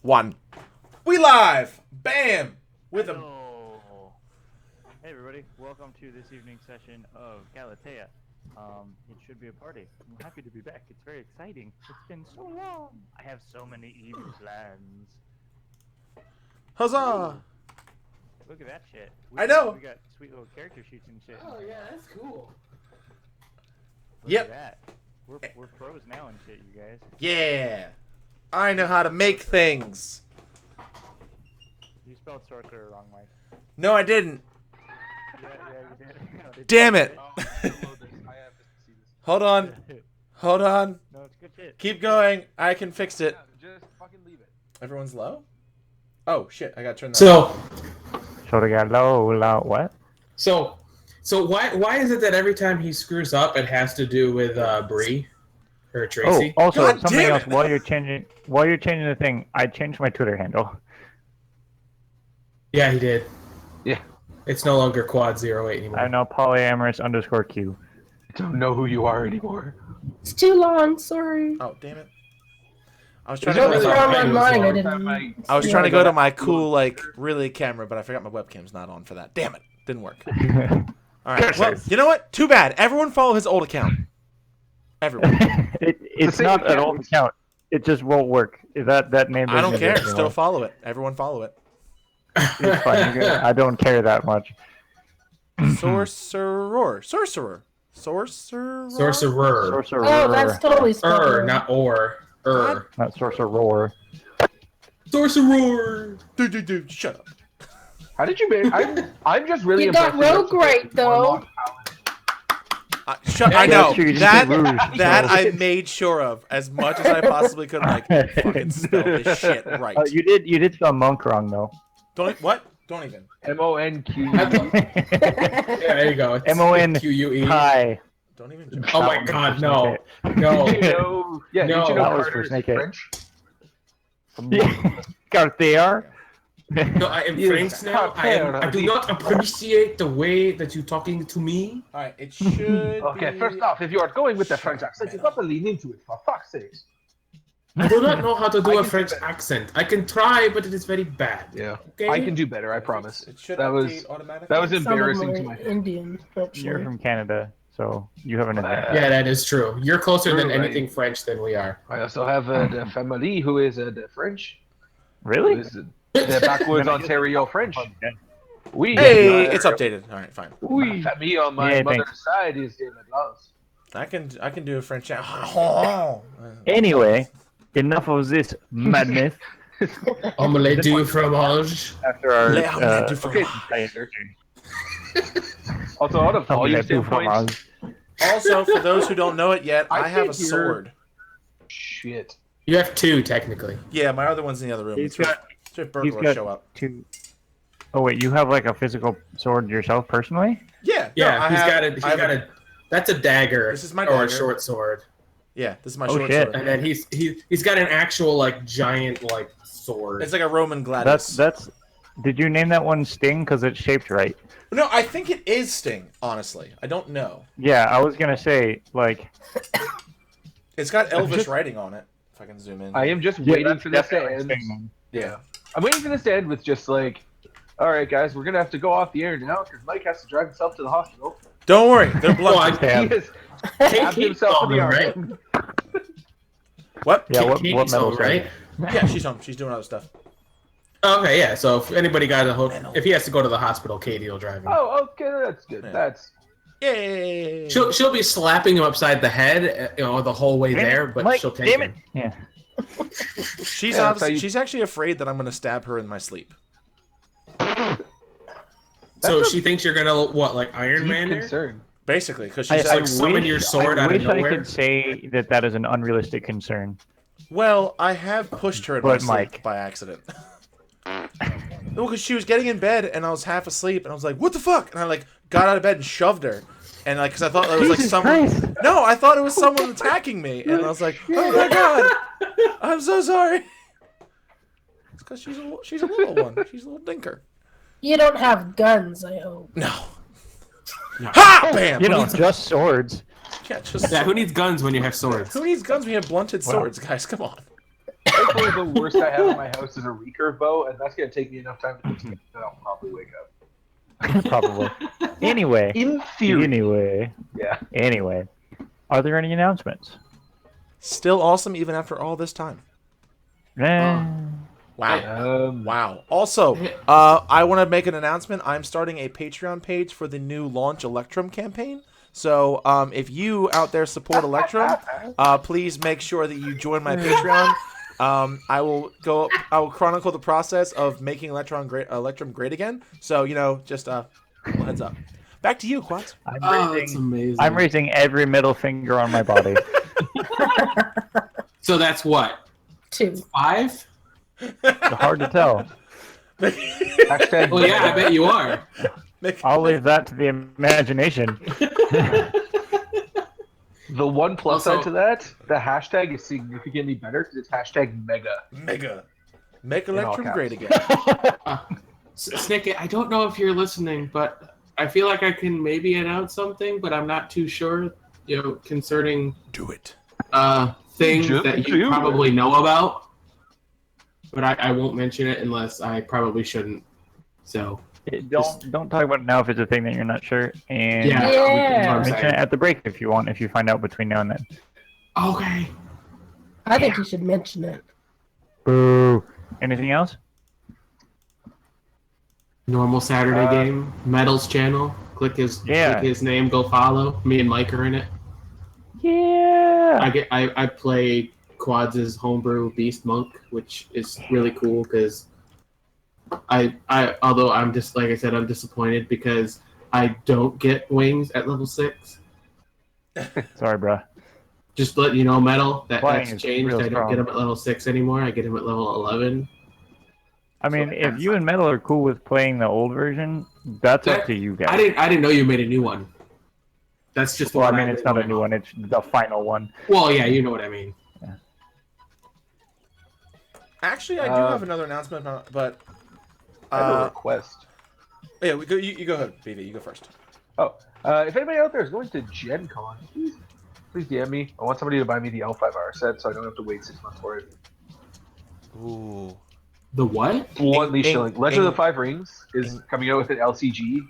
1. We live! Bam! With a... Hey everybody, welcome to this evening's session of Galitaia. It should be a party. I'm happy to be back. It's very exciting. It's been so long. I have so many evening plans. Huzzah! Look at that shit. I know! We got sweet little character sheets and shit. Oh yeah, that's cool. Look Yep. at that. We're pros now and shit, you guys. Yeah! I know how to make things! You spelled sorcerer wrong, Mike. No, I didn't. Yeah, you did. Damn it! Oh, I have to see this. Hold on. Hold on. No, it's good shit. Keep going. I can fix it. Yeah, just fucking leave it. Everyone's low? Oh, shit. I gotta turn that So they got low, what? so why is it that every time he screws up, it has to do with Bree or Tracy? Oh, also God something damn else. it. While you're changing the thing, I changed my Twitter handle. Yeah, he did. Yeah. It's no longer quad08 anymore. I know polyamorous_Q. I don't know who you are anymore. It's too long, sorry. Oh, damn it. I was trying There's to no go reason to why on it was mine, I long. didn't. I was trying to go to my cool, like, really camera, but I forgot my webcam's not on for that. Damn it. Didn't work. Alright, well, you know what? Too bad. Everyone follow his old account. Everyone. It's same not an account. old account. It just won't work. That name. I don't doesn't care. exist Still anymore. follow it. Everyone follow it. It's fine. I don't care that much. Sorcerer. Sorcerer. Sorcerer. Oh, that's totally spelled. Not or. Not sorcerer. Sorcerer. Dude, shut up. How did you make? I'm just really You got impressed rogue right, though. Shut. Yeah, I know that's true, you just did rouge, that so- I made sure of as much as I possibly could. Like, fucking spell this shit right. You did spell monk wrong though. Don't even. MONQ. Yeah, there you go. It's MON Hi. Don't even. Oh my God, no, no. Did you know? Yeah. No. Did you know That was Carter for is Snake Eyes. French? Cartier. No, I am French now. I do not appreciate the way that you're talking to me. All right, it should. Okay. be... First off, if you are going with the French accent, you've got to lean into it. For fuck's sake. I do not know how to do I a can do French better. accent. I can try, but it is very bad. Yeah. Okay? I can do better. I promise. It should That was update automatically. that was Sounded embarrassing more to my. Indian, You're actually. from Canada, so you have an advantage. Yeah, that is true. You're closer True, than right. anything French than we are. I also have the family who is the French. Who Really? is the backwoods Ontario French. We. Hey, it's updated. All right, fine. My family on my Yeah, mother's thanks. side is in Atlas. I can do a French. Anyway, enough of this madness. Omelette du fromage. After our Les omelette du Okay. fromage. Also, out of volume Omelette du standpoint, fromage. Also, for those who don't know it yet, I have a think you're- sword. shit. You have two, technically. Yeah, my other one's in the other room. He's It's got- if He's burglars got show up. two. Oh wait, you have like a physical sword yourself personally? Yeah, Yeah, no, I he's have- got a. I He's have got a. That's a dagger. This is my or dagger. a short sword. Yeah, this is my Oh, short shit. sword. And then he's got an actual like giant like sword. It's like a Roman gladius. That's. Did you name that one Sting because it's shaped right? No, I think it is Sting. Honestly, I don't know. Yeah, I was gonna say like. It's got Elvish just- writing on it. If I can zoom in. I am just Yeah, waiting that's for this to definitely end. Sting. Yeah. I'm waiting for this to end with just like, all right, guys, we're gonna have to go off the air now because Mike has to drive himself to the hospital. Don't worry, they're blunt. Well, He Damn. has stabbed himself in the arm. right? What? Yeah, what Katie's metal home, right? Yeah, she's home. She's doing other stuff. Okay, yeah. So if anybody got a hook, if he has to go to the hospital, Katie will drive him. Oh, okay, that's good. Yeah. That's Yay! She'll be slapping him upside the head, the whole way there, but Mike, she'll take damn him. it! Yeah. She's Yeah, obviously, so you- she's actually afraid that I'm gonna stab her in my sleep. So That's a she thinks you're gonna like Iron deep Man her? concern. Basically, because I, she's like like, summon your sword out of wish I nowhere? could say that is an unrealistic concern. well, I have pushed her in my But, sleep Mike. by accident. No, because she was getting in bed and I was half asleep and I was like, "What the fuck?" And I like got out of bed and shoved her, and like, because I thought it was like Jesus someone. Christ. No, I thought it was someone attacking me, and I was like, "Oh my god, I'm so sorry." It's because she's a little one. She's a little dinker. You don't have guns, I hope. No. Ha! Bam! You Who know, needs- just swords. yeah, just Yeah, who needs guns when you have swords? who needs guns when you have blunted swords, guys? Come on. Thankfully, the worst I have in my house is a recurve bow, and that's gonna take me enough time to think that I'll probably wake up. Probably. Anyway. In theory. Anyway. Are there any announcements? Still awesome even after all this time. Wow. Wow. Also, I want to make an announcement. I'm starting a Patreon page for the new launch Electrum campaign. So if you out there support Electrum, please make sure that you join my Patreon. I will chronicle the process of making Electrum great again. So, just a heads up. Back to you, Quats. That's amazing. I'm raising every middle finger on my body. So that's what? 2. 5? Hard to tell. Hashtag Well, yeah, I bet you are. I'll leave that to the imagination. The one plus side to that, the hashtag is significantly better because it's hashtag mega. Mega. Make Electrum great again. Snicket, I don't know if you're listening, but I feel like I can maybe announce something, but I'm not too sure, concerning Do it. things that you probably know about. But I won't mention it unless I probably shouldn't. So don't talk about it now if it's a thing that you're not sure. And Yeah. we can mention it at the break if you want, if you find out between now and then. Okay. I think you should mention it. Boo. Anything else? Normal Saturday game. Metal's channel. Click his name. Go follow. Me and Mike are in it. Yeah. I play Quads' homebrew Beast Monk, which is really cool because although I'm just like I said, I'm disappointed because I don't get wings at level 6. Sorry, bro. Just let you know, Metal, that's Flying changed. I don't get them at level 6 anymore. I get them at level 11. I mean, if you and Metal are cool with playing the old version, that's up to you guys. I didn't know you made a new one. That's just Well, I mean, it's not a new one. It's the final one. Well, yeah, you know what I mean. Yeah. Actually, I do have another announcement, but I have a request. Yeah, you go ahead, BV. You go first. Oh, if anybody out there is going to Gen Con, please DM me. I want somebody to buy me the L5R set so I don't have to wait 6 months for it. Ooh. The what? Legend of the Five Rings is coming out with an LCG.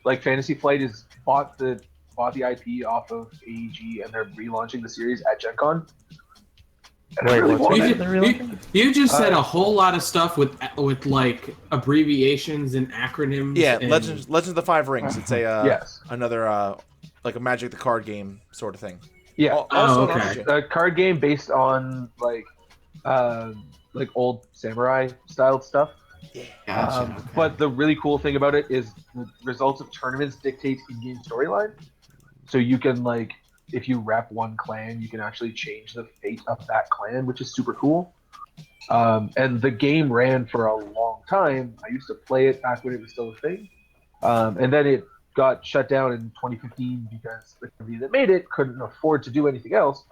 Like Fantasy Flight has bought the IP off of AEG and they're relaunching the series at Gen Con. You just said a whole lot of stuff with like abbreviations and acronyms. Yeah, and... Legends of the Five Rings. It's a another like a Magic the Card game sort of thing. Yeah. Also a card game based on like old samurai styled stuff. Yeah. Gotcha. But the really cool thing about it is the results of tournaments dictate in-game storyline. So you can if you rep one clan, you can actually change the fate of that clan, which is super cool. And the game ran for a long time. I used to play it back when it was still a thing. And then it got shut down in 2015 because the company that made it couldn't afford to do anything else.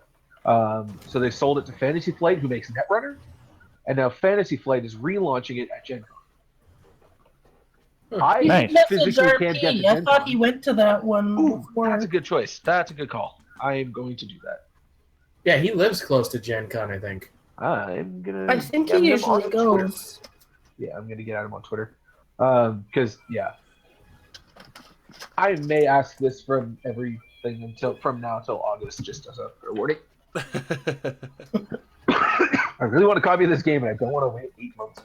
So they sold it to Fantasy Flight, who makes Netrunner. And now Fantasy Flight is relaunching it at Gen Con. I physically can't get to Gen Con. I thought he went to that one before. That's a good choice. That's a good call. I am going to do that. Yeah, he lives close to Gen Con, I think. I'm gonna. I think he usually goes. Yeah, I'm gonna get at him on Twitter. Because I may ask this from everything from now till August, just as a rewarding. I really want a copy of this game, and I don't want to wait 8 months.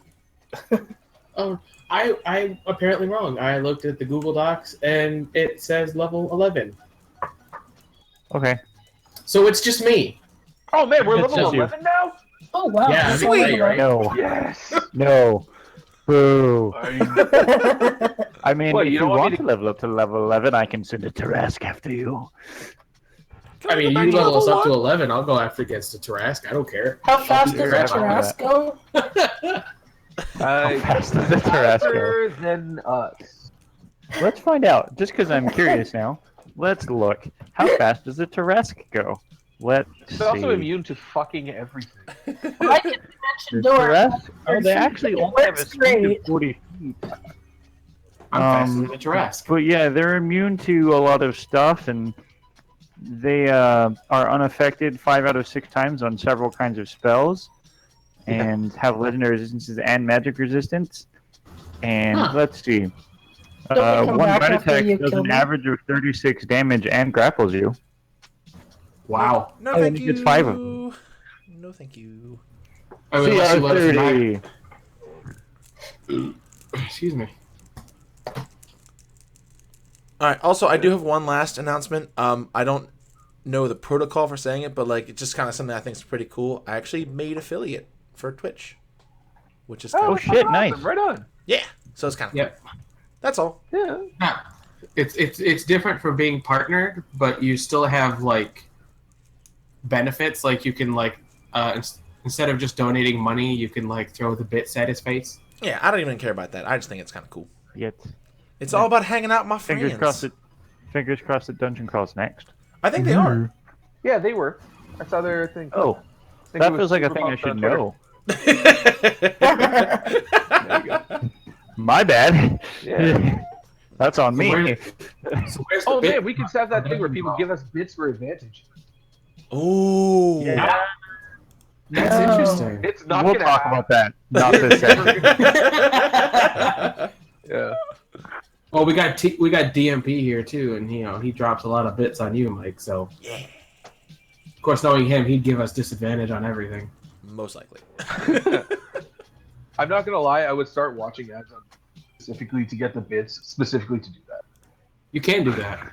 Oh, I'm apparently wrong. I looked at the Google Docs, and it says level 11. Okay. So it's just me. Oh man, we're It's level just you. 11 now. Oh wow! Yeah, That's sweet, all right? No. Yes. No. Boo. right. I mean, Well, if you you don't want want me to level up to level 11, I can send a Tarask after you. I mean, you level us up to 11, I'll go after against the Tarask. I don't care. How fast be does right the back. Tarask go? How fast does the Tarask go? Faster than us. Let's find out. Just because I'm curious now. Let's look. How fast does the Tarask go? Let's see. They're also immune to fucking everything. I didn't The mention Dora. Tarask? Oh, they actually only have a speed of 40 feet. I'm faster than the Tarask. But yeah, they're immune to a lot of stuff, and they are unaffected 5 out of 6 times on several kinds of spells. and have legendary resistances and magic resistance. And Huh. let's see. Don't they come One back bite after attack you does kill an them? average of 36 damage and grapples you. Wow. No, I thank think you. it's 5 of them. No, thank you. I mean, unless you let us back. CR30. Excuse me. All right. Also, I do have one last announcement. I don't know the protocol for saying it, but like it's just kind of something I think is pretty cool. I actually made affiliate for Twitch, which is kind Oh of shit, nice. Awesome. Right on. yeah. So it's kind of Yep. cool. That's all. Yeah. Yeah. It's different from being partnered, but you still have like benefits. Like you can like instead of just donating money, you can like throw the bits at his face. Yeah, I don't even care about that. I just think it's kind of cool. Yet. It's all about hanging out with my Fingers friends. crossed. Fingers crossed that Dungeon Crawl's next. I think they are. Yeah, they were. I saw their thing. Oh, I think that it was feels like a super thing I popular should on Twitter. know. There you go. My bad. Yeah. That's on me. So where's the Oh bit? man, we could have that thing where people give us bits for advantage. Ooh. Yeah. That's Oh. interesting. It's not We'll gonna talk happen. about that. Not this session. Yeah. Well, we got DMP here too, and he drops a lot of bits on you, Mike. So Yeah. of course, knowing him, he'd give us disadvantage on everything. Most likely. I'm not gonna lie, I would start watching ads on specifically to get the bits, specifically to do that. You can do that.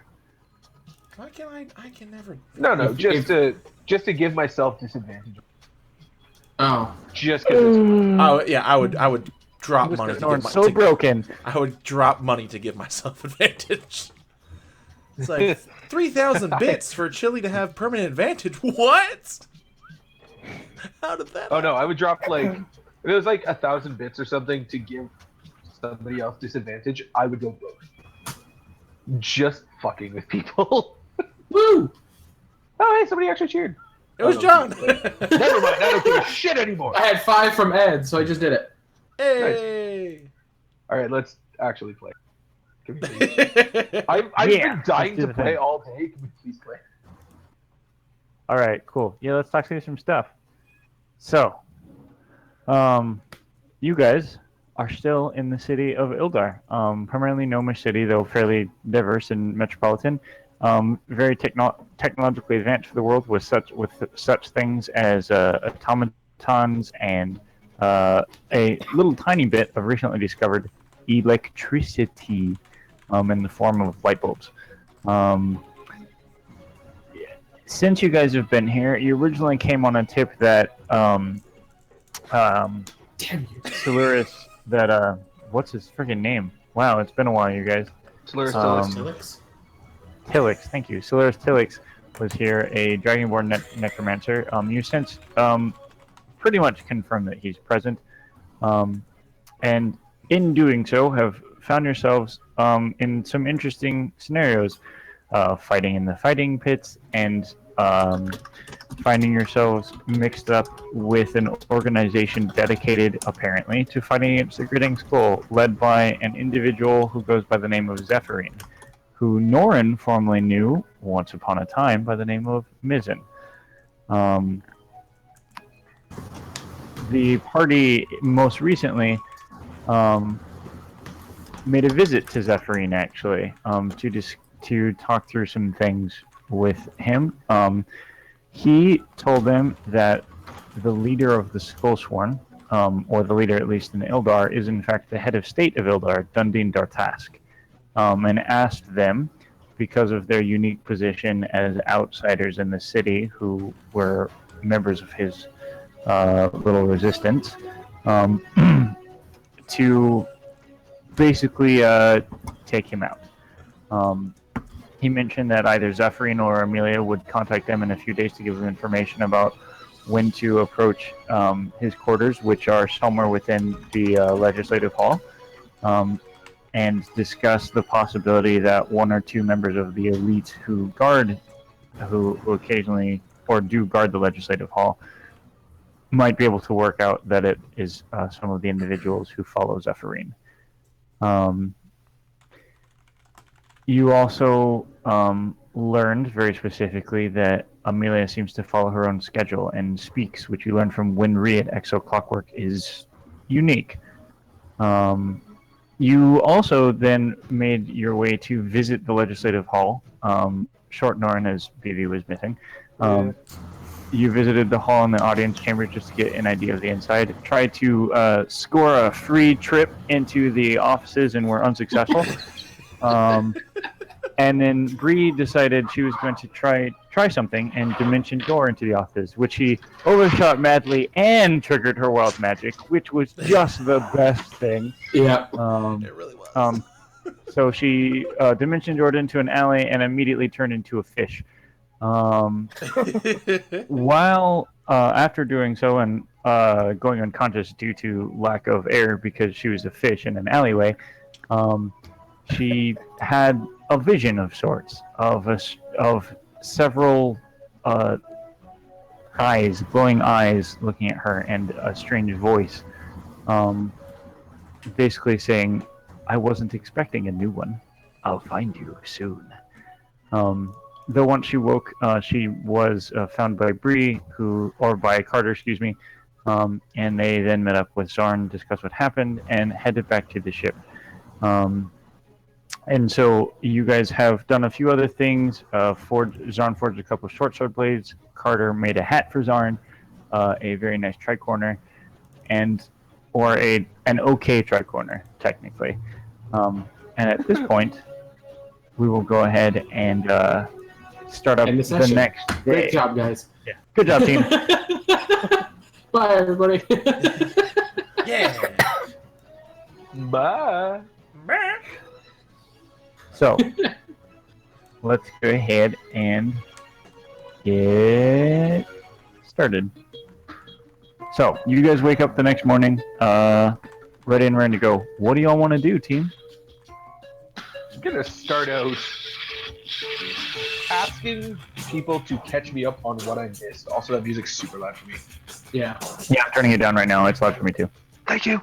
Why can I can never. No, If- just to give myself disadvantage. Oh, Just because it's Oh yeah, I would drop This money to Norn's give so broken. I would drop money to give myself advantage. It's like 3,000 bits for Chili to have permanent advantage. What? How did that? Oh no, I would drop like if it was like 1,000 bits or something to give somebody else disadvantage, I would go broke. Just fucking with people. woo! Oh hey, somebody actually cheered. It was Oh, John. Never mind, I don't give a shit anymore. I had 5 from Ed, so I just did it. Hey. All right, let's actually play. Can we please? I've Yeah, been dying let's do to the play thing. all day. Can we please play? All right, cool. Yeah, let's talk through some stuff. So, you guys are still in the city of Ildar, primarily gnomish city, though fairly diverse and metropolitan. Very technologically advanced for the world, with such things as automatons and a little tiny bit of recently discovered electricity in the form of light bulbs. Since you guys have been here, you originally came on a tip that Damn you. Solaris, that what's his freaking name? Wow, it's been a while, you guys. Solaris Tilix? Tillix, thank you. Solaris Tillix was here, a Dragonborn necromancer. You since pretty much confirmed that he's present, and in doing so, have found yourselves in some interesting scenarios, fighting in the fighting pits and finding yourselves mixed up with an organization dedicated, apparently, to fighting against the Gritting Skull, led by an individual who goes by the name of Zephyrin, who Norin formerly knew once upon a time by the name of Mizzen. The party most recently made a visit to Zephyrin, actually, to talk through some things with him. He told them that the leader of the Skullsworn, or the leader at least in Ildar, is in fact the head of state of Ildar, Dundin Dartask, and asked them, because of their unique position as outsiders in the city who were members of his little resistance, to basically take him out. He mentioned that either Zephyrin or Amelia would contact them in a few days to give them information about when to approach his quarters, which are somewhere within the Legislative Hall, and discuss the possibility that one or two members of the elite who occasionally or do guard the Legislative Hall might be able to work out that it is some of the individuals who follow Zephyrin. You also learned very specifically that Amelia seems to follow her own schedule and speaks, which you learn from Winry at Exo Clockwork is unique. You also then made your way to visit the Legislative Hall, short Norn as BB was missing. You visited the hall and the audience chamber just to get an idea of the inside. Tried to score a free trip into the offices and were unsuccessful. And then Bree decided she was going to try something and dimension door into the office, which she overshot madly and triggered her wild magic, which was just the best thing. Yeah. It really was. So she dimension doored into an alley and immediately turned into a fish. While after doing so and going unconscious due to lack of air because she was a fish in an alleyway, she had a vision of sorts of several glowing eyes looking at her, and a strange voice, basically saying, "I wasn't expecting a new one. I'll find you soon." Though once she woke, she was found by Bree, by Carter, excuse me, and they then met up with Zarn, discussed what happened, and headed back to the ship. And so you guys have done a few other things. Zarn forged a couple of short sword blades. Carter made a hat for Zarn, a very nice tricorner, an okay tricorner, technically. And at this point, we will go ahead and start up the next day. Great job, guys. Yeah. Good job, team. Bye, everybody. Yeah. Bye. So, let's go ahead and get started. So, you guys wake up the next morning, ready and ready to go. What do y'all want to do, team? I'm gonna start out asking people to catch me up on what I missed. Also, that music's super loud for me. Yeah. Yeah, I'm turning it down right now. It's loud for me too. Thank you.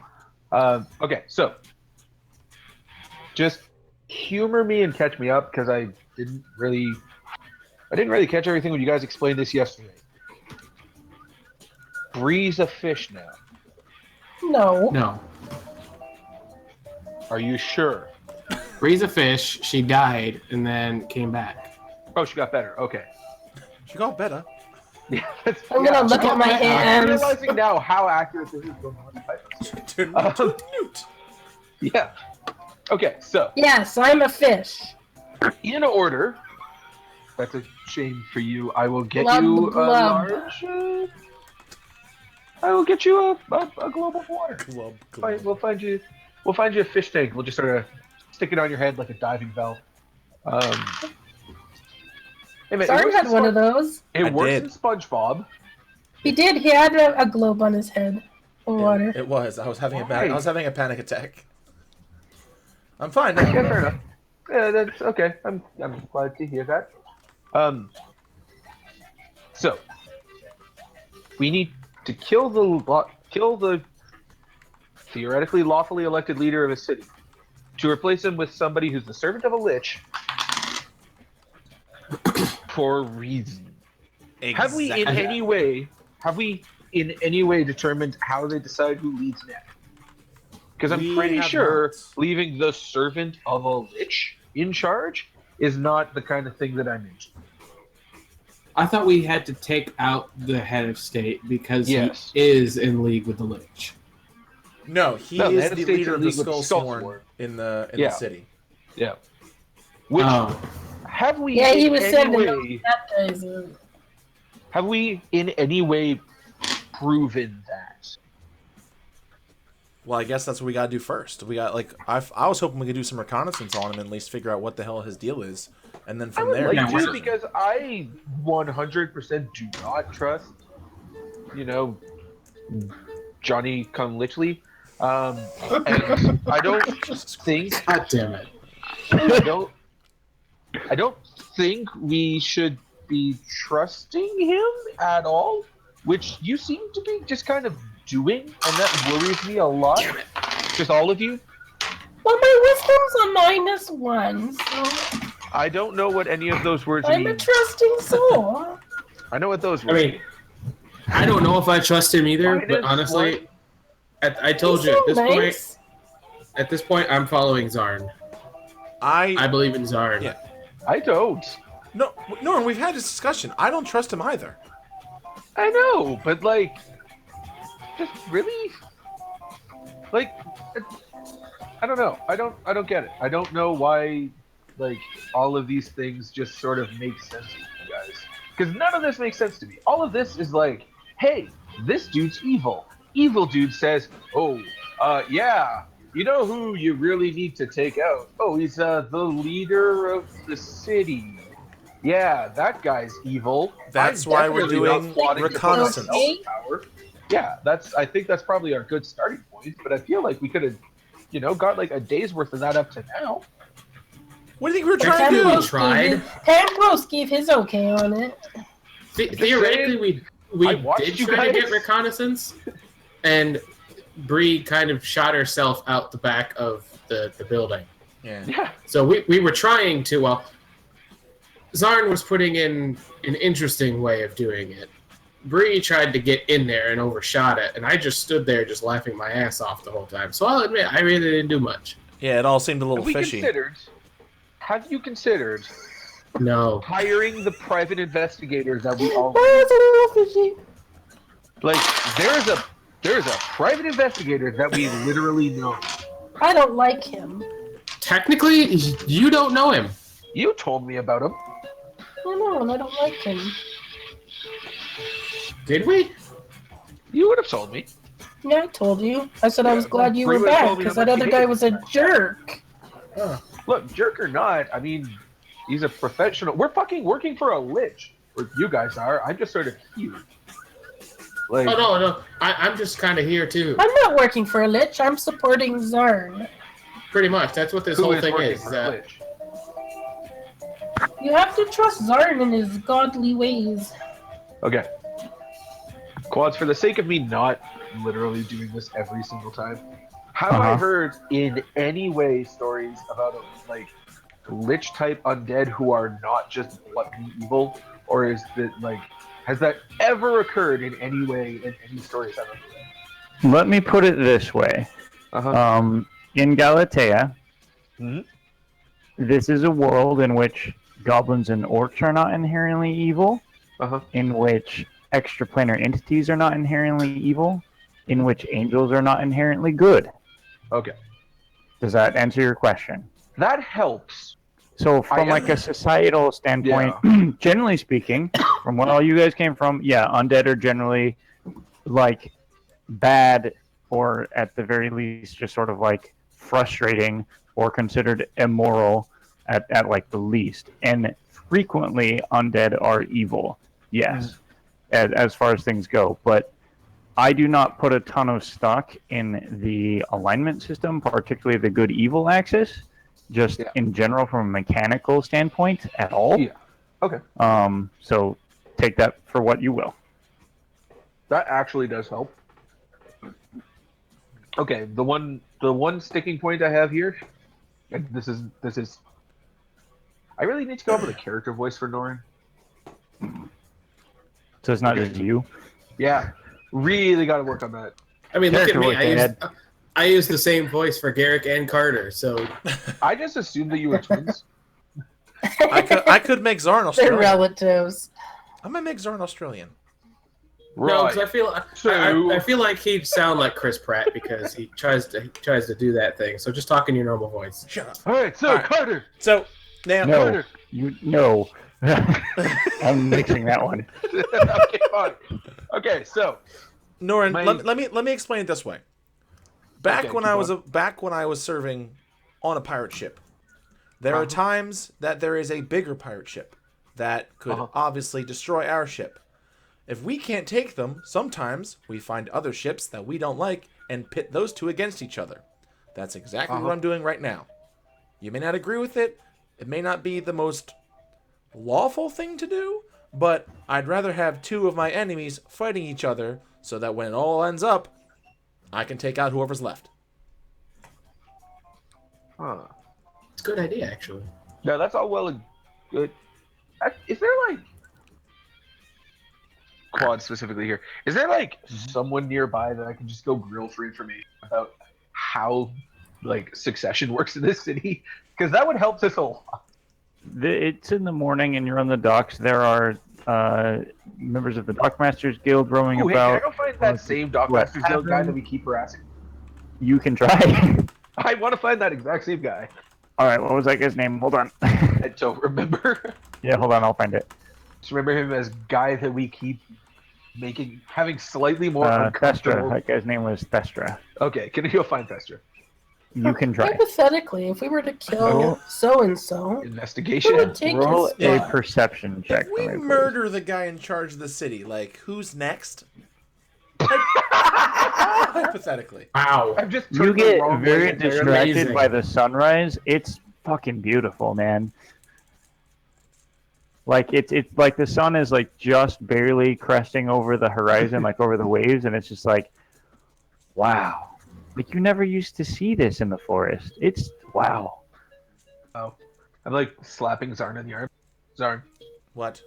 Okay, so just humor me and catch me up because I didn't really catch everything when you guys explained this yesterday. Bree's a fish now. No. Are you sure? Bree's a fish. She died and then came back. Oh, she got better. Okay. She got better. Yeah, I'm gonna look at my I'm hands. realizing now how accurate this is going on. Yeah. Okay, so Yes, I'm a fish. in order, that's a shame for you. I will get Glub, you a glub. large. I will get you a globe of water. Glub, Fine, glub. We'll find you a fish tank. We'll just sort of stick it on your head like a diving bell. Hey, man, Zarn had one of those. It I works did. in SpongeBob. He did. He had a globe on his head of water. It was. I was having Why? I was having a panic attack. I'm fine now. Yeah, fair enough. Yeah, that's okay. I'm glad to hear that. So we need to kill the theoretically lawfully elected leader of a city to replace him with somebody who's the servant of a lich for a reason. Have we in any way determined how they decide who leads next? Because I'm We pretty have sure not. leaving the servant of a lich in charge is not the kind of thing that I'm into. I thought we had to take out the head of state because Yes. he is in league with the Lich. No, he No, the is head of the state's leader of in the league with Skullsworn Skullsworn. in the Yeah. city. Yeah. Which have we Yeah, he in was any sending way, that guy's in. have we in any way proven that? Well, I guess that's what we gotta do first. We got I was hoping we could do some reconnaissance on him and at least figure out what the hell his deal is, and then from there. Yeah, Like, what's dude, because I 100% do not trust, Johnny Come Litchley. And I don't think God damn it. I don't think we should be trusting him at all, which you seem to be just kind of doing, and that worries me a lot. Just all of you. Well, my wisdom's a -1, so I don't know what any of those words I'm a mean. trusting soul. I know what those were. I mean, I don't know if I trust him either, Mine but is honestly, I He's told you so at this point. nice. At this point, I'm following Zarn. I believe in Zarn. Yeah. I don't. No, we've had this discussion. I don't trust him either. I know, but like, just really, like, I don't know. I don't get it. I don't know why, like, all of these things just sort of make sense to you guys. Because none of this makes sense to me. All of this is like, hey, this dude's evil. Evil dude says, oh, yeah, you know who you really need to take out? Oh, he's the leader of the city. Yeah, that guy's evil. That's I'm why we're definitely not doing plotting to put reconnaissance. myself in power. Yeah, I think that's probably our good starting point. But I feel like we could have, got like a day's worth of that up to now. What do you think we were trying to do? Ambrose tried. Ambrose gave his okay on it. Theoretically, we I watched did you try to guys. get reconnaissance, and Bree kind of shot herself out the back of the building. Yeah. Yeah. So we were trying to. Well, Zarn was putting in an interesting way of doing it. Bree tried to get in there and overshot it, and I just stood there just laughing my ass off the whole time. So I'll admit, I really didn't do much. Yeah, it all seemed a little fishy. Have you considered No. hiring the private investigators that we all That's a little fishy. like? There's a private investigator that we literally know. I don't like him. Technically, you don't know him. You told me about him. I know, and I don't like him. Did we? You would have told me. Yeah, I told you. I said I was glad you Bree were would've back told me because how that much other you guy hated was a jerk. Look, jerk or not, I mean, he's a professional. We're fucking working for a lich. Or you guys are. I'm just sort of here. Like, Oh no. I'm just kind of here too. I'm not working for a lich. I'm supporting Zarn. Pretty much. That's what this who whole is thing working is. for a lich? You have to trust Zarn in his godly ways. Okay. Quads, for the sake of me not literally doing this every single time, have I heard in any way stories about like lich type undead who are not just bluntly evil, or is that like has that ever occurred in any way in any stories I've ever read? Let me put it this way. In Galitaia, Mhm. this is a world in which goblins and orcs are not inherently evil, in which extraplanar entities are not inherently evil, in which angels are not inherently good. Okay. Does that answer your question? That helps. So from like a societal standpoint, generally speaking, from where all you guys came from, yeah, undead are generally like bad, or at the very least just sort of like frustrating or considered immoral at like the least. And frequently undead are evil, yes, as far as things go. But I do not put a ton of stock in the alignment system, particularly the good evil axis, just in general from a mechanical standpoint at all. Yeah. Okay. So take that for what you will. That actually does help. Okay, the one sticking point I have here, and this is I really need to come up with a character voice for Norin. So it's not just you. Yeah, really got to work on that. I mean, look at Character me. voice, I use the same voice for Garrick and Carter, so I just assumed that you were twins. I could make Zarn They're Australian. relatives. I'm gonna make Zarn Australian. no, Right. because I feel like he'd sound like Chris Pratt because he tries to do that thing. So just talk in your normal voice. Shut up. All right, so All right. Carter. So now, No, Carter. you no. I'm mixing that one. Okay, fine. Okay, so Norin, My- let me explain it this way. Back Okay, when keep I was serving on a pirate ship, there are times that there is a bigger pirate ship that could obviously destroy our ship. If we can't take them, sometimes we find other ships that we don't like and pit those two against each other. That's exactly what I'm doing right now. You may not agree with it. It may not be the most lawful thing to do, but I'd rather have two of my enemies fighting each other so that when it all ends up, I can take out whoever's left. It's a good idea, actually. No, that's all well and good. Is there like quad specifically here. Is there like someone nearby that I can just go grill for information about how like succession works in this city? Because that would help us a lot. It's in the morning, and you're on the docks. There are members of the Dockmasters Guild roaming Ooh, hey, can I about. go find that same Dockmasters Guild guy that we keep harassing? You can try. I want to find that exact same guy. All right, what was that guy's name? Hold on. I don't remember. Yeah, hold on. I'll find it. Just remember him as guy that we keep having slightly more uncomfortable. Thestra. That guy's name was Thestra. Okay, can you go find Thestra? You can try. Hypothetically, if we were to kill so and so, Investigation. take Roll his a spot. perception check. If we for me, please. murder the guy in charge of the city, like, who's next? Hypothetically. Wow. I've just You turned the get wrong very way entirely. distracted amazing. by the sunrise. It's fucking beautiful, man. Like it's like the sun is like just barely cresting over the horizon, like over the waves, and it's just like, wow. Like you never used to see this in the forest. It's wow. Oh, I'm like slapping Zarn in the arm. Zarn, What?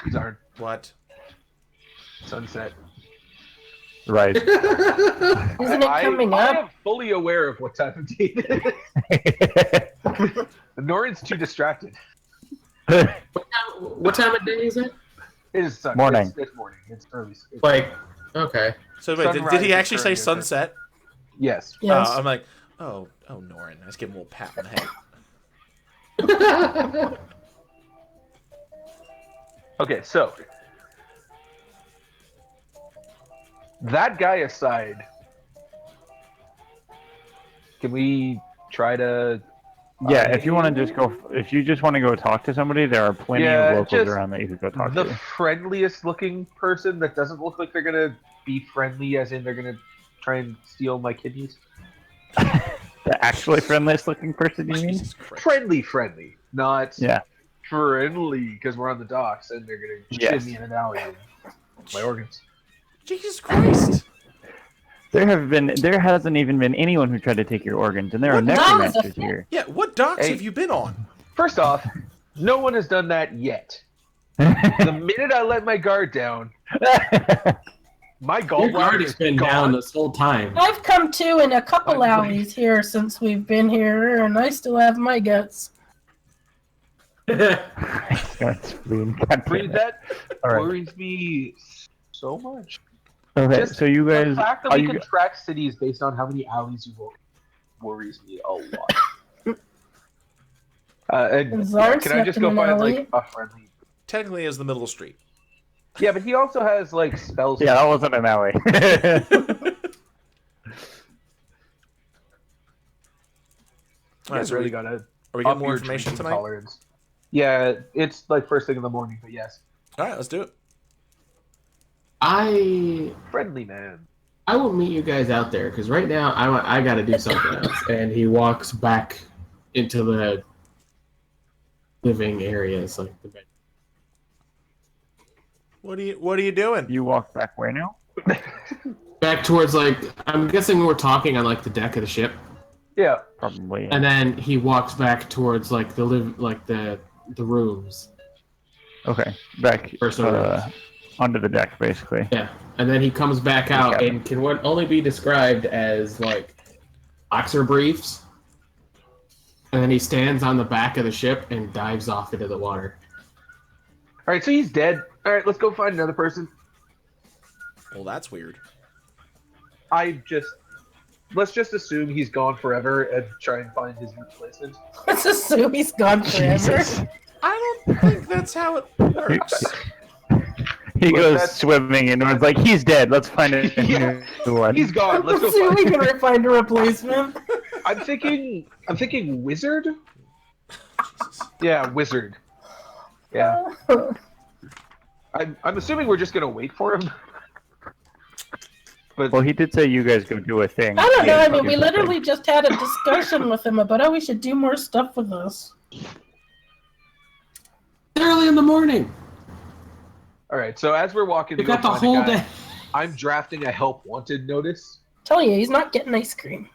Zarn, What? sunset. Right. Isn't it coming I up? am fully aware of what time of day it is. Norin's too distracted. What time of day is it? It is sun. Morning. It's morning. It's early. It's, Like, okay. So wait, did Sunrise he is actually say occurring, sunset? yes. Yes. I'm like, oh, Norin. Let's give him a little pat on the head. Okay, so that guy aside, can we try to? Yeah, if you want to just go, if you just want to go talk to somebody, there are plenty Yeah, of locals just around that you could go talk The to. friendliest looking person that doesn't look like they're gonna be friendly, as in they're gonna try and steal my kidneys. The actually friendliest looking person, you mean? Jesus Christ. Friendly, not Yeah. friendly, because we're on the docks and they're gonna Yes. shove me in an alley and my organs. Jesus Christ. There hasn't even been anyone who tried to take your organs, and there are What necromancers here. Yeah, what docks Hey. have you been on? First off, no one has done that yet. The minute I let my guard down, my Your gallbladder guard is has been gone. down this whole time. I've come to in a couple My brain. alleys here since we've been here, and I still have my guts. That's spleen. God Breathe, damn it. that All right. worries me so much. Okay, Just so you The guys, fact that are we you, can track cities based on how many alleys you walk worries me a lot. And And Zarn can I just slept go in an find alley. like a friendly? Technically, is the middle of the street. Yeah, but he also has like spells. yeah, that wasn't an alley. All right, so really we, gotta are we getting up more your information drinking tonight? tolerance. Yeah, it's like first thing in the morning, but yes, All right, let's do it. I friendly man. will meet you guys out there because right now I got to do something else. And he walks back into the living areas, like the bed. What are you doing? You walk back where now? Back towards like I'm guessing we're talking on like the deck of the ship, Yeah, Probably. and then he walks back towards like the rooms. Okay, back Personal rooms. under the deck, basically. Yeah, and then he comes back out Okay. and can only be described as like boxer briefs. And then he stands on the back of the ship and dives off into the water. all right, so he's dead. All right, let's go find another person. Well, that's weird. Let's just assume he's gone forever and try and find his replacement. Let's assume he's gone forever. Jesus. I don't think that's how it works. He But goes that's- swimming, and it's like, he's dead. Let's find a Yeah. new one. He's gone. Let's go Assuming find. we can find a replacement. I'm thinking wizard. Yeah, wizard. Yeah, I'm assuming we're just gonna wait for him. But Well, he did say you guys go do a thing. I don't know. I Yeah, mean, we fucking literally just had a discussion with him about how we should do more stuff with us. Early in the morning. all right, so as we're walking, We to go got the find a whole guy, day. I'm drafting a help wanted notice. Tell you, he's not getting ice cream.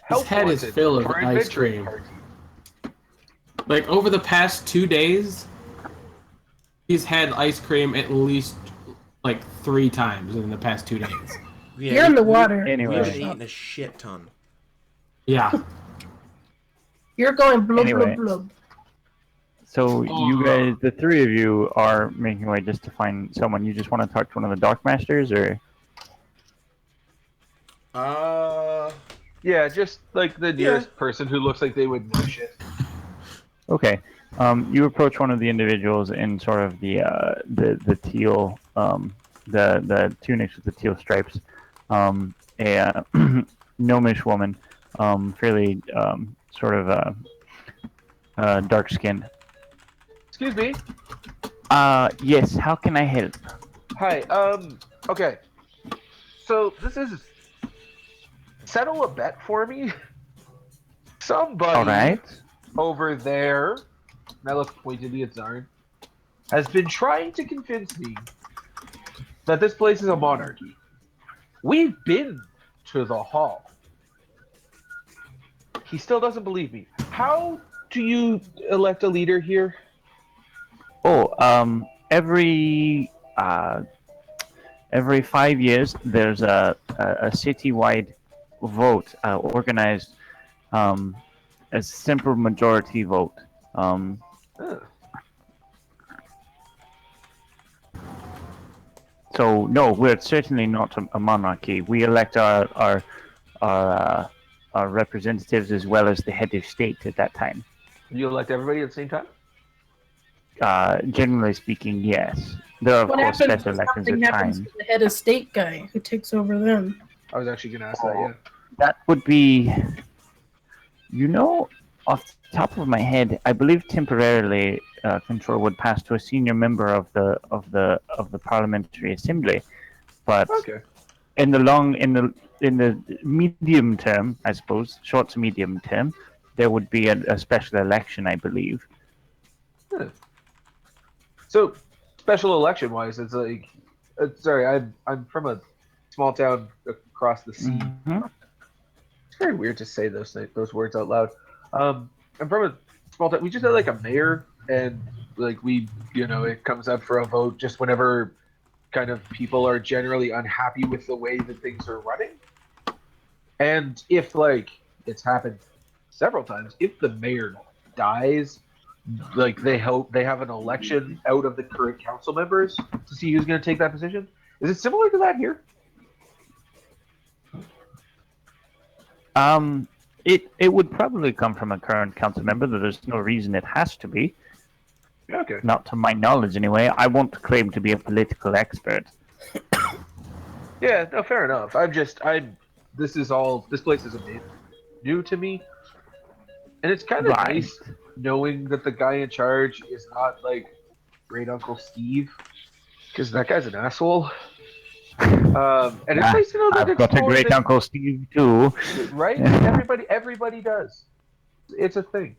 Help head is wanted full of for ice adventuring cream. party. Like over the past 2 days, he's had ice cream at least like 3 times in the past 2 days. Yeah, You're in the water. We've been Anyway, eating a shit ton. Yeah. You're going blub Anyway. blub blub. so you guys, the three of you, are making way just to find someone. You just want to talk to one of the dockmasters, or? Yeah, just like the nearest person who looks like they would know shit. Okay. You approach one of the individuals in sort of the teal, the tunics with the teal stripes, a gnomish woman, fairly sort of dark skinned. Excuse me. Yes. How can I help? Hi. Okay. So this is settle a bet for me. Somebody All right. over there, and I look pointedly at Zarn, has been trying to convince me that this place is a monarchy. We've been to the hall. He still doesn't believe me. How do you elect a leader here? Oh, every 5 years there's a citywide vote organized as simple majority vote. Ugh. So no, we're certainly not a monarchy. We elect our representatives as well as the head of state at that time. You elect everybody at the same time? Generally speaking, yes. There are of What course happens special if elections something at happens times. to the head of state guy who takes over them? I was actually going to ask that, yeah. That would be, off the top of my head, I believe temporarily control would pass to a senior member of the parliamentary assembly, but Okay. in the medium term, I suppose, short to medium term, there would be a special election, I believe. Huh. So, special election wise, it's like, sorry, I'm from a small town across the sea. Mhm. It's very weird to say those words out loud. I'm from a small town. We just had like a mayor, and like it comes up for a vote just whenever kind of people are generally unhappy with the way that things are running. And if like it's happened several times, if the mayor dies, like they have an election out of the current council members to see who's going to take that position. Is it similar to that here? It would probably come from a current council member, though there's no reason it has to be. Okay. Not to my knowledge, anyway. I won't claim to be a political expert. Yeah, no, fair enough. This place is a bit new to me. And it's kind of Right. nice knowing that the guy in charge is not like great Uncle Steve, because that guy's an asshole. And it's nice to know that I've got a great Uncle Steve too. right? Everybody does. It's a thing.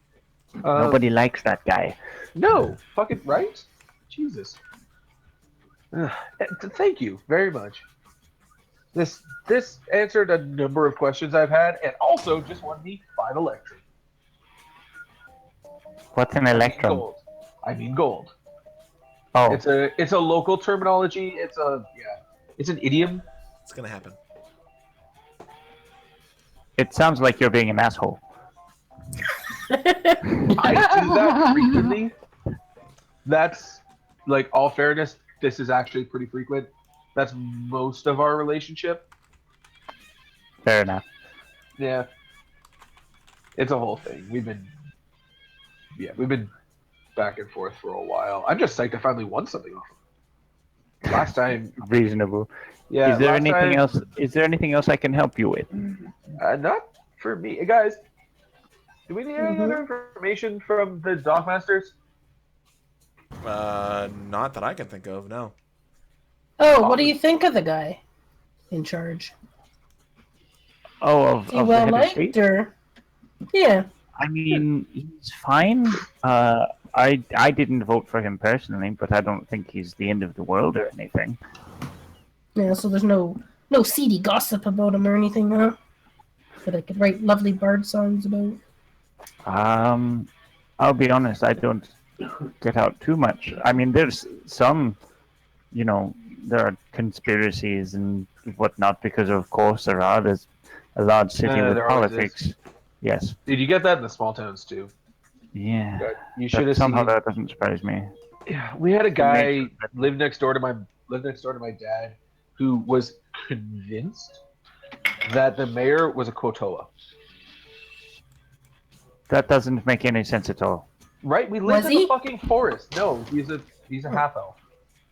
Nobody likes that guy. No, fucking right. Jesus. Thank you very much. This answered a number of questions I've had, and also just won me 5 Electrum. What's an I mean Electrum? gold. I mean gold. Oh, It's a local terminology. It's an idiom. It's gonna happen. it sounds like you're being an asshole. I do that frequently. That's like all fairness. This is actually pretty frequent. That's most of our relationship. Fair enough. Yeah, it's a whole thing. We've been back and forth for a while. I'm just psyched I finally won something off of him. Last time, Reasonable. yeah. Is there last anything time, else? Is there anything else I can help you with? Not for me, guys. Do we need any other information from the Dockmasters? Not that I can think of. No. Oh, what do you think of the guy in charge? Oh, Is he of the well head of liked, state? or yeah? I mean, he's fine. I didn't vote for him personally, but I don't think he's the end of the world or anything. Yeah, so there's no seedy gossip about him or anything, huh? That I could write lovely bard songs about. I'll be honest, I don't get out too much. I mean, there's some, there are conspiracies and whatnot because, of course, there are. There's a large city with there always politics. Yes. Dude, you get that in the small towns too. Yeah. You should But have somehow seen. that doesn't surprise me. Yeah, we had a guy nature of it. live next door to my dad, who was convinced that the mayor was a Kotoa. That doesn't make any sense at all. Right? We lived Was in the he? fucking forest. No, he's a half elf.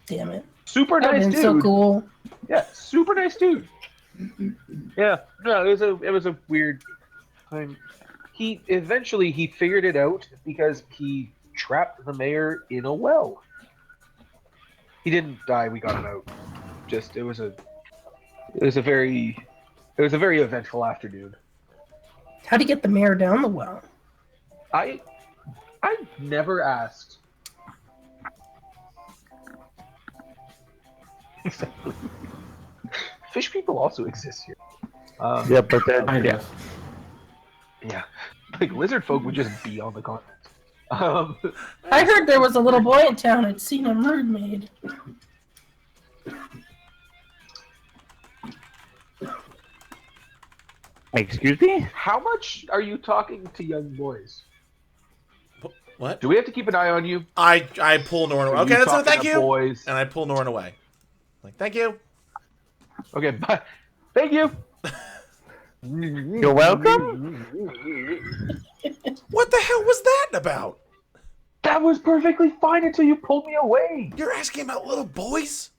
Damn it. Super That would nice have dude. been so cool. Yeah, super nice dude. Yeah, no, it was a weird time. He eventually figured it out because he trapped the mayor in a well. He didn't die. We got him out. Just it was a very eventful afternoon. How'd he get the mayor down the well? I never asked. Fish people also exist here. Yeah, but Kind yeah. of. Yeah, like lizard folk would just be on the continent. I heard there was a little boy in town who'd seen a mermaid. Excuse me? How much are you talking to young boys? What? Do we have to keep an eye on you? I pull Norn away. Are Okay, that's talking thank to you. boys? And I pull Norn away. Like, thank you. Okay, bye. Thank you. You're welcome? What the hell was that about? That was perfectly fine until you pulled me away. You're asking about little boys?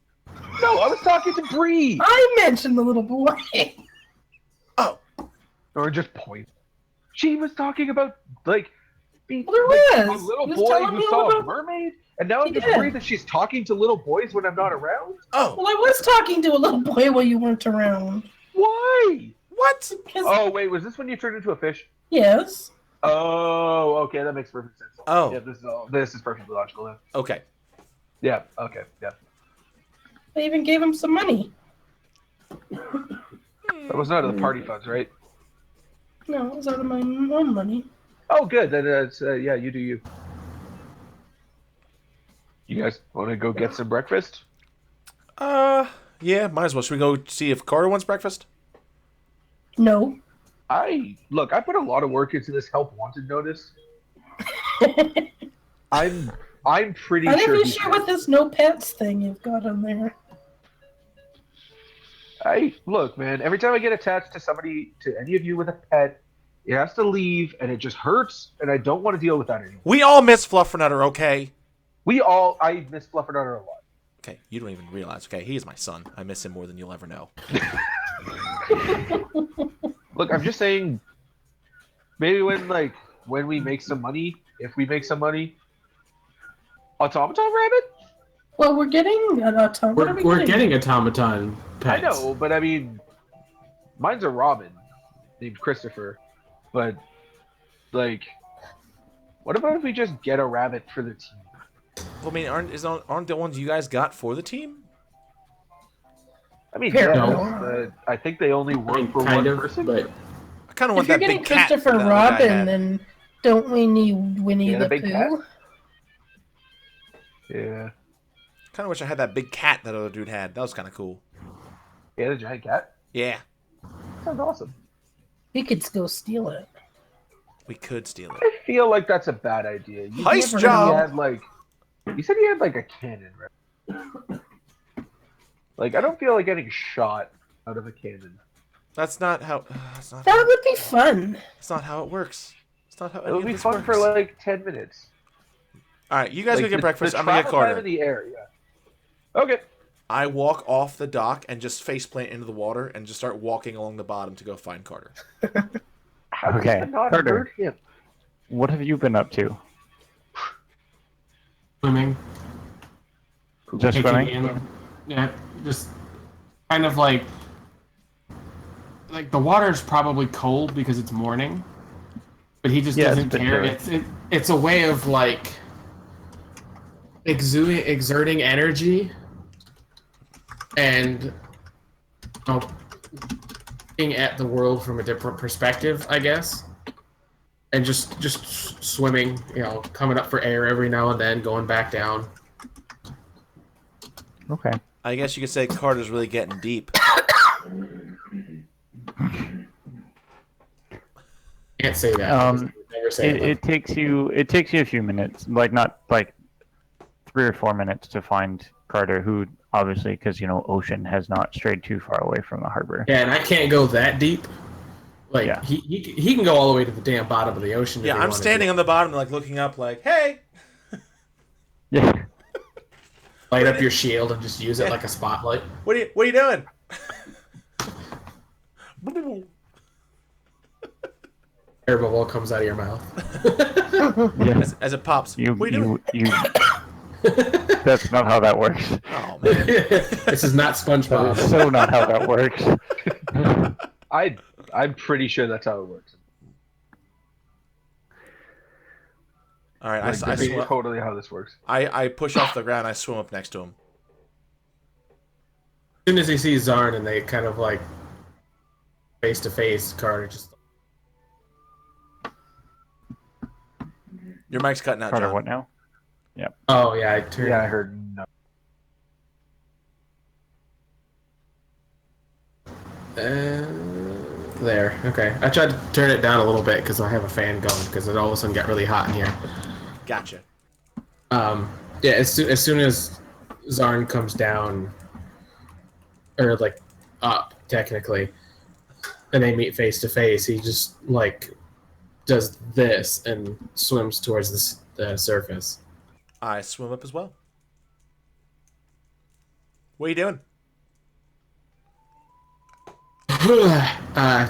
No, I was talking to Bree. I mentioned the little boy. Oh, Or just point. She was talking about like being Well, there a was. little He was boy telling who me saw all a about- mermaid, and now I'm He just did. worried that she's talking to little boys when I'm not around. oh, Well, I was talking to a little boy while you weren't around. Why? what? 'Cause- Oh wait, was this when you turned into a fish? Yes. Oh, okay, that makes perfect sense. Oh. Yeah, this is perfectly logical then. Okay. Yeah, okay, yeah. I even gave him some money. That was out of the party funds, right? No, it was out of my own money. Oh, good. Then it's yeah, you do you. You guys want to go get some breakfast? Yeah, might as well. Should we go see if Carter wants breakfast? No. I put a lot of work into this help wanted notice. I'm pretty I think sure you he's share with this no pets thing you've got on there. look, man, every time I get attached to somebody, to any of you with a pet, it has to leave and it just hurts and I don't want to deal with that anymore. We all miss Fluffernutter, okay? I miss Fluffernutter a lot. Okay, you don't even realize. Okay, he is my son. I miss him more than you'll ever know. Look, I'm just saying, maybe when we make some money, if we make some money, automaton rabbit? Well, we're getting an automaton. What are we We're getting automaton pets. I know, but I mean, mine's a robin named Christopher, but like, what about if we just get a rabbit for the team? I mean, aren't the ones you guys got for the team? I mean, Fair yeah, enough. but I think they only work for kind one of, person. but I kind of If want you're that getting big cat. Christopher that other guy Robin, had. then don't we need Winnie Yeah, the the big cat? Pooh? Yeah, Kind of wish I had that big cat that other dude had. That was kind of cool. yeah, the giant cat. Yeah, Sounds awesome. We could go steal it. we could steal it. I feel like that's a bad idea. You Heist said job! you said he had like a cannon, right? Like, I don't feel like getting shot out of a cannon. That's not how. That's not. That would be fun. That's not how it works. It's not how It any would of be this fun works. for like 10 minutes. All right, you guys go Like, get breakfast. The I'm gonna get travel time Carter. in the air, yeah. Okay. I walk off the dock and just faceplant into the water and just start walking along the bottom to go find Carter. How Okay, does that not Carter. hurt him? What have you been up to? swimming. Just taking swimming? in- yeah, just kind of like the water's probably cold because it's morning, but he just Yeah, it's doesn't been care. chilly. It's a way of like exerting energy and looking at the world from a different perspective, I guess. And just swimming, coming up for air every now and then, going back down. Okay. I guess you could say Carter's really getting deep. Can't say that. Never say It takes you a few minutes, like not like 3 or 4 minutes to find Carter, who obviously, because ocean has not strayed too far away from the harbor. Yeah, and I can't go that deep. Like Yeah. he can go all the way to the damn bottom of the ocean. Yeah, I'm standing on the bottom, like looking up, like, hey. Yeah. Light up your shield and just use it like a spotlight. What are you doing? Air bubble comes out of your mouth. As it pops. What are you doing? That's not how that works. Oh man. This is not SpongeBob. That is so not how that works. I'm pretty sure that's how it works. All right, Like, I that's swim. totally how this works. I push off the ground. I swim up next to him. As soon as he sees Zarn and they kind of like face to face, Carter just. Your mic's cutting out, Carter, John. what now? Oh yeah, I turned. Yeah, I heard no. There. Okay. I tried to turn it down a little bit because I have a fan going because it all of a sudden got really hot in here. Gotcha. Yeah. As soon as Zarn comes down, or like up technically, and they meet face to face, he just like does this and swims towards the surface. I swim up as well. What are you doing?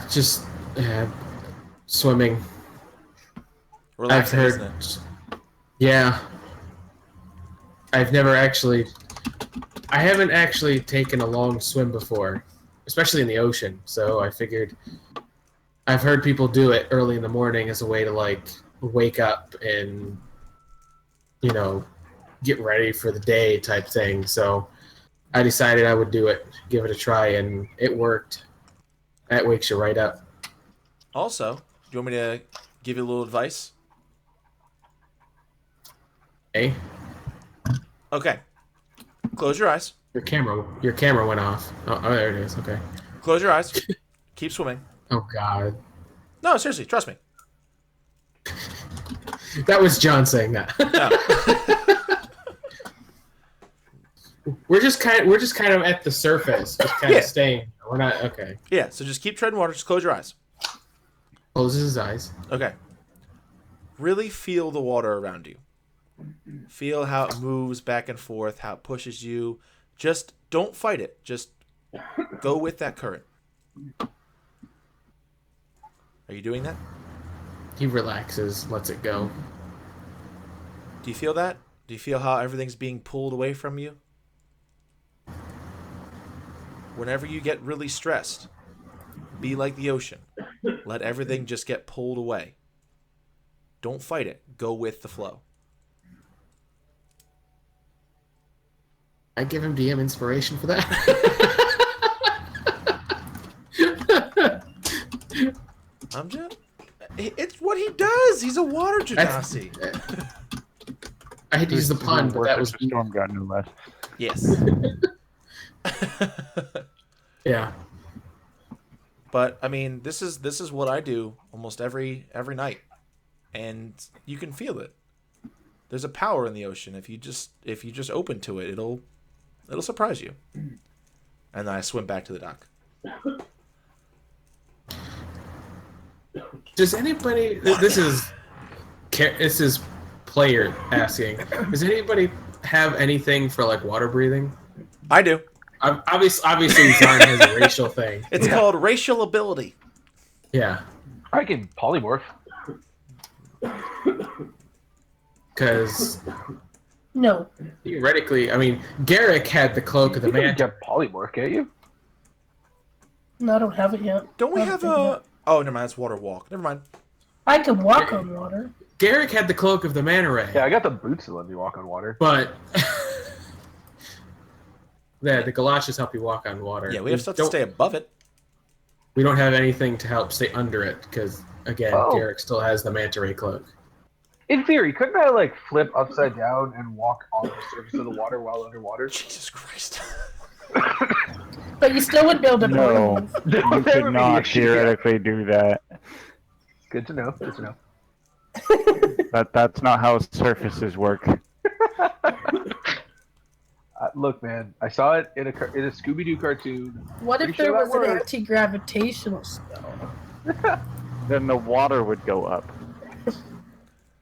Just swimming. Relaxing, I've isn't heard. it? Yeah. I've never actually. I haven't actually taken a long swim before, especially in the ocean. So I figured. I've heard people do it early in the morning as a way to like wake up and, get ready for the day type thing. So I decided I would do it, give it a try, and it worked. That wakes you right up. Also, do you want me to give you a little advice? Hey, Okay. Close your eyes. your camera went off. Oh, there it is. Okay. Close your eyes. Keep swimming. Oh God. No, seriously, trust me. That was John saying that. No. we're just kind of at the surface, just kind Yeah. of staying. We're not okay. Yeah, so just keep treading water. Just close your eyes. Closes his eyes. Okay. Really feel the water around you. Feel how it moves back and forth, how it pushes you. Just don't fight it. Just go with that current. Are you doing that? He relaxes, lets it go. Do you feel that? Do you feel how everything's being pulled away from you? Whenever you get really stressed, be like the ocean. Let everything just get pulled away. Don't fight it. Go with the flow. I give him DM inspiration for that. I'm just... It's what he does. He's a water genasi. I had to use the pun, but that was Storm God, no less. Yes. yeah. But I mean, this is what I do almost every night, and you can feel it. There's a power in the ocean. If you just open to it, it'll surprise you. And then I swim back to the dock. Does anybody? This is player asking. Does anybody have anything for like water breathing? I do. Obviously, Zarn has a racial thing. It's called racial ability. Yeah, I can polymorph. because No. theoretically, I mean, Garrick had the cloak of the You can man. get polymorph, can't you? No, I don't have it yet. Don't we I have think a? Oh, never mind. It's water walk. Never mind. I can walk on water. Garrick had the cloak of the manta ray, Yeah, I got the boots that let me walk on water. but the galoshes help you walk on water. Yeah, we have stuff to stay above it. We don't have anything to help stay under it because again, Oh. Garrick still has the manta ray cloak. In theory, couldn't I like flip upside down and walk on the surface of the water while underwater? Jesus Christ. But you still would build a No, board. That you would could be the not issue, yeah. theoretically do that. Good to know. Good to know. That's not how surfaces work. Look, man, I saw it in a Scooby-Doo cartoon. What Pretty if there sure that was an works. anti-gravitational spell? Then the water would go up.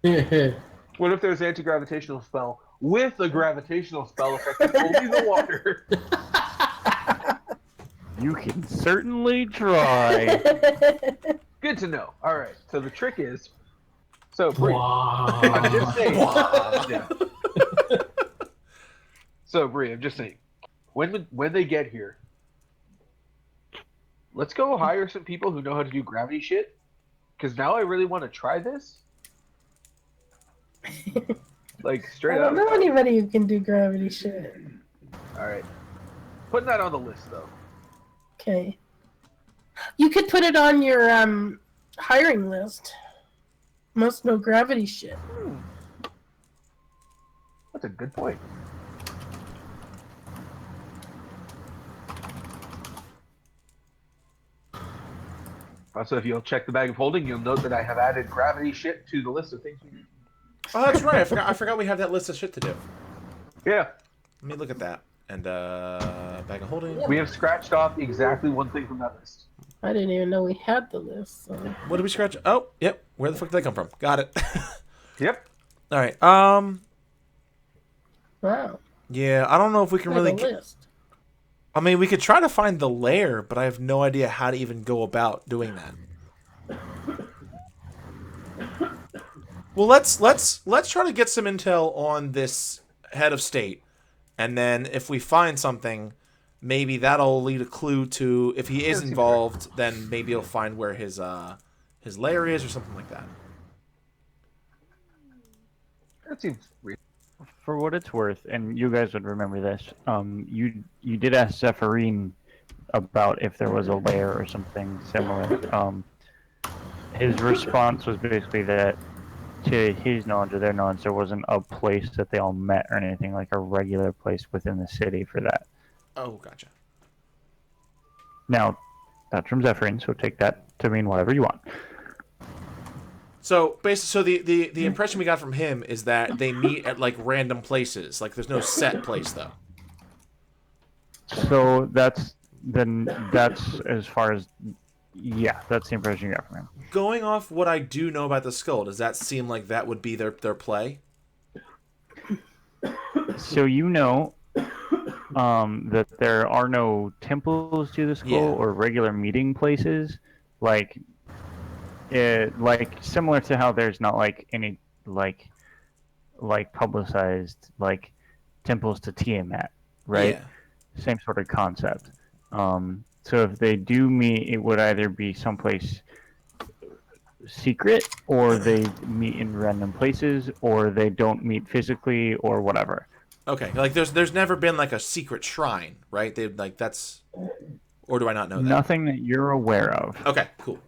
What if there's anti-gravitational spell with a gravitational spell affecting only the water? You can certainly try. Good to know. All right. So the trick is, so Bree, Wow. I'm just saying. Yeah. So Bree, I'm just saying, when they get here, let's go hire some people who know how to do gravity shit. Because now I really want to try this. Like I straight don't up. know anybody who can do gravity shit. All right. Putting that on the list though. Okay. You could put it on your hiring list. Must know gravity shit. That's a good point. Also, if you'll check the bag of holding, you'll note that I have added gravity shit to the list of things we need. Oh, that's right. I forgot we have that list of shit to do. Yeah, Let me look at that. And bag of holding. we have scratched off exactly one thing from that list. I didn't even know we had the list. So. What did we scratch? Oh, yep. Where the fuck did that come from? Got it. Yep. All right. Wow. Yeah, I don't know if we can We have really. a list. I mean, we could try to find the lair, but I have no idea how to even go about doing that. Well, let's try to get some intel on this head of state, and then if we find something, maybe that'll lead a clue to if he is involved. Then maybe he'll find where his lair is or something like that. That seems reasonable. For what it's worth, and you guys would remember this, you did ask Zephyrin about if there was a lair or something similar. His response was basically that, to his knowledge or their knowledge, there wasn't a place that they all met or anything, like a regular place within the city for that. Oh, gotcha. Now, that's from Zephyrin, so take that to mean whatever you want. So basically, the impression we got from him is that they meet at like random places. Like there's no set place though. So that's as far as, yeah, that's the impression you got from him. Going off what I do know about the skull, does that seem like that would be their play? So you know that there are no temples to the skull or regular meeting places, like similar to how there's not like any like publicized like temples to Tiamat, right? Yeah. Same sort of concept. So if they do meet, it would either be someplace secret, or they meet in random places, or they don't meet physically, or whatever. Okay, like there's never been like a secret shrine, right? They like that's, or do I not know that? Nothing that you're aware of. Okay, cool.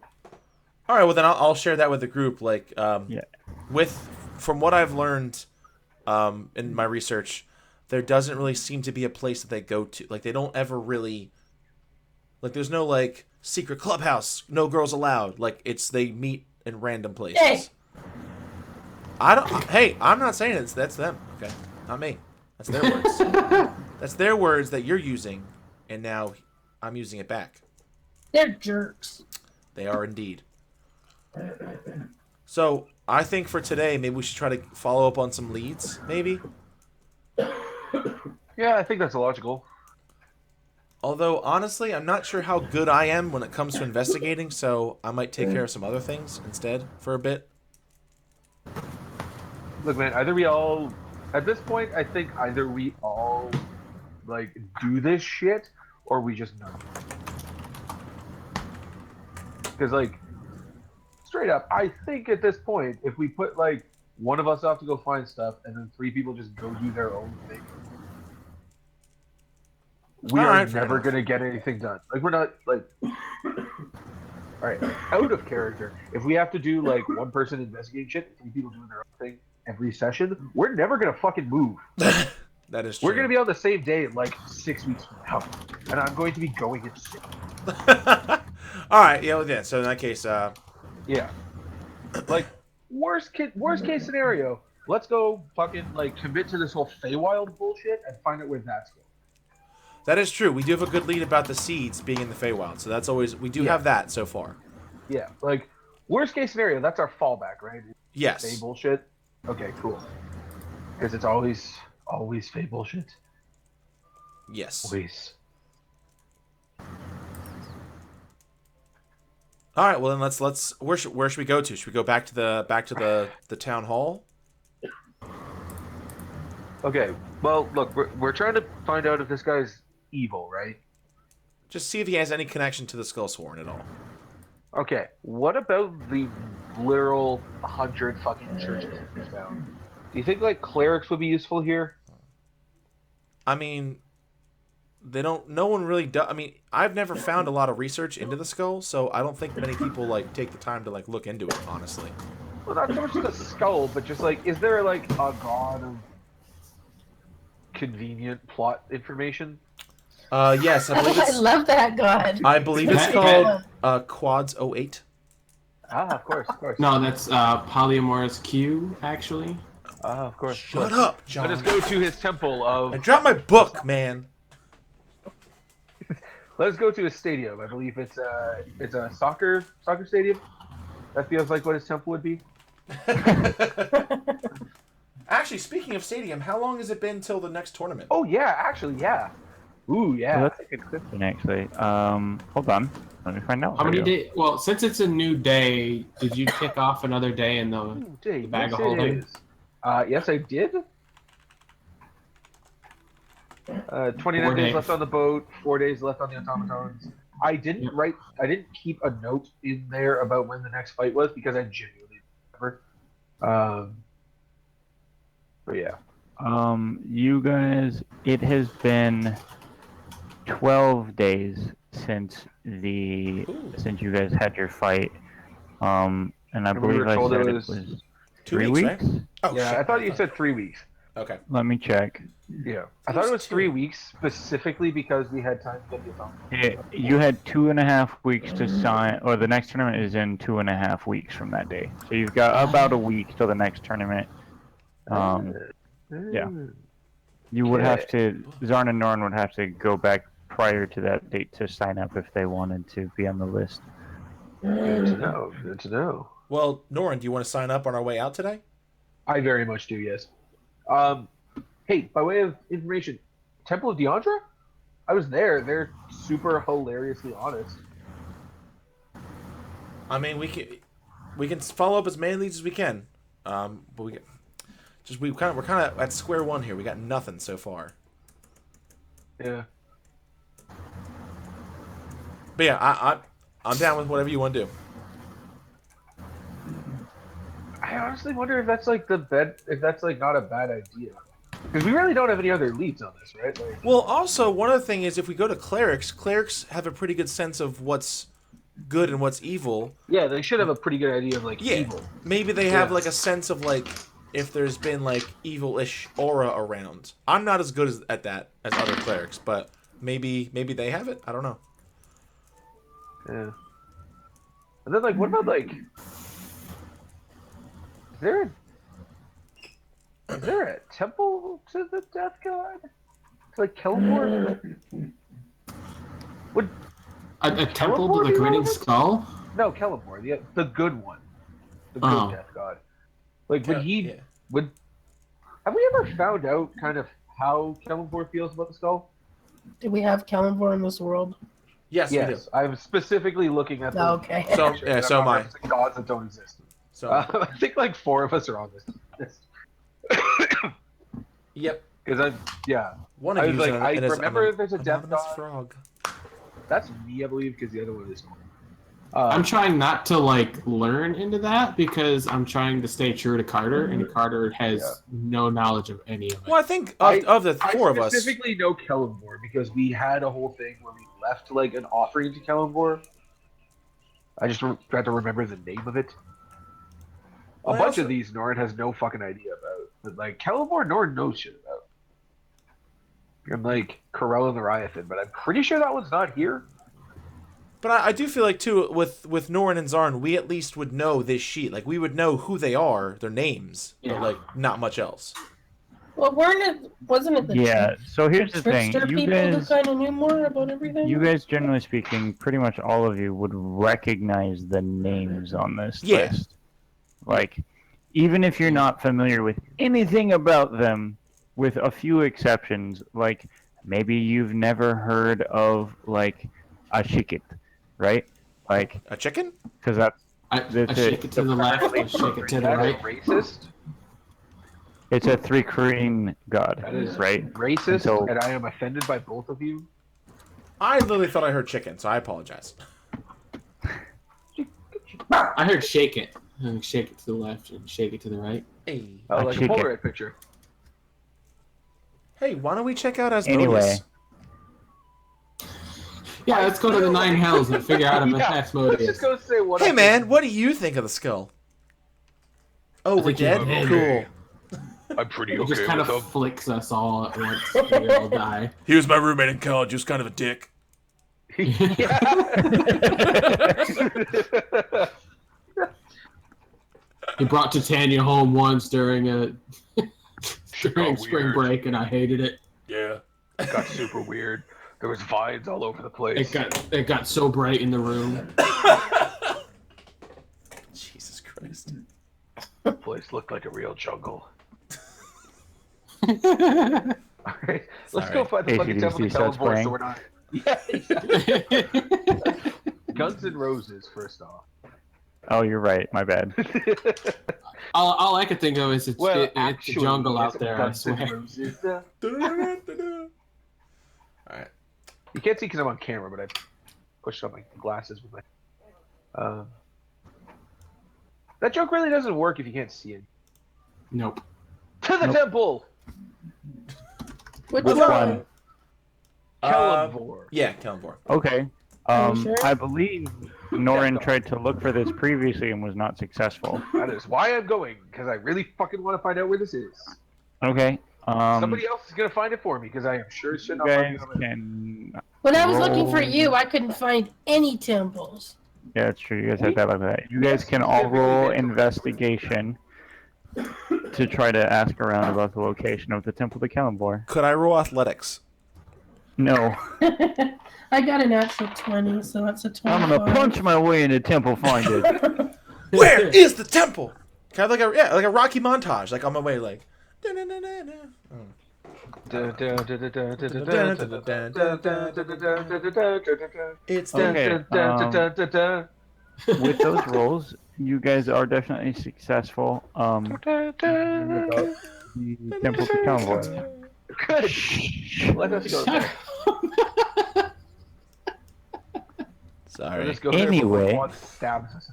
All right, well then I'll share that with the group. Like, from what I've learned, in my research, there doesn't really seem to be a place that they go to. Like they don't ever really, like there's no like secret clubhouse, no girls allowed. Like they meet in random places. Hey. Hey, I'm not saying that's them. Okay, not me. That's their words. That's their words that you're using, and now I'm using it back. They're jerks. They are indeed. So I think for today, maybe we should try to follow up on some leads. Maybe. Yeah, I think that's logical. Although honestly, I'm not sure how good I am when it comes to investigating, so I might take care of some other things instead for a bit. Look, man, either we all, at this point, I think either we all, like, do this shit, or we just know. Because, like, straight up, I think at this point, if we put, like, one of us off to go find stuff, and then 3 people just go do their own thing, we are never going to get anything done. Like, we're not, like... Alright, out of character, if we have to do, like, one person investigating shit, 3 people doing their own thing every session, we're never going to fucking move. That is true. We're going to be on the same day like 6 weeks from now, and I'm going to be going insane. All right, yeah. So in that case, Yeah. Like worst case scenario, let's go fucking like commit to this whole Feywild bullshit and find out where that's going. that is true. We do have a good lead about the seeds being in the Feywild, so that's always we do have that so far. Yeah, like worst case scenario, that's our fallback, right? Yes. Fey bullshit. Okay, cool. Because it's always Fey bullshit. Yes. Always. All right. Well, then let's where should we go to? Should we go back to the town hall? Okay. Well, look, we're trying to find out if this guy's evil, right? Just see if he has any connection to the Skullsworn at all. Okay. What about the literal 100 fucking churches we found? Do you think like clerics would be useful here? I mean, they don't. No one really does. I mean, I've never found a lot of research into the skull, so I don't think many people like take the time to like look into it. Honestly. Well, not so much the skull, but just like, is there like a god of convenient plot information? Yes, I believe I it's. love that god. I believe it's That- called Quads 08. Ah, of course, of course. No, that's Polyamorous Q, actually. Ah, of course. Shut Look, up, John. Let us go to his temple of. I dropped my book, man. Let us go to his stadium. I believe it's a soccer stadium. That feels like what his temple would be. Actually, speaking of stadium, how long has it been till the next tournament? Oh yeah, actually yeah. Ooh yeah. Well, that's a good question, actually. Hold on. Let me find out. How many for you. days? Well, since it's a new day, did you kick off another day in the? Ooh, Dave, bag yes, of holding? it is. Yes, I did. 29 4 days days. left on the boat. 4 days left on the automatons. I didn't keep a note in there about when the next fight was because I genuinely didn't remember. But yeah. You guys, it has been 12 days since you guys had your fight. And I And we believe were I told said it it was was 2 3 weeks, weeks. right? Oh, Yeah, shit. I thought you said 3 weeks. Okay. Let me check. Yeah. I thought it was 3 weeks specifically because we had time to get the automatons. You had 2.5 weeks to sign, or the next tournament is in 2.5 weeks from that day. So you've got about a week till the next tournament. Yeah. You would have to, Zarn and Norn would have to go back prior to that date to sign up if they wanted to be on the list. Good to know. Good to know. Well, Norin, do you want to sign up on our way out today? I very much do, yes. Hey, by way of information, Temple of Deandra? I was there. They're super hilariously honest. I mean, we can follow up as many leads as we can. But we're kind of at square one here. We got nothing so far. Yeah. But yeah, I'm down with whatever you want to do. I honestly wonder if that's like not a bad idea. Because we really don't have any other leads on this, right? Like, Well, also one other thing is if we go to clerics have a pretty good sense of what's good and what's evil. yeah, they should have a pretty good idea of like Yeah, evil. maybe they have Yeah. like a sense of like if there's been like evil-ish aura around. I'm not as good at that as other clerics, but maybe they have it. I don't know. Yeah. And then like, what about like, is there a temple to the death god? To like Kelmore? Would A temple Teleport to the you grinning over? skull? no Kelmore, the good one, the good Oh. death god. Like, would he? Yeah. Would have we ever found out kind of how Kelmore feels about the skull? Do we have Kalimvor in this world? Yes, we do. Yes, I'm specifically looking at the. Okay. So yeah, so am I. Gods that don't exist. So I think like 4 of us are on this. yep, Because yeah, one I of was you. like, I remember there's a death anonymous god. frog. That's me, I believe, because the other one is. I'm trying not to like learn into that because I'm trying to stay true to Carter, and Carter has no knowledge of any of it. Well, I think of the four of I us. specifically know Kellenvor because we had a whole thing where we left like an offering to Kellenvor. I just tried to remember the name of it. Well, A I bunch also- of these Norn has no fucking idea about, but like Kellenvor, Norn knows shit about. and like Corel and the Ryathan, but I'm pretty sure that one's not here. But I do feel like too with Norin and Zarn, we at least would know this sheet. Like we would know who they are, their names, Yeah. but like not much else. Well, wasn't it the Yeah. So here's the thing: trickster you people who guys, kind of knew more about everything? you guys, generally speaking, pretty much all of you would recognize the names on this Yeah. list. Like, even if you're not familiar with anything about them, with a few exceptions, like maybe you've never heard of like a shikit, right? Like, A chicken? because that's I shake it to the left, I shake it to the That is right. racist. it's a three Korean god, That is right? racist, So- and I am offended by both of you. I literally thought I heard chicken, so I apologize. I heard shake it. Shake it to the left and shake it to the right. Hey, Oh, A like a chicken. Polaroid picture. hey, why don't we check out Anyway. Asmodeus? Yeah, let's go to the 9 hells and figure out if that's Let's Asmodeus. just go say what. Hey I man, what do you think of the skull? Oh, we're think you're dead? dead. Cool. I'm pretty It just kind of flicks us all at once and we all die. He was my roommate in college, just kind of a dick. He brought Titania home once during Got spring weird. break, and I hated it. Yeah. It got super weird. There was vines all over the place. It got so bright in the room. Jesus Christ. The place looked like a real jungle. Alright, let's go find the fucking temple AC/DC to starts teleport playing. so we're not. Yeah, exactly. Guns N' Roses, first off. Oh, you're right. My bad. all I could think of is it's a actually, jungle out it's there, I Guns N' swear. Roses. Alright. You can't see because I'm on camera, but I pushed up my glasses with my. That joke really doesn't work if you can't see it. Nope. To the temple, Which Which one? one? Kellamvor. Yeah, Kellenborg. Okay. Are you sure? I believe Norin tried to look for this previously and was not successful. That is why I'm going, because I really fucking want to find out where this is. Okay. Somebody else is gonna find it for me, because I am sure as shit You not finding guys it on my own. can. When I was looking for roll- you, I couldn't find any temples. Yeah, that's true. You guys had that like that. You guys can all roll investigation to try to ask around about the location of the Temple to Kellenborg. Could I roll athletics? No. I got an actual 20, so that's a 20. I'm gonna punch my way into temple, find it. Where is the temple? Kind of like a Rocky montage, like on my way, like. It's Okay. With those rolls, you guys are definitely successful. The Temple to Kellenborg. Good. Let us go there. Let Sorry. us go there before Anyway. Juan stabs us.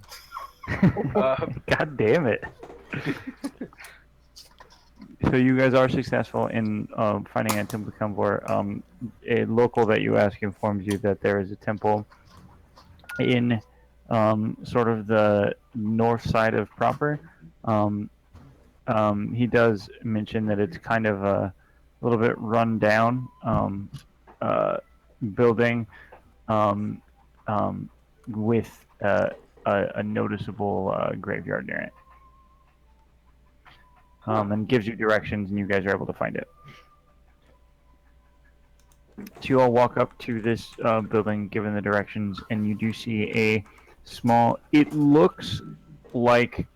God damn it. So you guys are successful in finding a temple to Kellenborg. A local that you ask informs you that there is a temple in sort of the north side of proper. He does mention that it's kind of a little bit run down building with a noticeable graveyard near it. And gives you directions, and you guys are able to find it. So you all walk up to this building, given the directions, and you do see a small. It looks like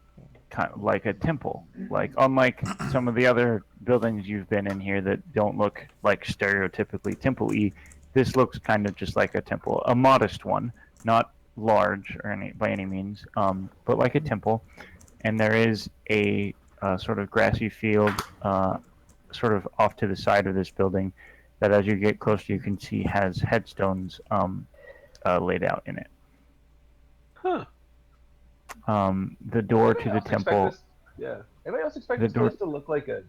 kind of like a temple. Like unlike some of the other buildings you've been in here that don't look like stereotypically temple-y, this looks kind of just like a temple, a modest one, not large or by any means, but like a temple. And there is a sort of grassy field, sort of off to the side of this building, that as you get closer you can see has headstones laid out in it. Huh. The door to the temple. Yeah. Anybody else expect The this door- place to look like a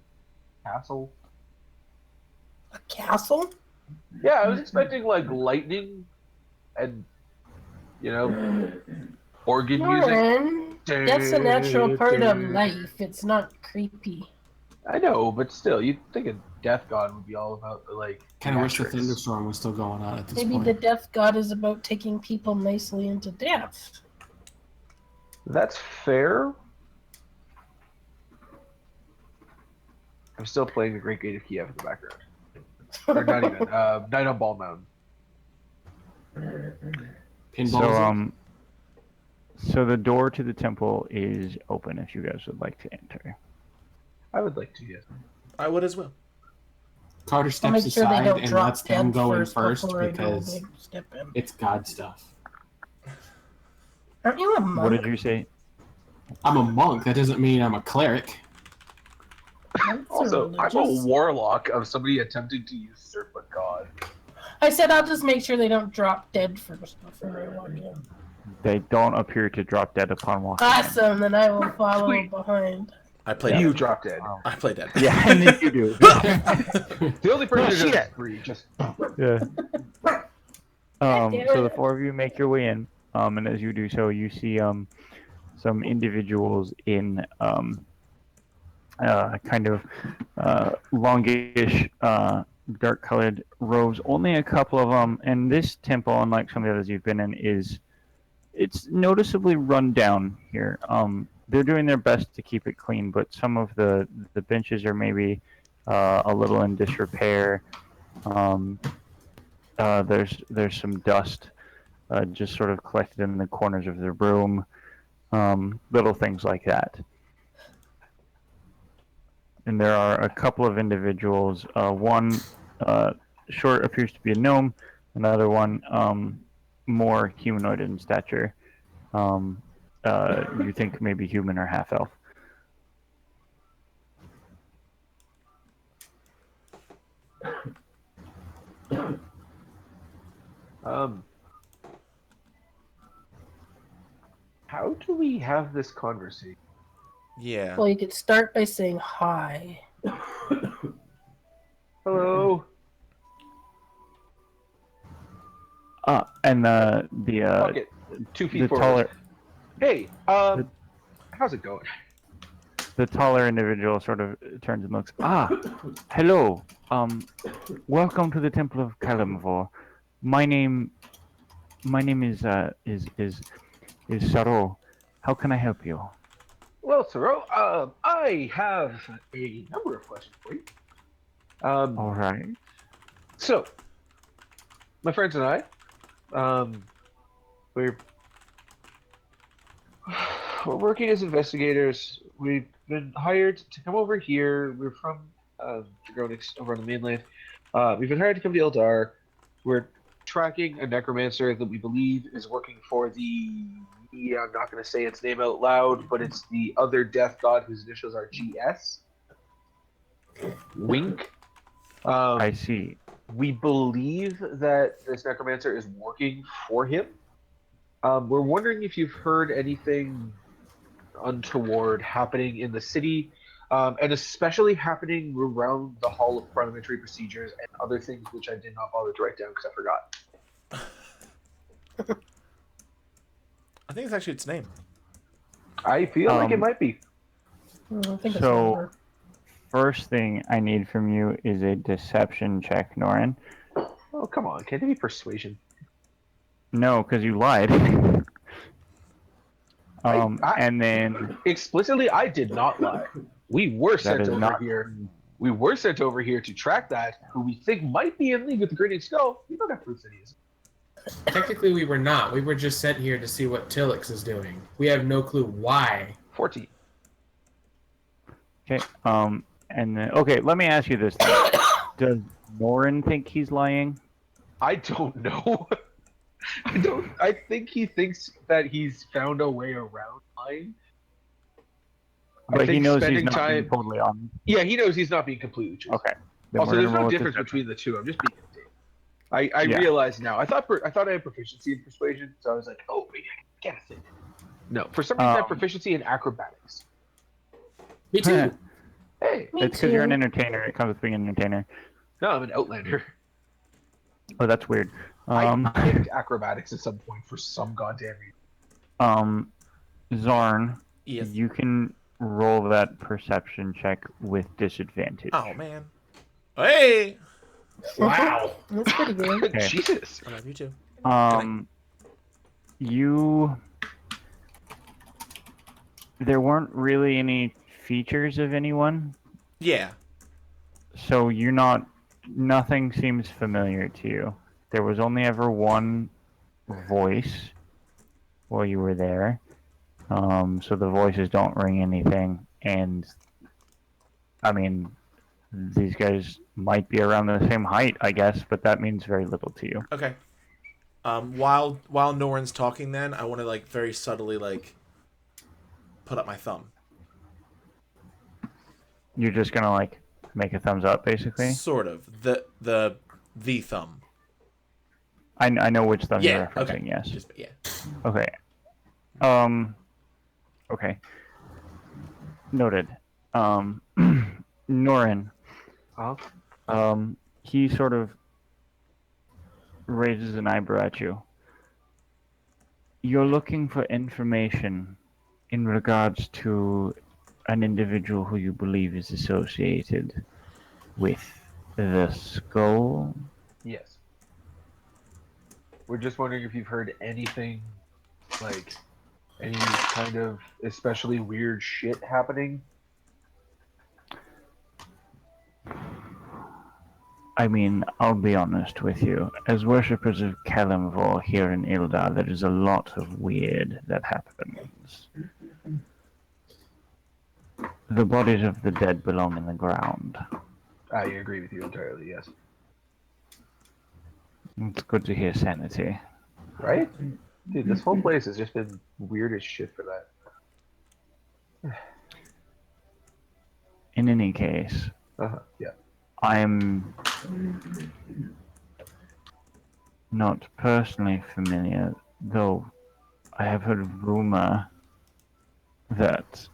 castle? A castle? Yeah, I was expecting like lightning and organ music. Lauren, that's a natural part of life. It's not creepy. I know, but still, you'd think a death god would be all about the like. Kind of wish the theatrics. thunderstorm was still going on at this Maybe point. the death god is about taking people nicely into death. That's fair. I'm still playing the Great Gate of Kiev in the background. Or not even. Night on Ball Mountain. Pinballs. So the door to the temple is open if you guys would like to enter. I would like to, yes. I would as well. Carter I'll steps make sure they aside don't and drop lets them dead go in first before I go because and step in. it's God stuff. Aren't you a monk? What did you say? I'm a monk. That doesn't mean I'm a cleric. Monks are Also, I'm a religious. warlock of somebody attempting to usurp a god. I said I'll just make sure they don't drop dead first before I walk in. They don't appear to drop dead upon walking in. Awesome, then I will follow Sweet. behind. I played You dead. drop dead. I played dead. Yeah, and then you do. The only person who does free, just Yeah. So the four of you make your way in, and as you do so, you see some individuals in kind of longish, dark-colored robes. Only a couple of them, and this temple, unlike some of the others you've been in, it's noticeably run down here. They're doing their best to keep it clean, but some of the benches are maybe a little in disrepair. There's some dust just sort of collected in the corners of the room, little things like that. And there are a couple of individuals. One short appears to be a gnome, another one more humanoid in stature. You think maybe human or half elf. how do we have this conversation? Yeah. Well, you could start by saying hi. Hello. And Fuck it. 2 feet the forward. taller Hey, how's it going? the taller individual sort of turns and looks. Hello. Welcome to the Temple of Kalimvor. My name is Saro. How can I help you? Well, Saro, I have a number of questions for you. All right. So, my friends and I, we're working as investigators. We've been hired to come over here. We're from Dragonix over on the mainland. We've been hired to come to Eldar. We're tracking a necromancer that we believe is working for I'm not going to say its name out loud, but it's the other death god whose initials are GS. Wink. I see. We believe that this necromancer is working for him. We're wondering if you've heard anything untoward happening in the city, and especially happening around the Hall of Parliamentary Procedures and other things which I did not bother to write down because I forgot. I think it's actually its name. I feel like it might be. I think it's So- over. First thing I need from you is a deception check, Norin. Oh, come on. Can't it be persuasion? No, because you lied. And then Explicitly, I did not lie. We were that sent is over not. here. We were sent over here to track that, who we think might be in league with the Grinning Skull. We don't have proof that he is. Technically, we were not. We were just sent here to see what Tillix is doing. We have no clue why. 14. Okay. And then let me ask you this: then. Does Norin think he's lying? I don't know. I think he thinks that he's found a way around lying. I But he think knows he's spending not being time- totally honest. Yeah, he knows he's not being completely truthful. Okay. Then Also, we're there's gonna no roll with difference deception. between the two. I'm just being a dick. I Yeah. realize now. I thought I had proficiency in persuasion, so I was like, oh, maybe I can guess it. No, for some reason I have proficiency in acrobatics. Me too. Hey, Me It's because you're an too. entertainer. It comes with being an entertainer. no, I'm an outlander. Oh, that's weird. I picked acrobatics at some point for some goddamn reason. Zarn, Yes. you can roll that perception check with disadvantage. Oh man. Hey. Wow. That's pretty good. Okay. Jesus. I love you too. You. There weren't really any features of anyone, Yeah. so you're not. Nothing seems familiar to you. There was only ever one voice while you were there, so the voices don't ring anything. And I mean, these guys might be around the same height, I guess, but that means very little to you. Okay. While Norin's talking, then I want to like very subtly like put up my thumb. You're just gonna like make a thumbs up, basically. Sort of the thumb. I know which thumb Yeah. you're referencing. Okay. Yes. Just yeah. Okay. Okay. Noted. Norin. Huh? He sort of raises an eyebrow at you. You're looking for information in regards to an individual who you believe is associated with the skull? Yes. We're just wondering if you've heard anything, like any kind of especially weird shit happening. I mean, I'll be honest with you. As worshippers of Kalimvor here in Ildar, there is a lot of weird that happens. The bodies of the dead belong in the ground. I agree with you entirely. Yes. It's good to hear sanity. Right? Dude, this whole place has just been weird as shit for that. In any case, Yeah. I'm not personally familiar, though I have heard rumor that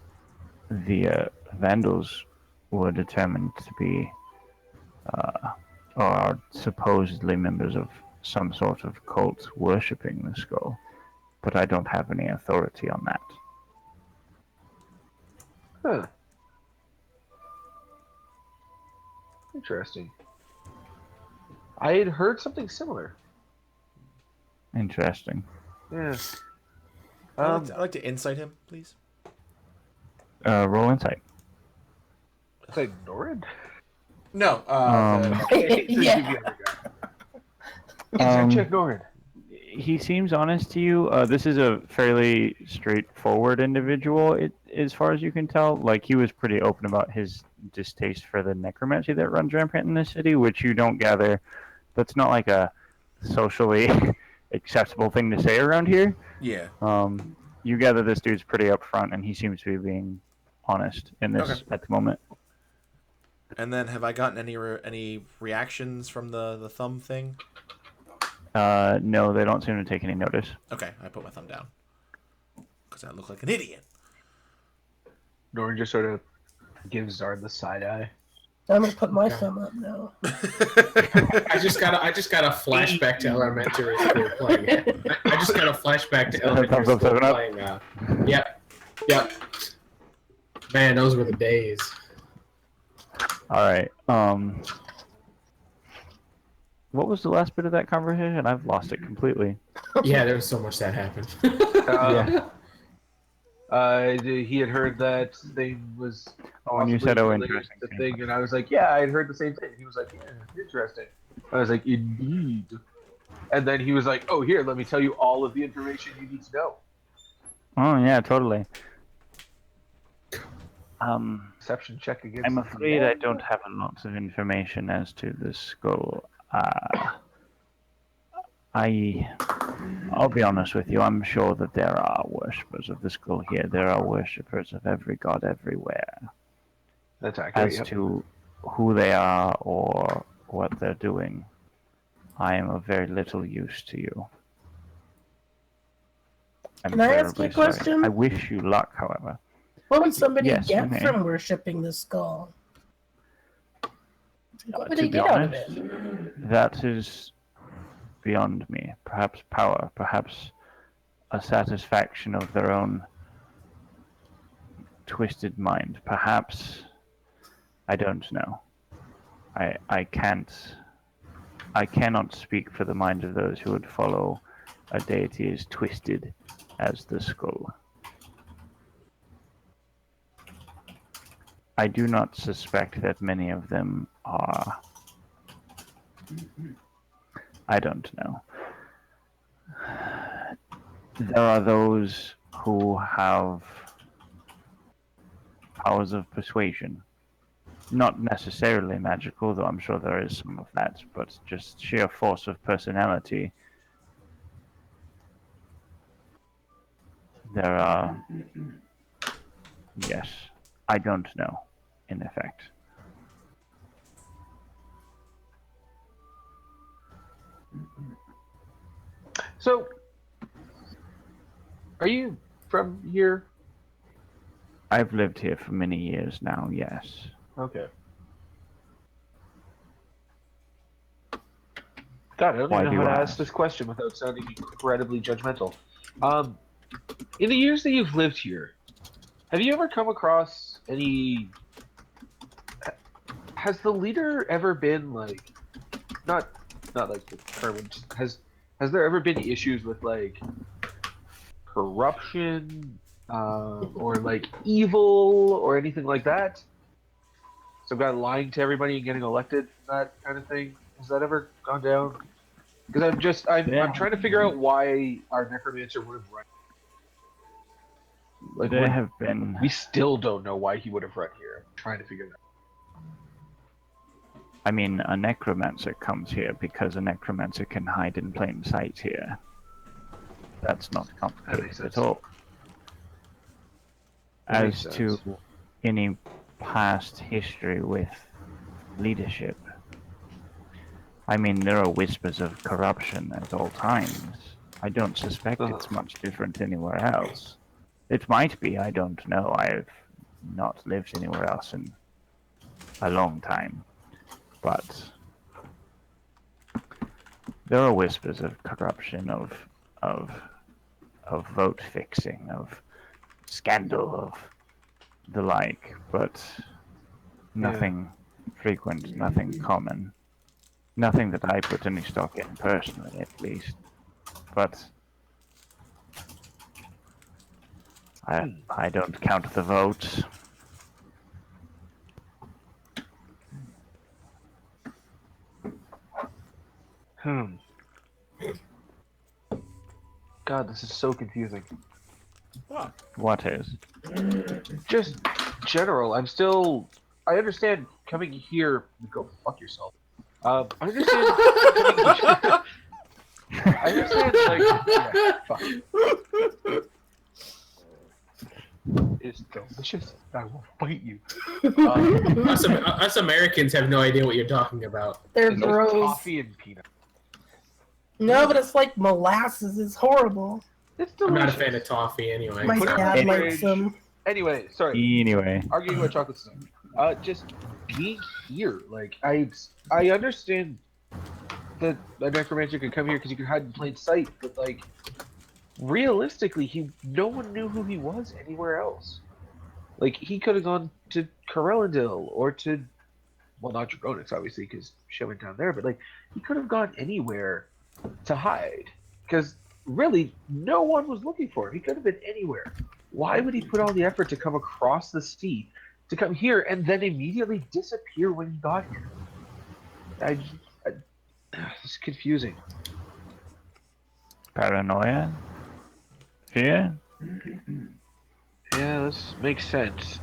the Vandals were determined to be, or are supposedly members of some sort of cult worshipping the skull, but I don't have any authority on that. Huh. Interesting. I had heard something similar. Interesting. Yeah. I'd like to insight him, please. Roll insight. Is that Norin? No. Yeah. Insight check Norin. He seems honest to you. This is a fairly straightforward individual, as far as you can tell. Like, he was pretty open about his distaste for the necromancy that runs rampant in this city, which you don't gather. That's not like a socially acceptable thing to say around here. Yeah. You gather this dude's pretty upfront, and he seems to be being honest in this at the moment. And then, have I gotten any reactions from the thumb thing? No, they don't seem to take any notice. Okay, I put my thumb down because I look like an idiot. Norin just sort of gives Zard the side eye. I'm gonna put my thumb up now. I just got a flashback to Elementary School playing. I just got a flashback to Elementary Thumbs up, School 7 up. playing. Yep. Man, those were the days. All right. What was the last bit of that conversation? I've lost it completely. Yeah, there was so much that happened. He had heard that thing was. Oh, and you said, possibly "Oh, related interesting." to the thing, and I was like, "Yeah, I had heard the same thing." He was like, "Yeah, interesting." I was like, "Indeed." And then he was like, "Oh, here, let me tell you all of the information you need to know." Oh yeah, totally. Perception check against. I'm afraid I don't have a lot of information as to the skull. I'll be honest with you. I'm sure that there are worshippers of the skull here. There are worshippers of every god everywhere. That's accurate. As Yep. to who they are or what they're doing, I am of very little use to you. I'm Can I ask you a terribly sorry. question? I wish you luck, however. What would somebody Yes, you get may. from worshipping the skull? What would To they be get out of honest, it? that is beyond me. Perhaps power, perhaps a satisfaction of their own twisted mind. Perhaps. I don't know. I cannot speak for the minds of those who would follow a deity as twisted as the skull. I do not suspect that many of them are. I don't know. There are those who have powers of persuasion. Not necessarily magical, though I'm sure there is some of that, but just sheer force of personality. There are... Yes, I don't know, in effect. So, are you from here? I've lived here for many years now, yes. Okay. God, I don't Why even do know how you to ask? ask this question without sounding incredibly judgmental. In the years that you've lived here, have you ever come across any... Has the leader ever been, like... Not like determined. Has there ever been issues with, like, corruption, or, like, evil, or anything like that? Some guy lying to everybody and getting elected, that kind of thing? Has that ever gone down? Because I'm trying to figure out why our necromancer would have run. Like, There have been... we still don't know why he would have run here. I'm trying to figure that out. I mean, a necromancer comes here because a necromancer can hide in plain sight here. That's not makes complicated sense. at all. That makes As to sense. any past history with leadership, I mean, there are whispers of corruption at all times. I don't suspect it's much different anywhere else. It might be, I don't know. I've not lived anywhere else in a long time. But there are whispers of corruption, of vote fixing, of scandal, of the like, but nothing frequent, nothing common, nothing that I put any stock in personally, at least. But I don't count the votes. God, this is so confusing. What is? Just general. I understand coming here. Go fuck yourself. I understand. I understand, like, yeah, fuck. It's delicious. I will bite you. Us Americans have no idea what you're talking about. They're It's like gross. coffee and peanut. No, but it's like molasses. It's horrible. It's I'm delicious. not a fan of toffee anyway. My Put it in dad the likes fridge. them. Anyway, sorry. Anyway, Arguing about chocolate stuff. Just being here, like I understand that a necromancer could come here because you could hide in plain sight, but like realistically, no one knew who he was anywhere else. Like he could have gone to Corellendil or to, well, not Dragonix obviously because she went down there, but like he could have gone anywhere to hide because really no one was looking for him. He could have been anywhere. Why would he put all the effort to come across the sea, to come here, and then immediately disappear when he got here? It's confusing. paranoia? Fear? Yeah, this makes sense.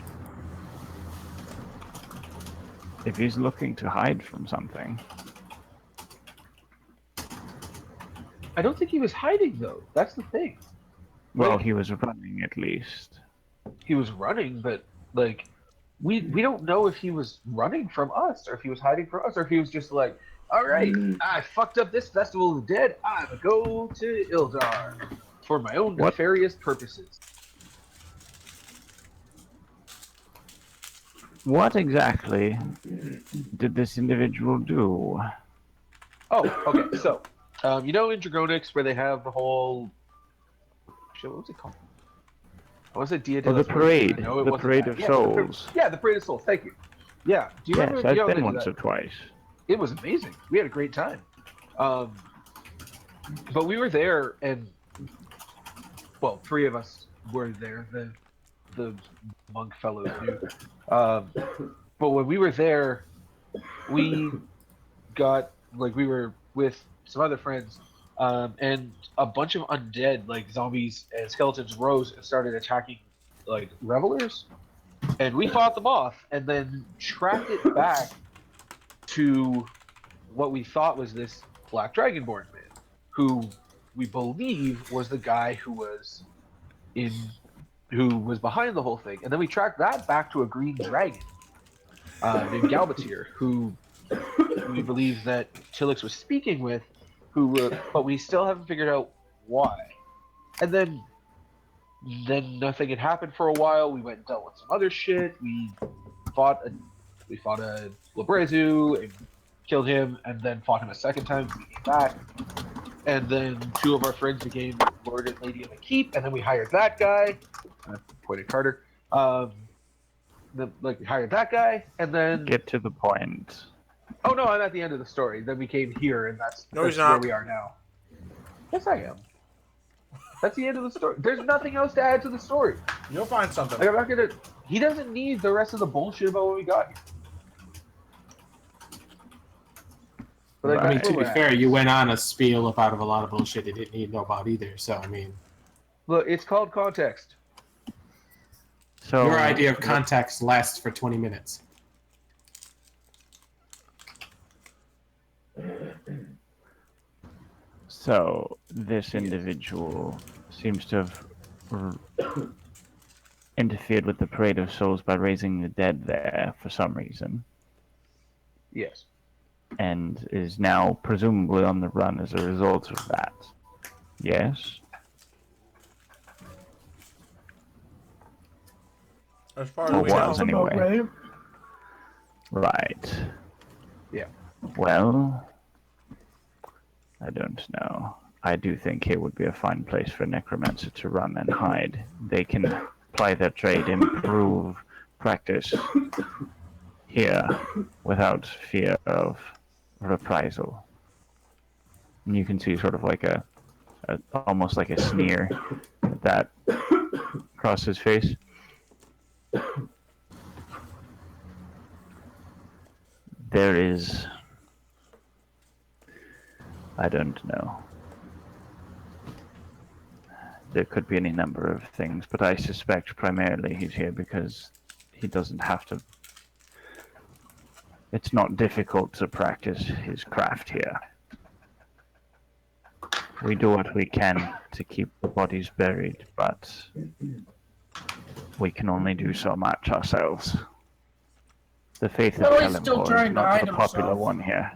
If he's looking to hide from something. I don't think he was hiding though. That's the thing. Well, Like, he was running at least. he was running, but like we don't know if he was running from us or if he was hiding from us or if he was just like, all right, I fucked up this festival of the dead. I'm gonna go to Ildar for my own What? nefarious purposes. What exactly did this individual do? Oh, okay. So, you know, in Dragonix where they have the whole shit, what was it called? What was it? Dia de Oh, the los Muertos? parade. I know it The wasn't parade that. of Yeah, souls. Yeah, the Parade of Souls. Thank you. Yeah. Do you Yes, remember? I've been once or twice. It was amazing. We had a great time. But we were there, and well, three of us were there. The monk fellows knew. But when we were there, we got like we were with some other friends, and a bunch of undead like zombies and skeletons rose and started attacking like revelers, and we fought them off, and then tracked it back to what we thought was this Black Dragonborn man, who we believe was the guy in who was behind the whole thing, and then we tracked that back to a green dragon named Galbatir, who we believe that Tillix was speaking with, but we still haven't figured out why. And then nothing had happened for a while. We went and dealt with some other shit. We fought a Labrezu and killed him, and then fought him a second time. We came back, and then two of our friends became Lord and Lady of the Keep, and then we hired that guy. I pointed Carter. We hired that guy, and then Get to the point. oh no, I'm at the end of the story. Then we came here, and that's No, he's where not. we are now. Yes, I am. That's the end of the story. There's nothing else to add to the story. You'll find something. Like I'm not gonna. He doesn't need the rest of the bullshit about what we got here. But like, I mean, that's to where be we're fair, at. you went on a spiel about a lot of bullshit you didn't need to know about either. So I mean, Look, it's called context. So your idea of context lasts for 20 minutes. So this individual seems to have interfered with the Parade of Souls by raising the dead there for some reason, Yes. and is now presumably on the run as a result of that. Yes? As far Well, as we what know. else anyway? Right? Right. Yeah. Well, I don't know. I do think here would be a fine place for Necromancer to run and hide. They can ply their trade, improve practice here without fear of reprisal. And you can see sort of like a almost like a sneer that across his face. There is, I don't know. There could be any number of things, but I suspect primarily he's here because he doesn't have to. It's not difficult to practice his craft here. We do what we can to keep the bodies buried, but we can only do so much ourselves. The faith of Well, he's still Kalimdor is trying to not hide the popular himself. one here.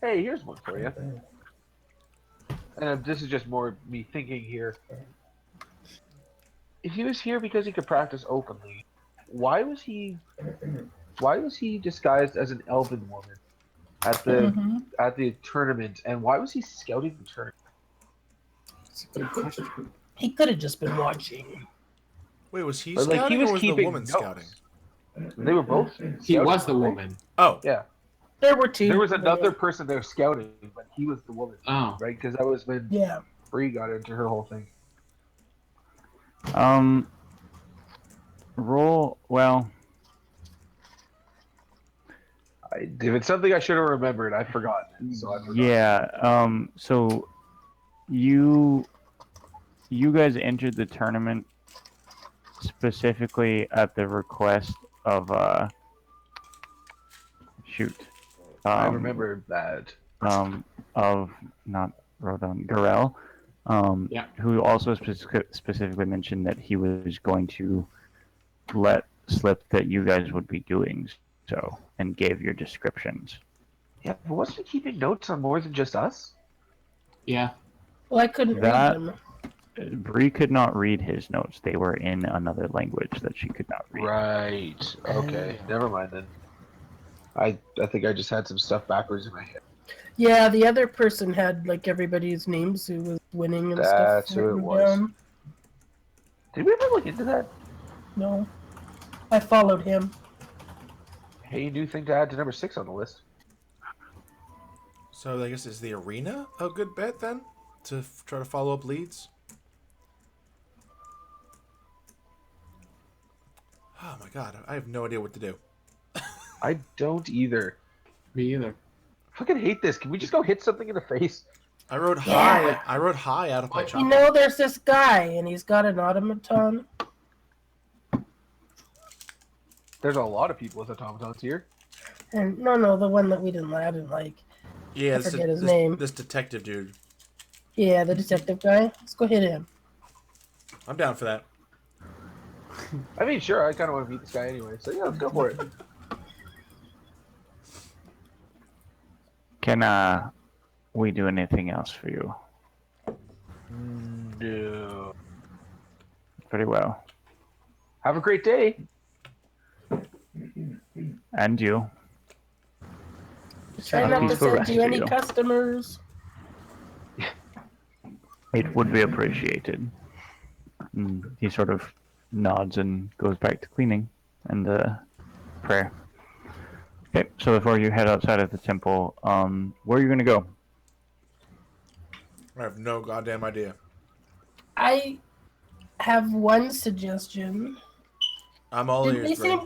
Hey, here's one for you. And this is just more me thinking here. If he was here because he could practice openly, why was he disguised as an elven woman at the tournament, and why was he scouting the tournament? It's a good question. He could have just been watching. Wait, was he But, scouting like, he was or was the keeping woman notes. scouting? They were both. He scouting, was the weren't woman. Oh, they? Yeah. There were two. There was another person there scouting, but he was the woman, Oh, right? Because that was when Yeah. Bree got into her whole thing. Roll, well, If it's something I should have remembered, I forgot. So I forgot. yeah, so you guys entered the tournament specifically at the request of, I remember that. of not Rodon, Garel, Yeah. who also specifically mentioned that he was going to let slip that you guys would be doing so, and gave your descriptions. Yeah, but wasn't he keeping notes on more than just us? yeah. Well, I couldn't That- read them. Bree could not read his notes. They were in another language that she could not read. Right. Okay. Never mind then. I think I just had some stuff backwards in my head. Yeah, the other person had like everybody's names who was winning and That's stuff. who it written was. down. Did we ever look into that? No. I followed him. Hey, new thing to add to number 6 on the list. So I guess is the arena a good bet then to try to follow up leads? Oh my god, I have no idea what to do. I don't either. Me either. I fucking hate this. Can we just go hit something in the face? I rode Yeah. high. I rode high out of my You chopper. know, there's this guy, and he's got an automaton. There's a lot of people with automatons here. And no, the one that we didn't like. Yeah, I forget his name. This detective dude. Yeah, the detective guy. Let's go hit him. I'm down for that. I mean, sure, I kind of want to meet this guy anyway, so yeah, let's go for it. Can we do anything else for you? No. Very well. Have a great day. And you. Try not to peaceful send rest you to any you. customers. It would be appreciated. He sort of nods and goes back to cleaning and prayer. Okay, so before you head outside of the temple, where are you going to go? I have no goddamn idea. I have one suggestion. I'm all ears, Greg.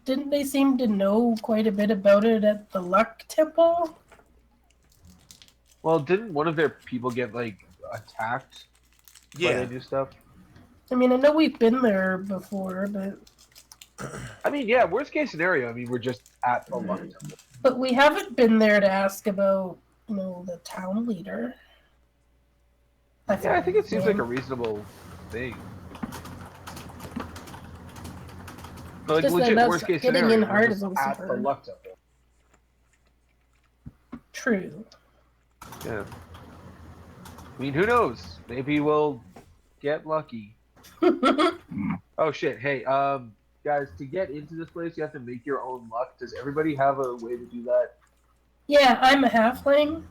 Didn't they seem to know quite a bit about it at the Luck Temple? Well, didn't one of their people get, like, attacked by Yeah. the new stuff? I mean, I know we've been there before, but I mean, yeah, worst case scenario, I mean, we're just at the Luck Temple. we haven't been there to ask about, the town leader. Yeah, I think it seems like a name. reasonable thing. But, like, Just legit, that us worst case getting scenario, in we're hard just is also at the hard. Luck Temple. True. Yeah. I mean, who knows? Maybe we'll get lucky. Oh shit! Hey, guys, to get into this place, you have to make your own luck. Does everybody have a way to do that? Yeah, I'm a halfling.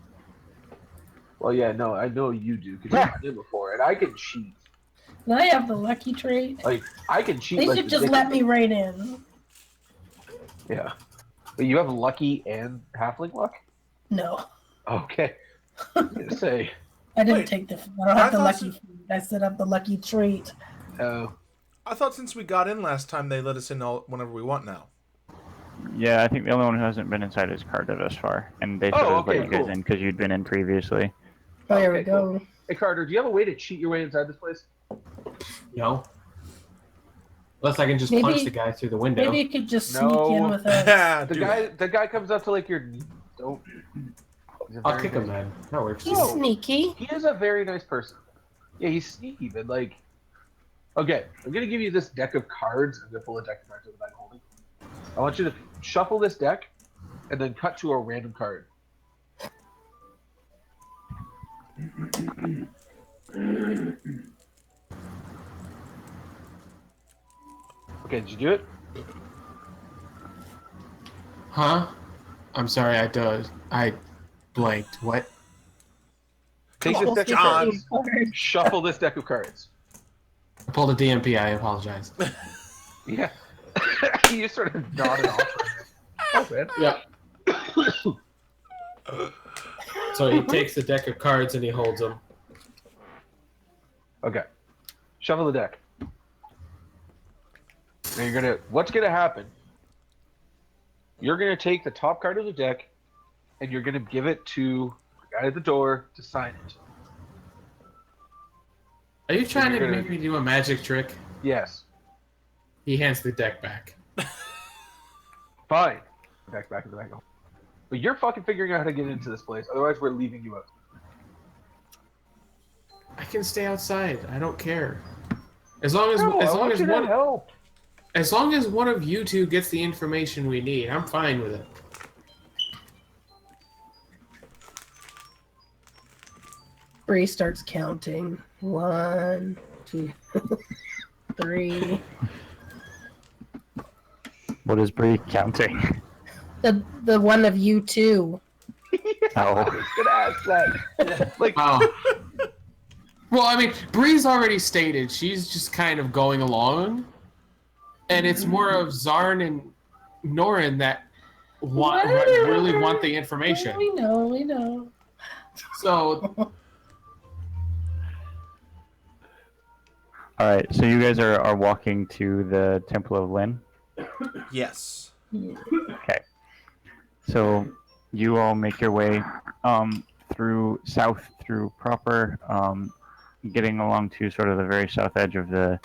Well, yeah, no, I know you do because you've done it before, and I can cheat. And I have the lucky trait. Like, I can cheat. They like should just let me right in. Yeah, but you have lucky and halfling luck. No, Okay, I was gonna say. I didn't Wait, take the. I don't have the thought lucky. I set up the lucky trait. Oh, I thought since we got in last time, they let us in all whenever we want now. Yeah, I think the only one who hasn't been inside is Carter thus far, and they sort Oh, of let okay, you guys cool. in because you'd been in previously. Oh, there we Okay, go. cool. Hey Carter, do you have a way to cheat your way inside this place? No. Unless I can just Maybe- punch the guy through the window. Maybe you could just sneak No. in with us. The guy comes up to like your. Don't. he's a I'll very kick him nice- then. That works. He's sneaky. He is a very nice person. Yeah, he's sneaky, but like. Okay, I'm gonna give you this deck of cards. I'm gonna pull a deck of cards out of the bag holding. I want you to shuffle this deck, and then cut to a random card. Okay, did you do it? Huh? I'm sorry, I blanked. What? Take this Shuffle deck of John. cards. Shuffle this deck of cards. I pulled a DMP, I apologize. Yeah. You sort of nodded off. Oh, man. Yeah. So he takes the deck of cards and he holds them. Okay. Shuffle the deck. Now what's gonna happen? You're gonna take the top card of the deck and you're gonna give it to the guy at the door to sign it. Are you trying to You're gonna- make me do a magic trick? Yes. He hands the deck back. Fine. Deck's back in the bag. But you're fucking figuring out how to get into this place, otherwise we're leaving you out. I can stay outside. I don't care. As long as No, as I long want as you to one help. as long as one of you two gets the information we need, I'm fine with it. Bree starts counting. 1, 2, 3. What is Bree counting? The one of you two. Oh, I was gonna ask that. Like, Oh, Well, I mean, Bree's already stated she's just kind of going along, and it's more of Zarn and Norin that really want the information. We know. So, All right, so you guys are walking to the Temple of Lin. Yes. Okay. So you all make your way through proper, getting along to sort of the very south edge of the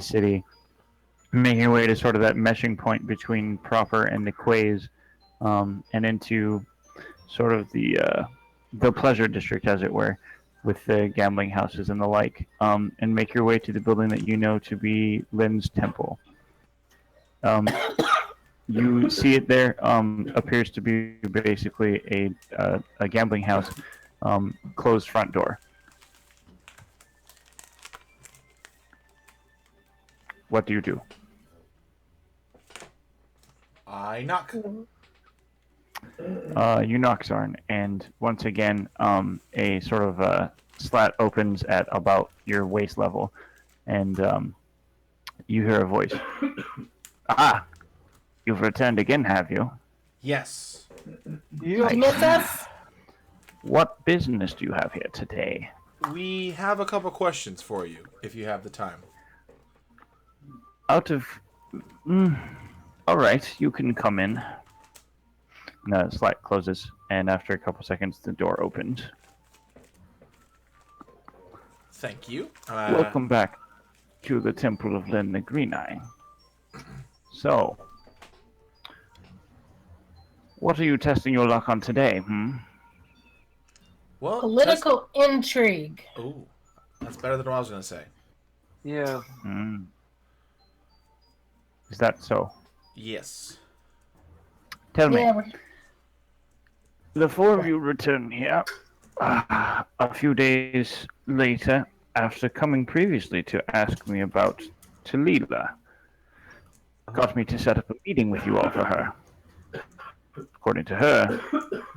city, making your way to sort of that meshing point between proper and the quays, and into sort of the pleasure district, as it were, with the gambling houses and the like, and make your way to the building that you know to be Lin's temple. You see it there. Appears to be basically a gambling house, closed front door. What do you do? I knock. You knock, Zarn, and once again, a sort of slat opens at about your waist level, and you hear a voice. Ah, you've returned again, have you? Yes. You miss us? What business do you have here today? We have a couple questions for you, if you have the time. Out of... all right, you can come in. The slat closes, and after a couple seconds, the door opens. Thank you. Welcome back to the Temple of Lin the Green Eye. So, what are you testing your luck on today, Well, Political intrigue. Ooh, that's better than what I was going to say. Yeah. Is that so? Yes. Tell me. Yeah, The four of you return here a few days later after coming previously to ask me about Talila. Got me to set up a meeting with you all for her. According to her,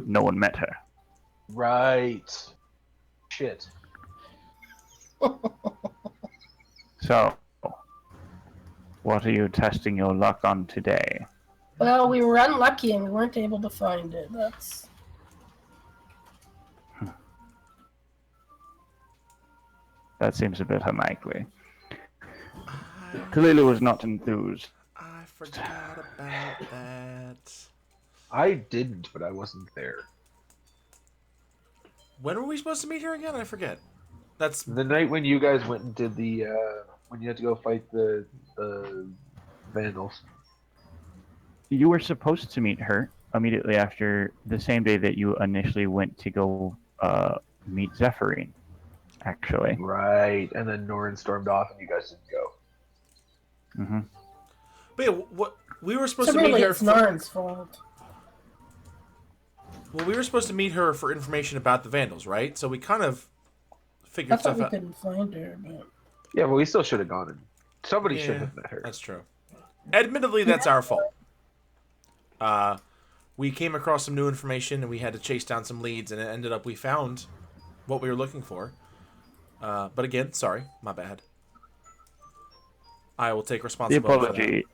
no one met her. Right. Shit. So, what are you testing your luck on today? well, we were unlucky and we weren't able to find it. That's That seems a bit unlikely. Talila was not enthused. I forgot about that. I didn't, but I wasn't there. When were we supposed to meet her again? I forget. That's The night when you guys went and did the when you had to go fight the vandals. You were supposed to meet her immediately after the same day that you initially went to go meet Zephyrine, actually. Right, and then Norin stormed off, and you guys didn't go. Mm-hmm. But yeah, what we were supposed so to meet really her it's for. Narn's fault. Well, we were supposed to meet her for information about the vandals, right? So we kind of I figured thought stuff we out. couldn't find her, but Yeah, but we still should have gone, and somebody should Yeah, have met her. that's true. Admittedly, that's our fault. We came across some new information, and we had to chase down some leads, and it ended up we found what we were looking for. But again, sorry, my bad. I will take responsibility for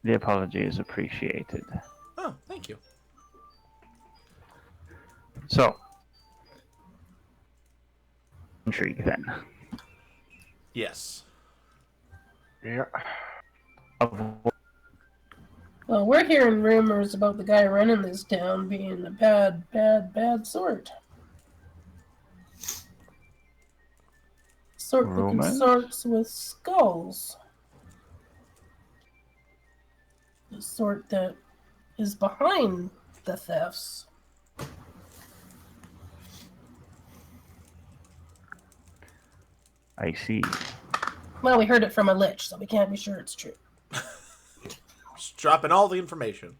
The apology is appreciated. that. Oh, thank you. So, intrigue then. Yes. Yeah. well, we're hearing rumors about the guy running this town being a bad sort. Sort that Rumors? consorts with skulls. The sort that is behind the thefts. I see. Well, we heard it from a lich, so we can't be sure it's true. Just dropping all the information.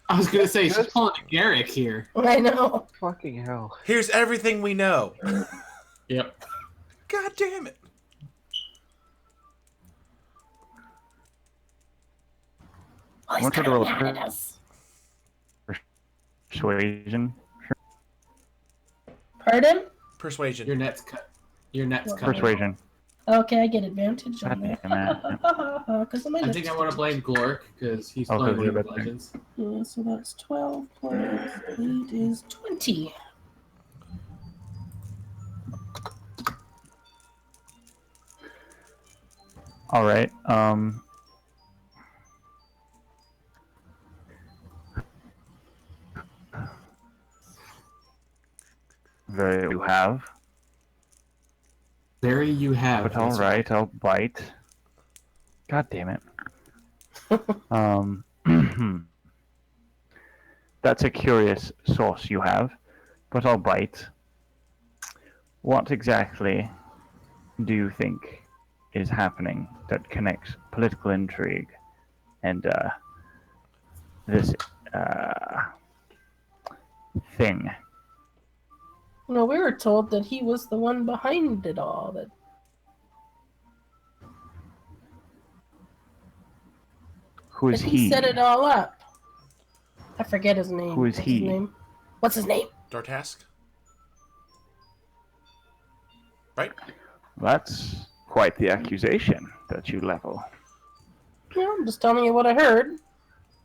I was gonna say she's pulling a Garrick here. I know. Fucking hell. Here's everything we know. Yep. God damn it. Oh, Want her to roll a mad at us. persuasion? Pardon? Persuasion. Your net's cut. Your net's coming. Persuasion. Okay, I get advantage on God that. damn it. Because of my I think I want to blame Glork because he's Oh, playing 'cause League you're of the- Legends. Yeah, so that's 12 plus 8 is 20. All right. Very you have. Very you have. But all that's right, I'll bite. God damn it. That's a curious source you have, but I'll bite. What exactly do you think is happening that connects political intrigue and this thing? No, we were told that he was the one behind it all. That Who is that he set it all up. I forget his name. Who is What's he? His name? What's his name? Dartask? Right? That's quite the accusation that you level. Yeah, I'm just telling you what I heard.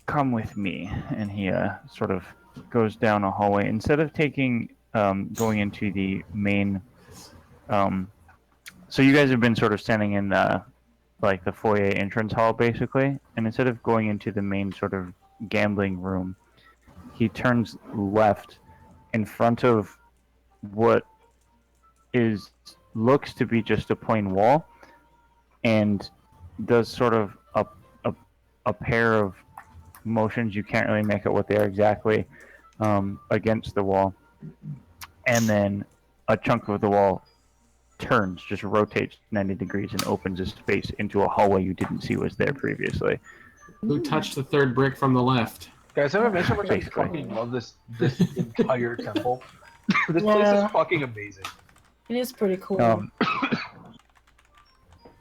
Come with me, and he sort of goes down a hallway. Instead of going into the main, so you guys have been sort of standing in like the foyer entrance hall, basically, and instead of going into the main sort of gambling room, he turns left in front of what looks to be just a plain wall, and does sort of a pair of motions. You can't really make out what they are exactly, against the wall, and then a chunk of the wall turns, just rotates 90 degrees and opens a space into a hallway you didn't see was there previously. Who touched the third brick from the left? Guys, haven't mentioned how much I Basically. fucking love this entire temple. This place Yeah. is fucking amazing. It is pretty cool.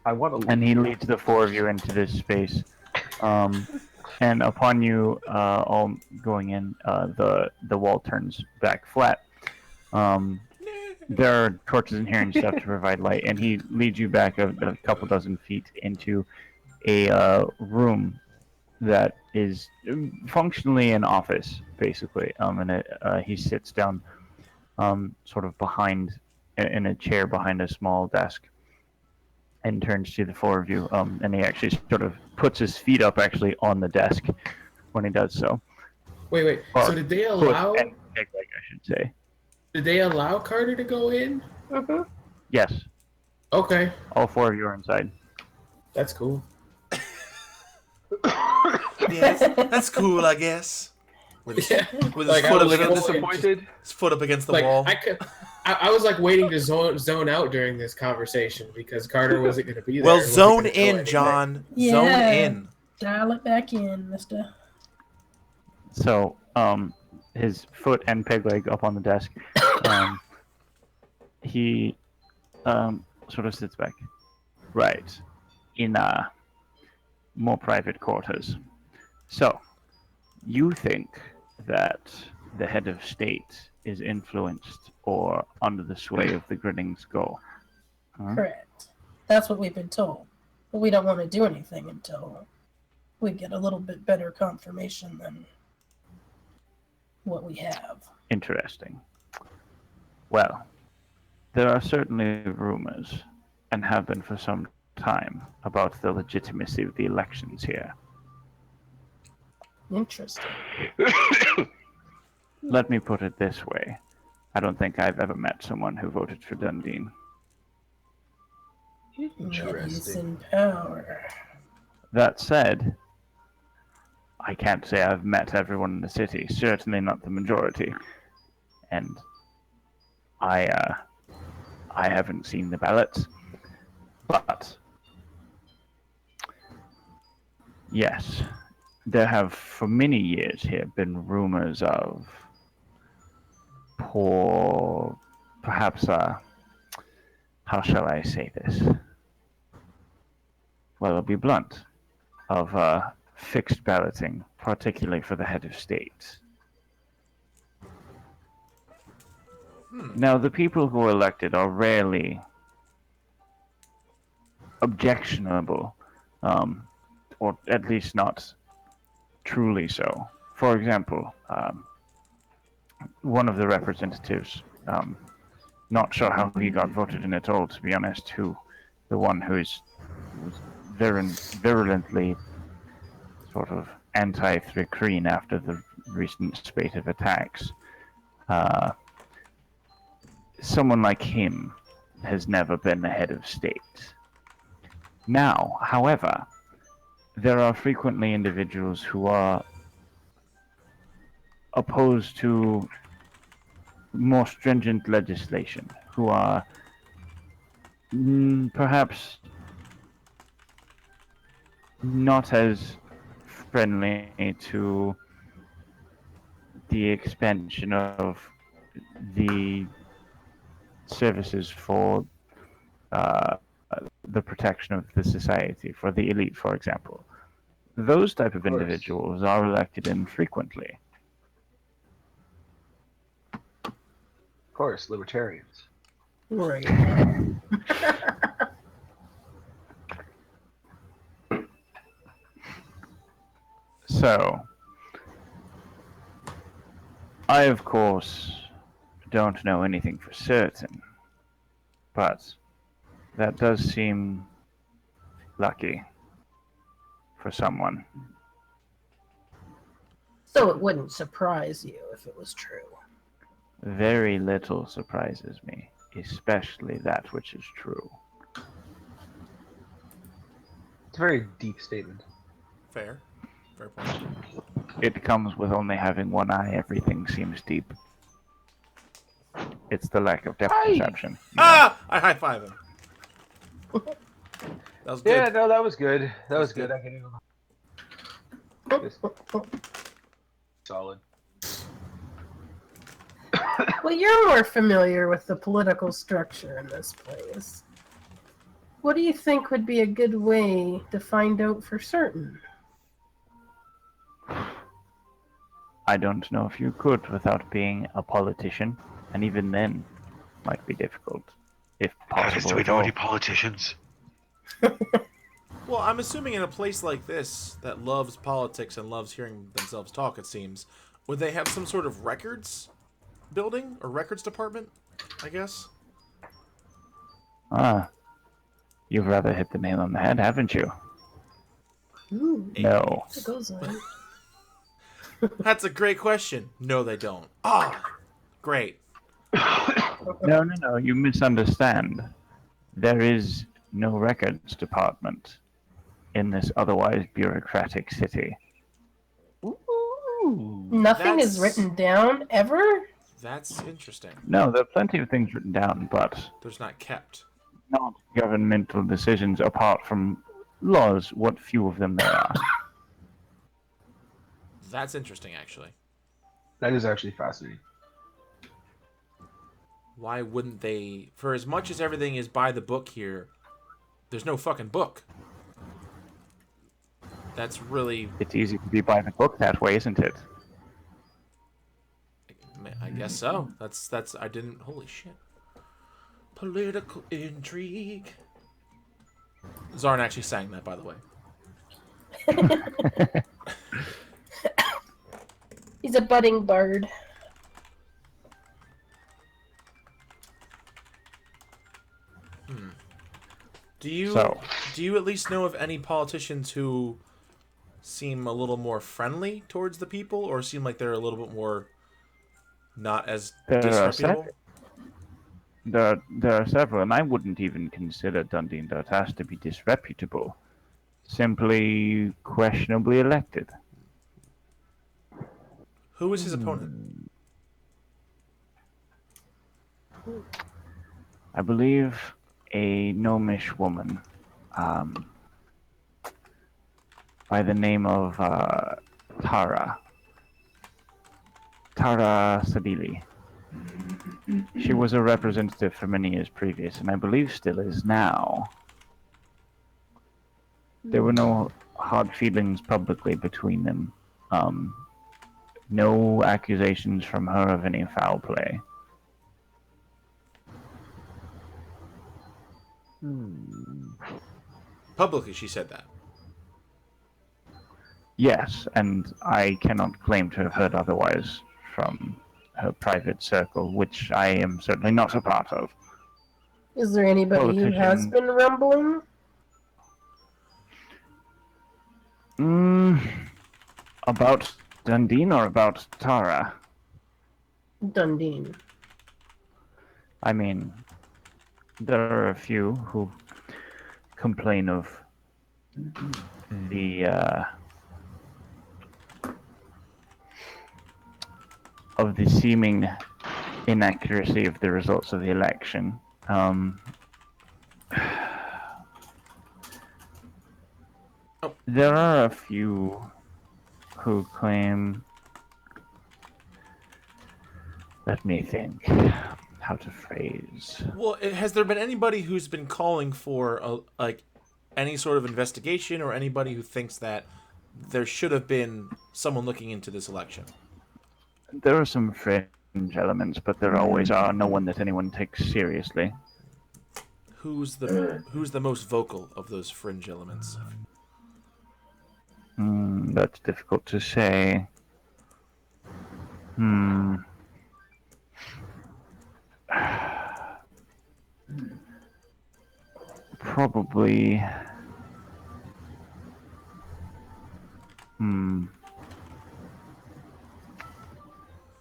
I want to. And he leads the four of you into this space. And upon you all going in, the wall turns back flat. There are torches in here and stuff to provide light, and he leads you back a couple dozen feet into a room that is functionally an office, basically. And he sits down, sort of behind in a chair behind a small desk, and turns to the four of you. And he actually sort of puts his feet up actually on the desk when he does so. Wait. Or So did they foot allow? and leg, I should say. Did they allow Carter to go in? Yes, Okay, all four of you are inside. that's cool. Yes, that's cool, I guess. With his, Yeah. with his Like, I foot, up was against, fully- Disappointed. his foot up against the Like wall. I was like waiting to zone out during this conversation because Carter wasn't going to be there. Well, He wasn't zone gonna go in, anywhere. John. Yeah. Zone in. Dial it back in, mister. So, his foot and peg leg up on the desk. He sort of sits back. Right. In more private quarters. So, you think that the head of state is influenced or under the sway of the grinning skull? Huh? Correct. That's what we've been told. But we don't want to do anything until we get a little bit better confirmation than what we have. Interesting. Well, there are certainly rumors, and have been for some time, about the legitimacy of the elections here. Interesting. Let me put it this way. I don't think I've ever met someone who voted for Dundee. He's in power. That said, I can't say I've met everyone in the city, certainly not the majority. And I haven't seen the ballots. But yes, there have for many years here been rumors of perhaps how shall I say this? Well, I'll be blunt, of fixed balloting, particularly for the head of state. Now, the people who are elected are rarely objectionable, or at least not truly so. For example, one of the representatives, not sure how he got voted in at all, to be honest, the one was virulently sort of anti-Thrikreen after the recent spate of attacks. Someone like him has never been the head of state. Now, however, there are frequently individuals who are opposed to more stringent legislation, who are perhaps not as friendly to the expansion of the services for the protection of the society, for the elite, for example. Those type of course. individuals are elected infrequently. Of course, libertarians. Right. So, I of course don't know anything for certain, but that does seem lucky for someone. So it wouldn't surprise you if it was true. Very little surprises me, especially that which is true. It's a very deep statement. Fair point. It comes with only having one eye, everything seems deep. It's the lack of depth perception. You know? Ah! I high five him. That was good. Yeah, no, that was good. That was good. good. I can solid. Well, you're more familiar with the political structure in this place. What do you think would be a good way to find out for certain? I don't know if you could without being a politician, and even then might be difficult, if possible. Do we at know all. any politicians? Well, I'm assuming in a place like this that loves politics and loves hearing themselves talk, it seems, would they have some sort of records building or records department, I guess? Ah, you've rather hit the nail on the head, haven't you? Ooh, No. it goes on. That's a great question. No, they don't. Ah, great. No, you misunderstand. There is no records department in this otherwise bureaucratic city. Ooh. Nothing is That's- written down ever? That's interesting. No, there are plenty of things written down, but There's not kept. not governmental decisions apart from laws, what few of them there are. That's interesting, actually. That is actually fascinating. Why wouldn't they? For as much as everything is by the book here, there's no fucking book. That's really, It's easy to be by the book that way, isn't it? I guess so. That's. I didn't. Holy shit. Political intrigue. Zarn actually sang that, by the way. He's a budding bard. Do you So- do you at least know of any politicians who seem a little more friendly towards the people, or seem like they're a little bit more not as There are disreputable? There are several, and I wouldn't even consider Dundee Dotas to be disreputable. Simply questionably elected. Who is his opponent? I believe a gnomish woman by the name of Tara Sabili. She was a representative for many years previous, and I believe still is now. There were no hard feelings publicly between them. No accusations from her of any foul play. Publicly, she said that. Yes, and I cannot claim to have heard otherwise from her private circle, which I am certainly not a part of. Is there anybody who has Politician. been rumbling? About Dundee or about Tara? Dundee. I mean, there are a few who complain of the seeming inaccuracy of the results of the election. There are a few who claim. Let me think how to phrase. Well, has there been anybody who's been calling for any sort of investigation, or anybody who thinks that there should have been someone looking into this election? There are some fringe elements, but there always are. No one that anyone takes seriously. Who's the most vocal of those fringe elements? That's difficult to say. Probably.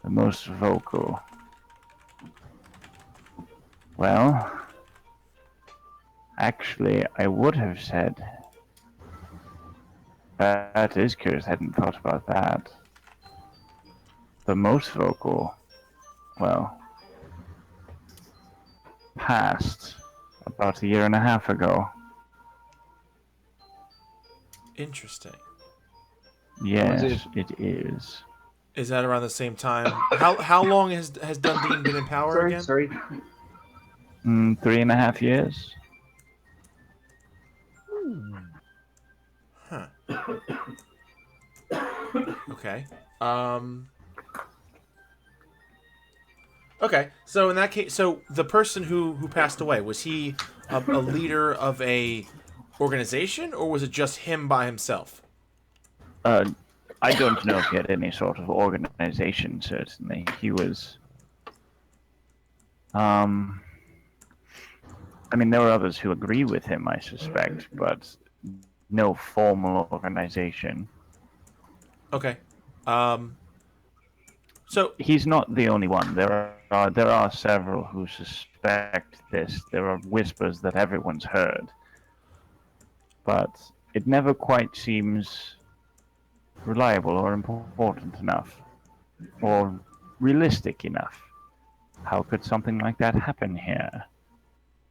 The most vocal. Well, actually, I would have said. That is curious. I hadn't thought about that. The most vocal, well, passed about a year and a half ago. Interesting. Yes, it is. Is that around the same time? How long has Dundee been in power again? Sorry. 3.5 years. Huh. Okay. Okay. So in that case, so the person who passed away, was he a leader of a organization, or was it just him by himself? I don't know if he had any sort of organization. Certainly, he was. I mean, there are others who agree with him, I suspect, but no formal organization. Okay. So he's not the only one. There are several who suspect this. There are whispers that everyone's heard, but it never quite seems reliable or important enough, or realistic enough. How could something like that happen here?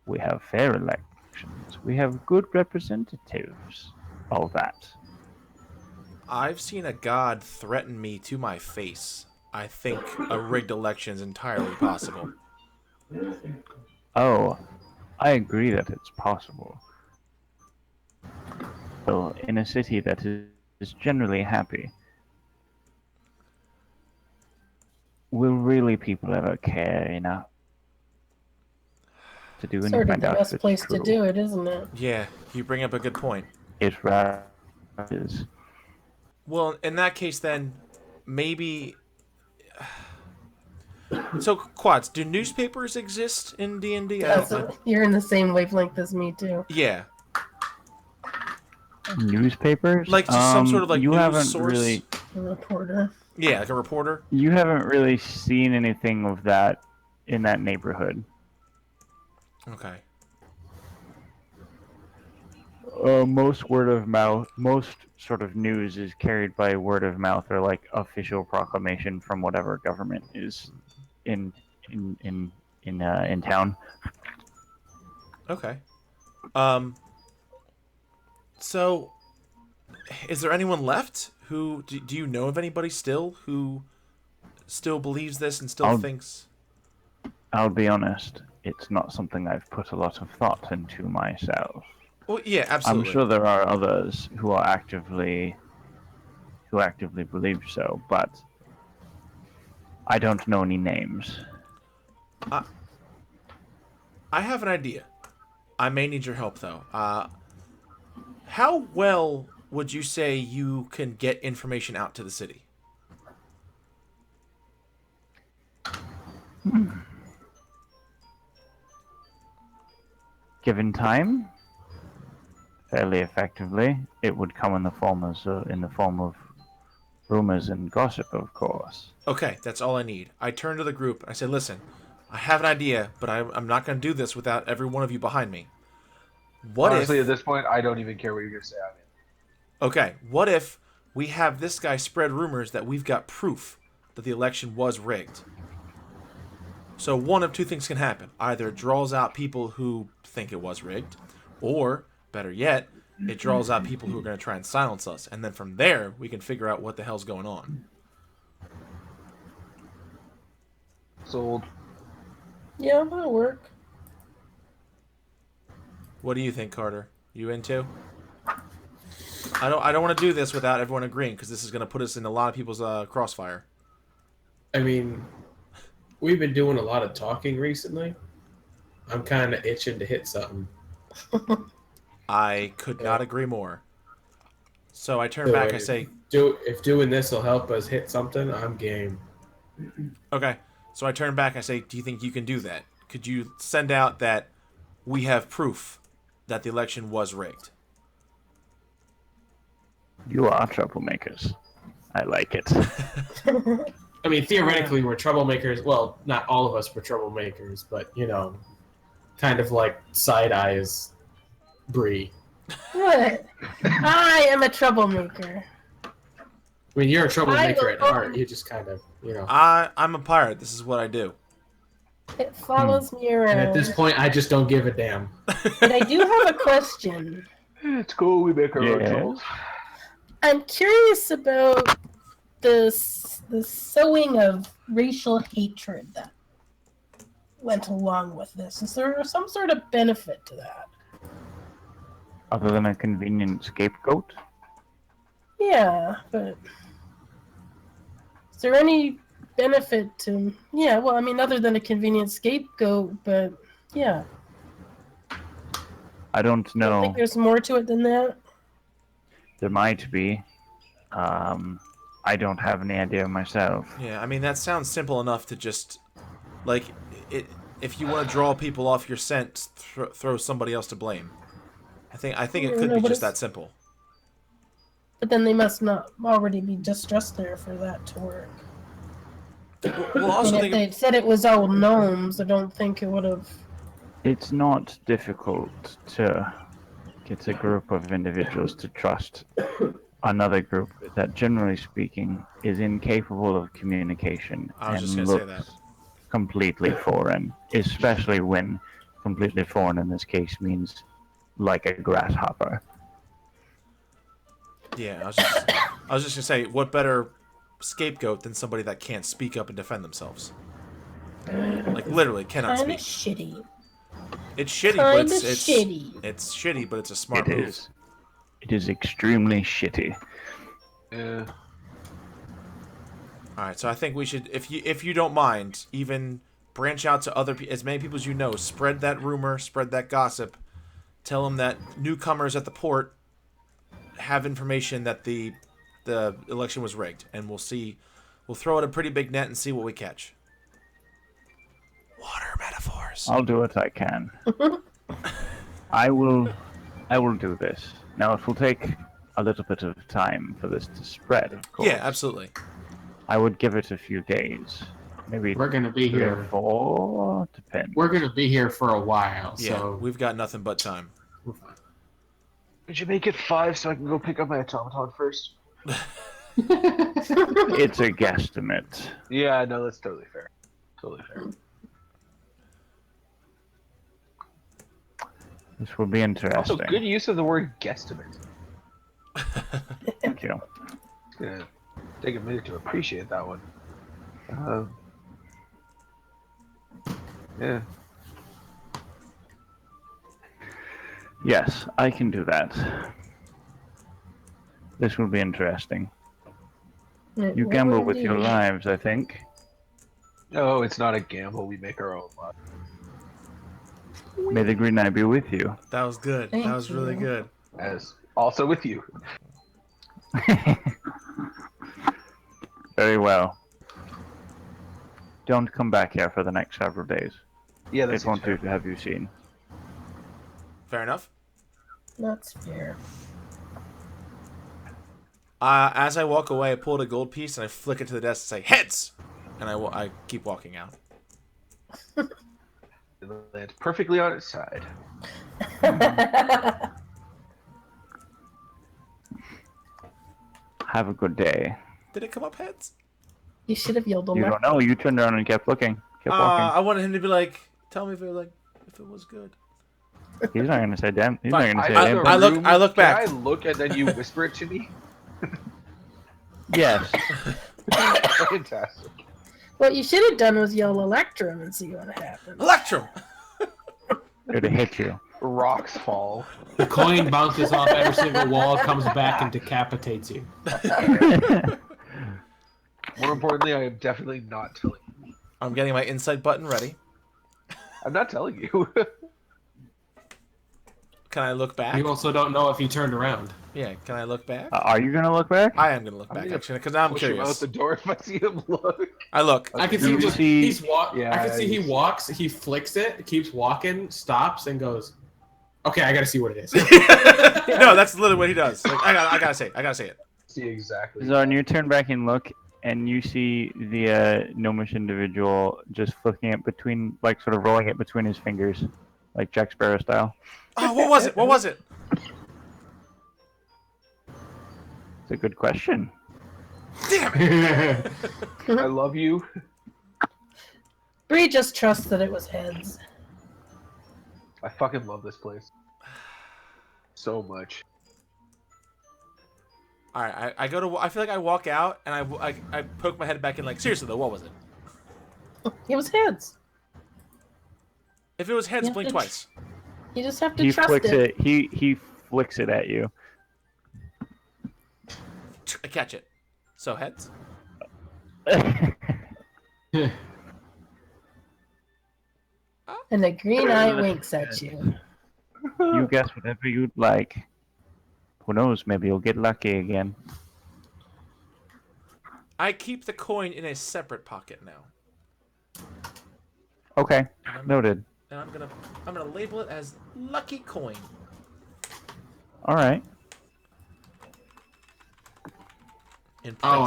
We have fair elections. We have good representatives. All that. I've seen a god threaten me to my face. I think a rigged election is entirely possible. Oh, I agree that it's possible. Well, in a city that is generally happy, will really people ever care enough to do It's anything? already the best place to do it, isn't it? Yeah, you bring up a good point. It is. Well, in that case, then maybe. So, Quads, do newspapers exist in D&D? You're in the same wavelength as me too. Yeah. Newspapers? Like just some sort of like you news haven't source? Really... A reporter. Yeah, like a reporter? You haven't really seen anything of that in that neighborhood. Okay. Most word of mouth, most sort of news is carried by word of mouth or like official proclamation from whatever government is in town. Okay. So, is there anyone left who do you know of anybody still who still believes this and still thinks? I'll be honest, it's not something I've put a lot of thought into myself. Well, yeah, absolutely. I'm sure there are others who actively believe so, but I don't know any names. I have an idea. I may need your help though. How well would you say you can get information out to the city? Given time, fairly effectively, it would come in the form of rumors and gossip, of course. Okay, that's all I need. I turn to the group. I say, listen, I have an idea, but I'm not going to do this without every one of you behind me. What Honestly, if... at this point, I don't even care what you're gonna say. I mean, Okay, what if we have this guy spread rumors that we've got proof that the election was rigged? So one of two things can happen. Either it draws out people who think it was rigged, or, better yet, it draws out people who are going to try and silence us. And then from there, we can figure out what the hell's going on. sold. Yeah, that'll work. What do you think, Carter? You into? I don't want to do this without everyone agreeing, because this is going to put us in a lot of people's crossfire. I mean, we've been doing a lot of talking recently. I'm kind of itching to hit something. I could not agree more. So I turn back. I say, if doing this will help us hit something, I'm game. okay. So I turn back. I say, do you think you can do that? Could you send out that we have proof that the election was rigged? You are troublemakers. I like it. I mean, theoretically, we're troublemakers. Well, not all of us were troublemakers, but, you know, kind of like side eyes Bree. What? I am a troublemaker. I mean, you're a troublemaker I at will- heart. You just kind of, you know. I'm a pirate. This is what I do. It follows me around. And at this point, I just don't give a damn. But I do have a question. It's cool. We make our own Yeah. troubles. I'm curious about the sowing of racial hatred that went along with this. Is there some sort of benefit to that? Other than a convenient scapegoat? Yeah, but is there any benefit to... Yeah, well, I mean, other than a convenient scapegoat, but yeah. I don't I know. think there's more to it than that. There might be. I don't have any idea myself. Yeah, I mean, that sounds simple enough to just, like, if you want to draw people off your scent, throw somebody else to blame. I think it could No, be but just it's- that simple. But then they must not already be distressed there for that to work. Well, also And if think they said it was all gnomes, I don't think it would have... It's not difficult to get a group of individuals to trust another group that, generally speaking, is incapable of communication I was and just gonna say looks that. completely foreign, especially when completely foreign in this case means like a grasshopper. Yeah, I was just gonna say, what better scapegoat than somebody that can't speak up and defend themselves? Like, literally cannot Kind of speak. shitty. It's shitty, but Kind of it's shitty. it's shitty, but it's a smart It move. is. It is extremely shitty. Yeah. All right, so I think we should, if you don't mind, even branch out to as many people as you know. Spread that rumor, spread that gossip. Tell them that newcomers at the port have information that the election was rigged, and we'll see. We'll throw out a pretty big net and see what we catch. Water metaphors. I'll do what I can. I will do this. Now, it will take a little bit of time for this to spread, of course. Yeah, absolutely. I would give it a few days. Maybe We're gonna be 3 or here. 4, depends. We're gonna be here for a while, Yeah, so we've got nothing but time. we're fine. Could you make it 5 so I can go pick up my automaton first? It's a guesstimate. Yeah, no, that's totally fair. Totally fair. This will be interesting. Also, good use of the word guesstimate. Thank you. Gonna take a minute to appreciate that one. Yeah. Yes, I can do that. This will be interesting. You gamble with your lives, I think. No, it's not a gamble. We make our own luck. May the Green Knight be with you. That was good. Thank That was really you. good. As Also with you. Very well. Don't come back here for the next several days. Yeah, It that's won't do fair. to have you seen. Fair enough. That's fair. As I walk away, I pull out a gold piece and I flick it to the desk and say, heads! And I keep walking out. It lands perfectly on its side. Have a good day. Did it come up heads? You should have yelled You don't know. You turned around and kept looking. Kept walking. I wanted him to be like, tell me if it was good. He's not gonna say damn. He's Fine. not gonna say I- damn. I look- I look back. Can I look and then you whisper it to me? Yes. Fantastic. What you should have done was yell Electrum and see what happened. Electrum! It would have hit you. Rocks fall. The coin bounces off every single wall, comes back, and decapitates you. More importantly, I am definitely not telling you. I'm getting my insight button ready. I'm not telling you. Can I look back? You also don't know if he turned around. Yeah, can I look back? Are you gonna look back? I am going to look I'm back, gonna actually, because now I'm Push him out curious. the door if I see him look. I look. I can You see just see- he's walk. Yeah, I can see he he's- walks. He flicks it, keeps walking, stops, and goes, "Okay, I gotta see what it is." No, that's literally what he does. Like, I gotta say it. See exactly. Zorn, you turn back and look, and you see the gnomish individual just flicking it between, like, sort of rolling it between his fingers, like Jack Sparrow style. Oh, what was it? What was it? It's a good question. Damn it! I love you. Bree just trusts that it was heads. I fucking love this place. So much. All right, I go to. I feel like I walk out and I poke my head back in. Like, seriously though, what was it? It was heads. If it was heads, Yeah, blink it's- twice. You just have to He trust flicks it. it. He flicks it at you. I catch it. So heads. And the green eye winks at you. You guess whatever you'd like. Who knows? Maybe you'll get lucky again. I keep the coin in a separate pocket now, Okay, noted. and I'm gonna label it as lucky coin. All right. In place. Oh,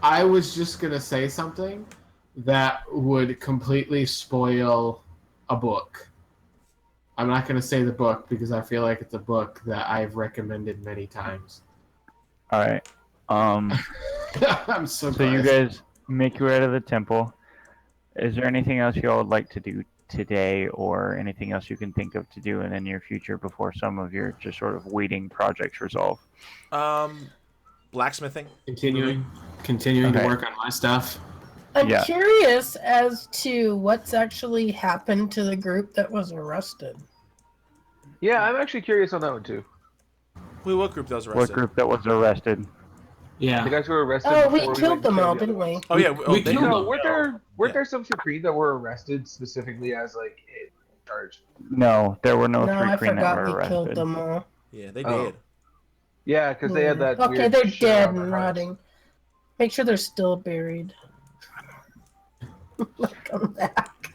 I was just gonna say something that would completely spoil a book. I'm not gonna say the book because I feel like it's a book that I've recommended many times. All right. I'm so So you glad. guys make your way out of the temple. Is there anything else you all would like to do today, or anything else you can think of to do in the near future before some of your just sort of waiting projects resolve? Blacksmithing. continuing to Okay. work on my stuff. I'm Yeah. curious as to what's actually happened to the group that was arrested. Yeah, I'm actually curious on that one too. What group does What arrested? group that was arrested? The Yeah. guys who were arrested. Oh, we before killed went them to all, the other didn't we? ones. Oh yeah, we they killed know. No, weren't Yeah. there some Supreme that were arrested specifically as like in charge? No, there were no No, I three Kreen that forgot were we killed arrested. them all. Yeah, they Oh. did. Yeah, because they had that. Okay, weird they're shit dead on their and hearts. rotting. Make sure they're still buried. Come back.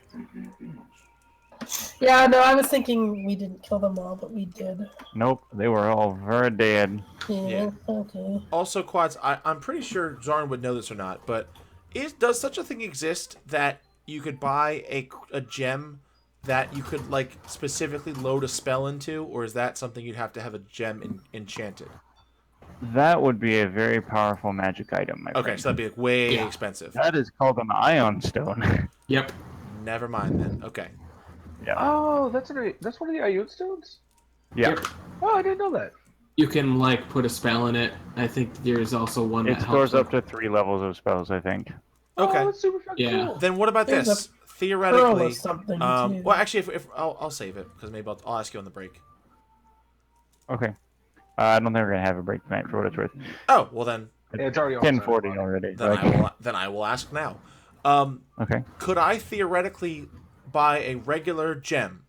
Yeah, no, I was thinking we didn't kill them all, but we did. Nope, they were all very dead. Yeah, Yeah. okay. Also, Quads, I'm pretty sure Zarn would know this or not, but does such a thing exist that you could buy a gem that you could like specifically load a spell into, or is that something you'd have to have a gem enchanted? That would be a very powerful magic item, my Okay, friend. so that'd be like, way Yeah. expensive. That is called an ion stone. Yep. Never mind then. Okay. Yeah. Oh, that's one of the Ioun stones. Yeah. Yep. Oh, I didn't know that. You can like put a spell in it. I think there's also one It that stores helps up to 3 levels of spells, I think. Okay. Oh, that's super fucking Yeah. cool. Then what about There's this? Pearl Theoretically, of something, too. well, actually, if I'll save it because maybe I'll ask you on the break. Okay. I don't think we're going to have a break tonight for what it's worth. Oh, well then, Yeah, it's already 10:40 already. then I will ask now. Okay. Could I theoretically buy a regular gem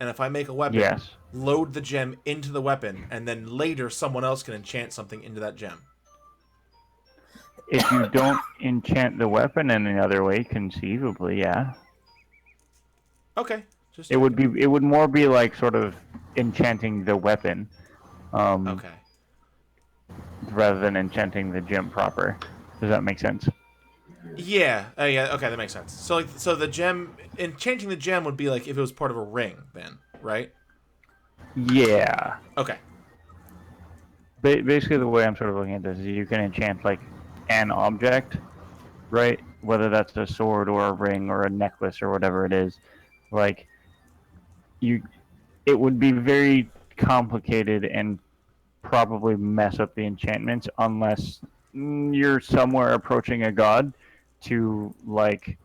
And if I make a weapon, Yes. load the gem into the weapon, and then later someone else can enchant something into that gem. If you don't enchant the weapon in another way, conceivably, yeah. Okay. Just It would more be like sort of enchanting the weapon, okay. rather than enchanting the gem proper. Does that make sense? Yeah. Yeah. Okay, that makes sense. So like, so the gem, enchanting the gem would be like if it was part of a ring, then, right? Yeah. Okay. Basically, the way I'm sort of looking at this is you can enchant like an object, right? Whether that's a sword or a ring or a necklace or whatever it is, like it would be very complicated and probably mess up the enchantments unless you're somewhere approaching a god to like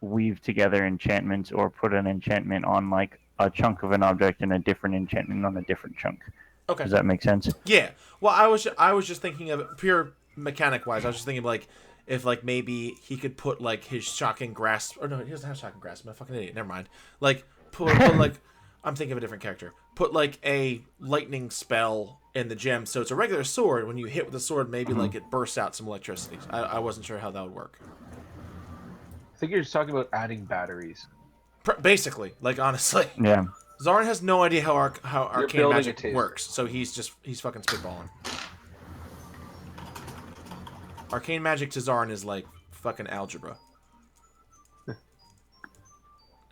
weave together enchantments or put an enchantment on like a chunk of an object and a different enchantment on a different chunk. Okay. Does that make sense? Yeah. Well, I was just thinking of it pure mechanic wise. I was just thinking of like if like maybe he could put like his shocking grasp, or no, he doesn't have shocking grasp. I'm a fucking idiot. Never mind. Like put like I'm thinking of a different character. Put like a lightning spell in the gem, so it's a regular sword. When you hit with the sword, maybe like it bursts out some electricity. I wasn't sure how that would work. I think you're just talking about adding batteries. Basically, like honestly, Yeah. Zarn has no idea how You're arcane building a magic taser. works, so he's fucking spitballing. Arcane magic to Zarn is like fucking algebra.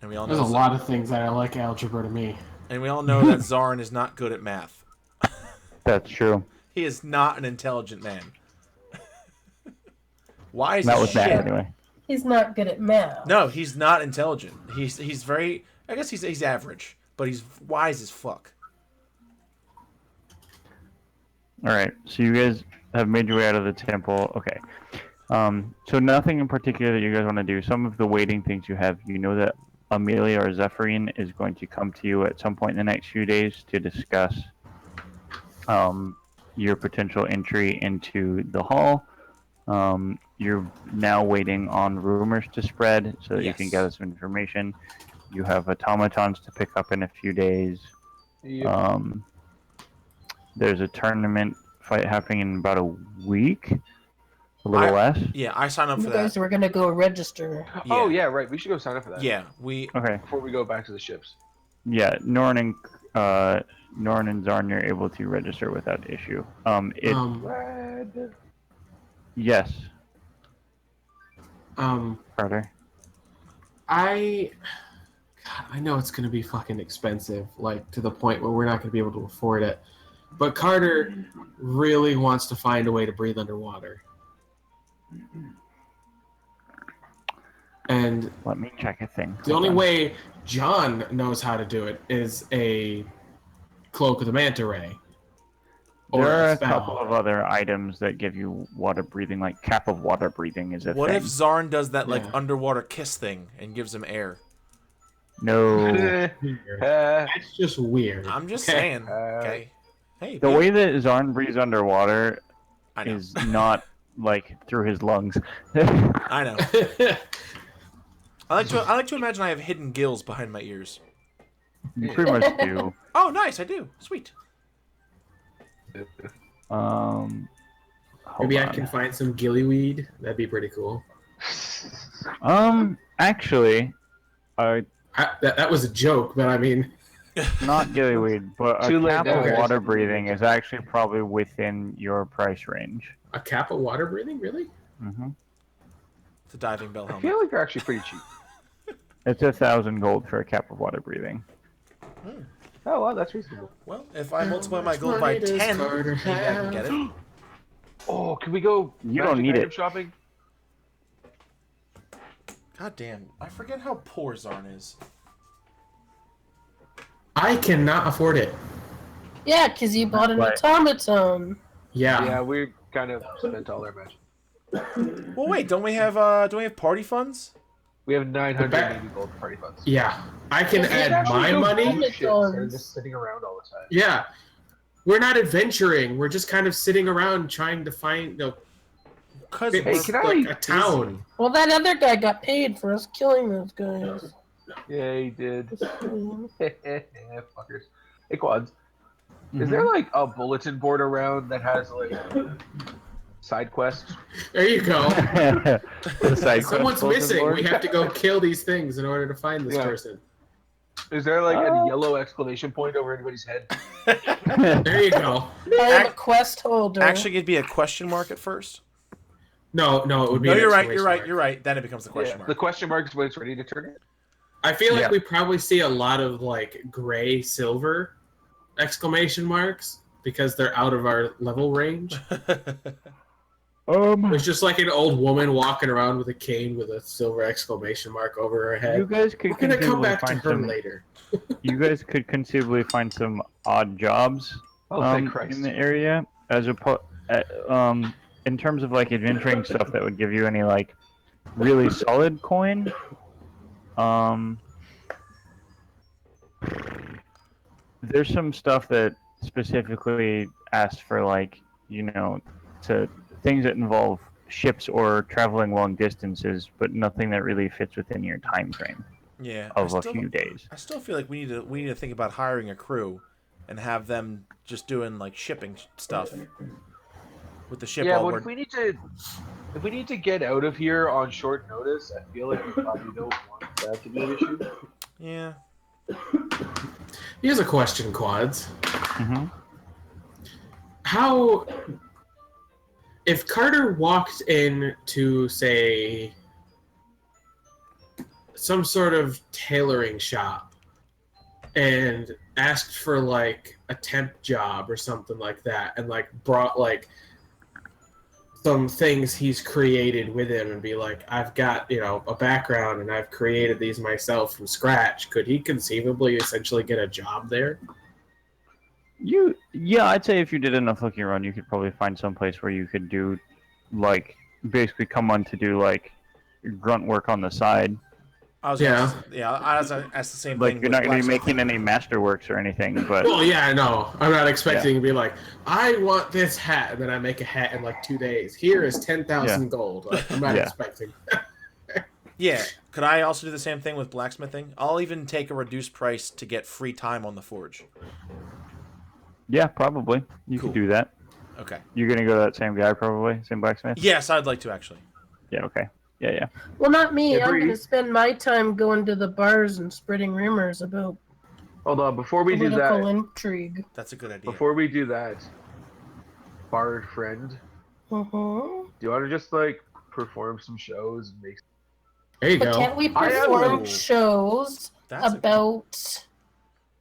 And we all know There's a lot of things that are like algebra to me. And we all know that Zarn is not good at math. That's true. He is not an intelligent man. Wise Not as with that shit. anyway. He's not good at math. No, he's not intelligent. He's very. I guess he's average, but he's wise as fuck. All right. So you guys have made your way out of the temple. Okay. So nothing in particular that you guys want to do. Some of the waiting things you have. You know that Amelia or Zephyrin is going to come to you at some point in the next few days to discuss your potential entry into the hall. You're now waiting on rumors to spread so that you can Yes. gather some information. You have automatons to pick up in a few days. Yep. There's a tournament fight happening in about a week, a little less. Yeah, I signed up You for guys that. were gonna go register. Oh yeah, right. We should go sign up for that. Yeah, we. Okay. Before we go back to the ships. Yeah, Norn and Zarn, you're able to register without issue. Red. Yes, Carter. I know it's gonna be fucking expensive, like to the point where we're not gonna be able to afford it. But Carter really wants to find a way to breathe underwater. And Let me check a thing. the only way John knows how to do it is a cloak of the manta ray. Or There are a spell. couple of other items that give you water breathing, like cap of water breathing is a What thing. if Zarn does that like Yeah. underwater kiss thing and gives him air? No. That's just weird. I'm just Okay. saying. Okay. Hey. The way that Zarn breathes underwater I know. is not like through his lungs. I know. I like to imagine I have hidden gills behind my ears. You pretty much do. Oh, nice. I do. Sweet. Hold Maybe I on. can find some gillyweed. That'd be pretty cool. Actually, That was a joke, but I mean, not gillyweed, but a Too late cap now, of guys. water breathing is actually probably within your price range. a cap of water breathing, really? hmm It's a diving bell I helmet. feel like they're actually pretty cheap. It's 1,000 gold for a cap of water breathing. Oh wow, that's reasonable. Well, if I multiply my gold by 10, maybe I can get it. Oh, can we go? You don't magic need item it. Shopping. God damn. I forget how poor Zarn is. I cannot afford it. Yeah, because you bought an Right. automaton. Yeah. Yeah, we kind of spent all our magic. Well, wait. Don't we have party funds? We have 900 back- maybe gold party funds. Yeah. I can Yeah, add actually my go money. buy it. Shit, instead of just sitting around all the time. Yeah. We're not adventuring. We're just kind of sitting around trying to find Cause it's Hey, can I- like a town. Well, that other guy got paid for us killing those guys. Yeah, he did. Hmm. Fuckers. Hey, Quads. Is Mhm. there like a bulletin board around that has like side quests? There you go. The side Someone's quest bulletin missing. board? We have to go kill these things in order to find this Yeah. person. Is there like a Oh. yellow exclamation point over anybody's head? There you go. I am a quest holder. Actually, it'd be a question mark at first. No, it would be. No, an you're right. exclamation You're right. mark. You're right. Then it becomes the question Yeah, mark. the question mark is when it's ready to turn it. I feel like Yeah. we probably see a lot of like gray silver exclamation marks because they're out of our level range. There's just like an old woman walking around with a cane with a silver exclamation mark over her you head. guys could We're gonna come conceivably back to find her some. later. You guys could conceivably find some odd jobs Oh, thank Christ. in the area, as in terms of like adventuring stuff that would give you any like really solid coin. There's some stuff that specifically asks for like to things that involve ships or traveling long distances, but nothing that really fits within your time frame Yeah. of a few days. I still feel like we need to think about hiring a crew and have them just doing like shipping stuff with the ship. Yeah, while but we're... if we need to get out of here on short notice, I feel like we probably don't want that to be an issue. Yeah. Here's a question, Quads. Mm-hmm. How, if Carter walked into, say, some sort of tailoring shop and asked for like a temp job or something like that, and like brought like some things he's created with him and be like, I've got, a background and I've created these myself from scratch, could he conceivably essentially get a job there? I'd say if you did enough looking around, you could probably find some place where you could do, like, basically come on to do like grunt work on the side. I was Yeah. I was asked the same Like thing. you're with not going to be blacksmith. making any masterworks or anything, but Well, yeah, no. I'm not expecting to be like, I want this hat, and then I make a hat in like 2 days. Here is 10,000 gold. Like, I'm not Yeah. expecting. Yeah. Could I also do the same thing with blacksmithing? I'll even take a reduced price to get free time on the forge. yeah, probably you Cool. could do that. Okay. You're going to go to that same guy, probably same blacksmith. Yes, I'd like to actually. Yeah. Okay. Yeah. Well, not me. Hey, I'm Bree. going to spend my time going to the bars and spreading rumors about Hold on, before we do political that, intrigue. That's a good idea. before we do that, bard friend, Mm-hmm. do you want to just like perform some shows and make? There you But go. can't we I have perform a- shows That's about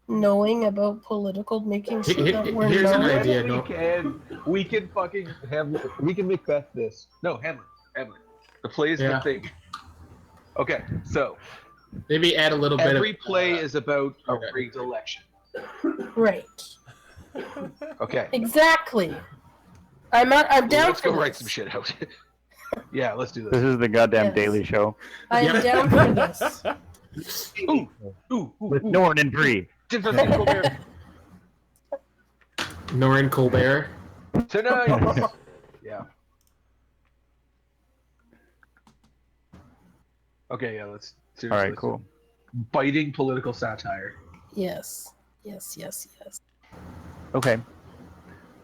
knowing about political, making sure that we're Here's an known? idea. We can fucking we can Macbeth this. No, Hamlet. The play is Yeah. the thing. Okay, so Maybe add a little bit of. every play is about a okay. rigged election. Right. Okay, Exactly. I'm down let's for go write this. some shit out. Yeah, let's do This this. is the goddamn Yes. Daily Show I am down for this. Ooh, with Norn and Bree. Norrin Colbert. Tonight. Yeah. Okay, yeah, let's seriously. All right, cool. Biting political satire. Yes. Okay.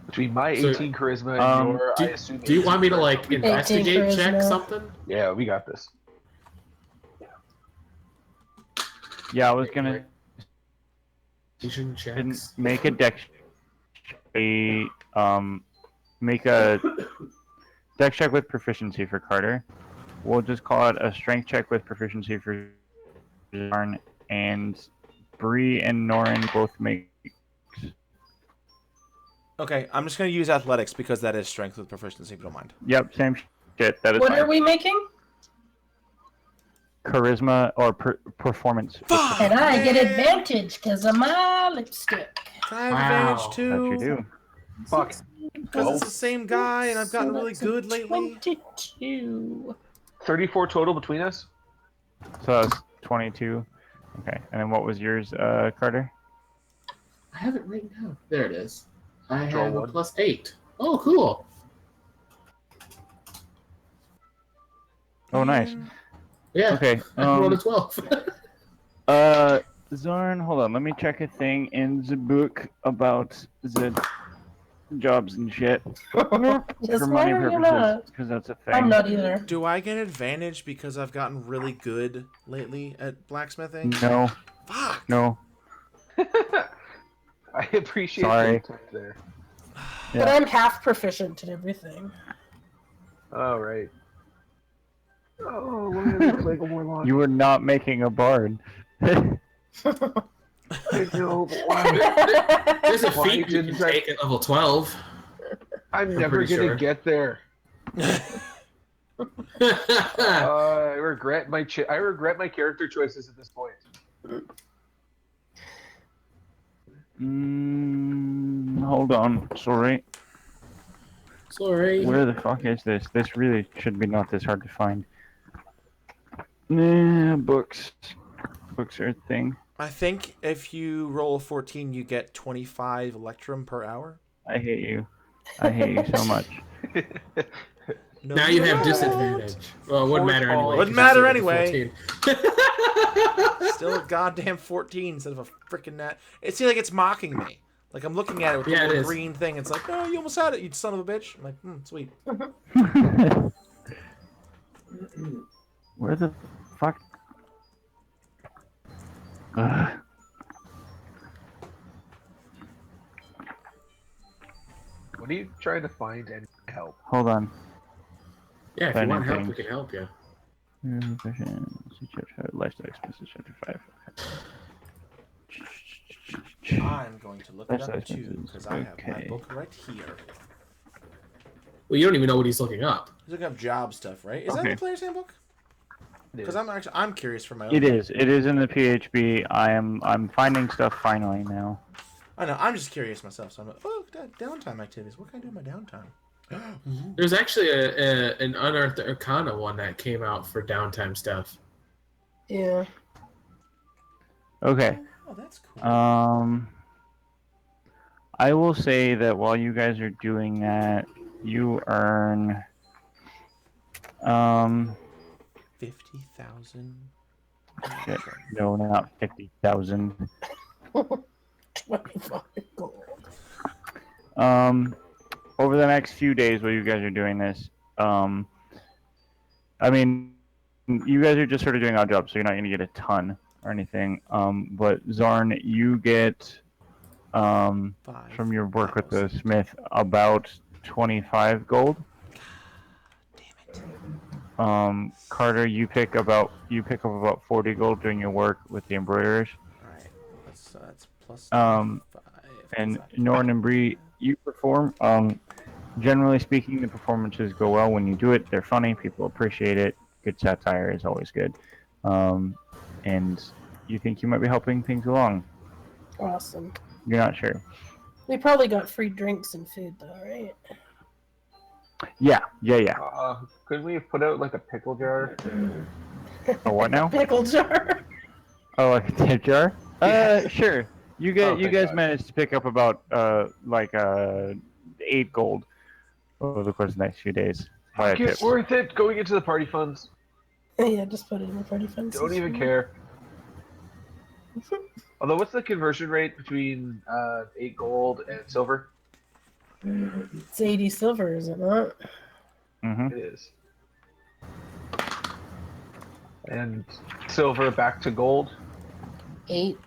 Between my So, 18 charisma and your, I Do, assume. do you want me to 18 like charisma. investigate check charisma. something? Yeah, we got this. Yeah, I was gonna Asian checks. make a dex. Make a dex check with proficiency for Carter. We'll just call it a strength check with proficiency for Narn, and Bree and Norin both make. Okay, I'm just gonna use athletics because that is strength with proficiency. If you don't mind. Yep, same shit. That is What fine. are we making? Charisma or performance. with Fuck! And I get man. advantage because of my lipstick. Can I have Wow. advantage That too? you do. Fuck. Because it's the same guy, and I've gotten So really that's a good lately. 22. 34 total between us. So that's 22. Okay, and then what was yours, Carter? I have it written down. There it is. I Draw have a one. +8. Oh, cool. Oh, nice. Yeah. Okay. I rolled a 12. Zorn, hold on. Let me check a thing in the book about the jobs and shit. Yes, For why money are you purposes, not? because that's a thing. I'm not either. Do I get advantage because I've gotten really good lately at blacksmithing? No, Fuck. no. I appreciate Sorry. the tip there. But Yeah. I'm half proficient in everything. All right. Oh, let me look like a warlock. You were not making a bard. I know, but why? There's a Why feat you can didn't I- take at level 12. I'm never pretty gonna sure. get there. I regret my character choices at this point. Hold on. Sorry. Sorry. Where the fuck is this? This really should be not this hard to find. Nah, books. Books are a thing. I think if you roll a 14, you get 25 Electrum per hour. I hate you. I hate you so much. No, Now you have don't. disadvantage. Well, it wouldn't matter anyway. Wouldn't 'cause matter you still get the 14. Still a goddamn 14 instead of a freaking nat. It seems like it's mocking me. Like I'm looking at it with the Yeah, it little is. green thing. It's like, no, you almost had it, you son of a bitch. I'm like, sweet. Where the fuck? Ugh. What are you trying to find and help? Hold on. Yeah, if you want help, Anything. we can help you. Lifestyle expenses, chapter 5. I'm going to look it Lifestyle up too expenses. because I have my Okay. book right here. Well, you don't even know what he's looking up. He's looking up job stuff, right? Is that Okay. the player's handbook? Because I'm curious for my own. It is. It is in the PHB. I'm finding stuff finally now. I know. I'm just curious myself. So I'm like, oh, downtime activities. What can I do in my downtime? There's actually an Unearthed Arcana one that came out for downtime stuff. Yeah. Okay. Oh, that's cool. I will say that while you guys are doing that, you earn 50,000. shit. No, not 50,000. 25 gold. Over the next few days while you guys are doing this, I mean, you guys are just sort of doing odd jobs, so you're not going to get a ton or anything. But Zarn, you get from your work with the smith about 25 gold. Damn it. Carter, you pick up about 40 gold doing your work with the embroiderers. All right. That's plus. 5. And Norn and Bree, you perform. Generally speaking, the performances go well when you do it. They're funny. People appreciate it. Good satire is always good. And you think you might be helping things along. Awesome. You're not sure. We probably got free drinks and food, though, right? Yeah. Couldn't we have put out like a pickle jar? Oh, what now? Pickle jar. Oh, like a tip jar? Yeah. Sure. You Oh, guys thank God. managed to pick up about 8 gold over the course of the next few days. Via It's tips. worth it going into the party funds. Yeah, just put it in the party funds. Don't even care. Although, what's the conversion rate between 8 gold and silver? It's 80 silver, is it not? Mm-hmm. It is. And silver back to gold. 8.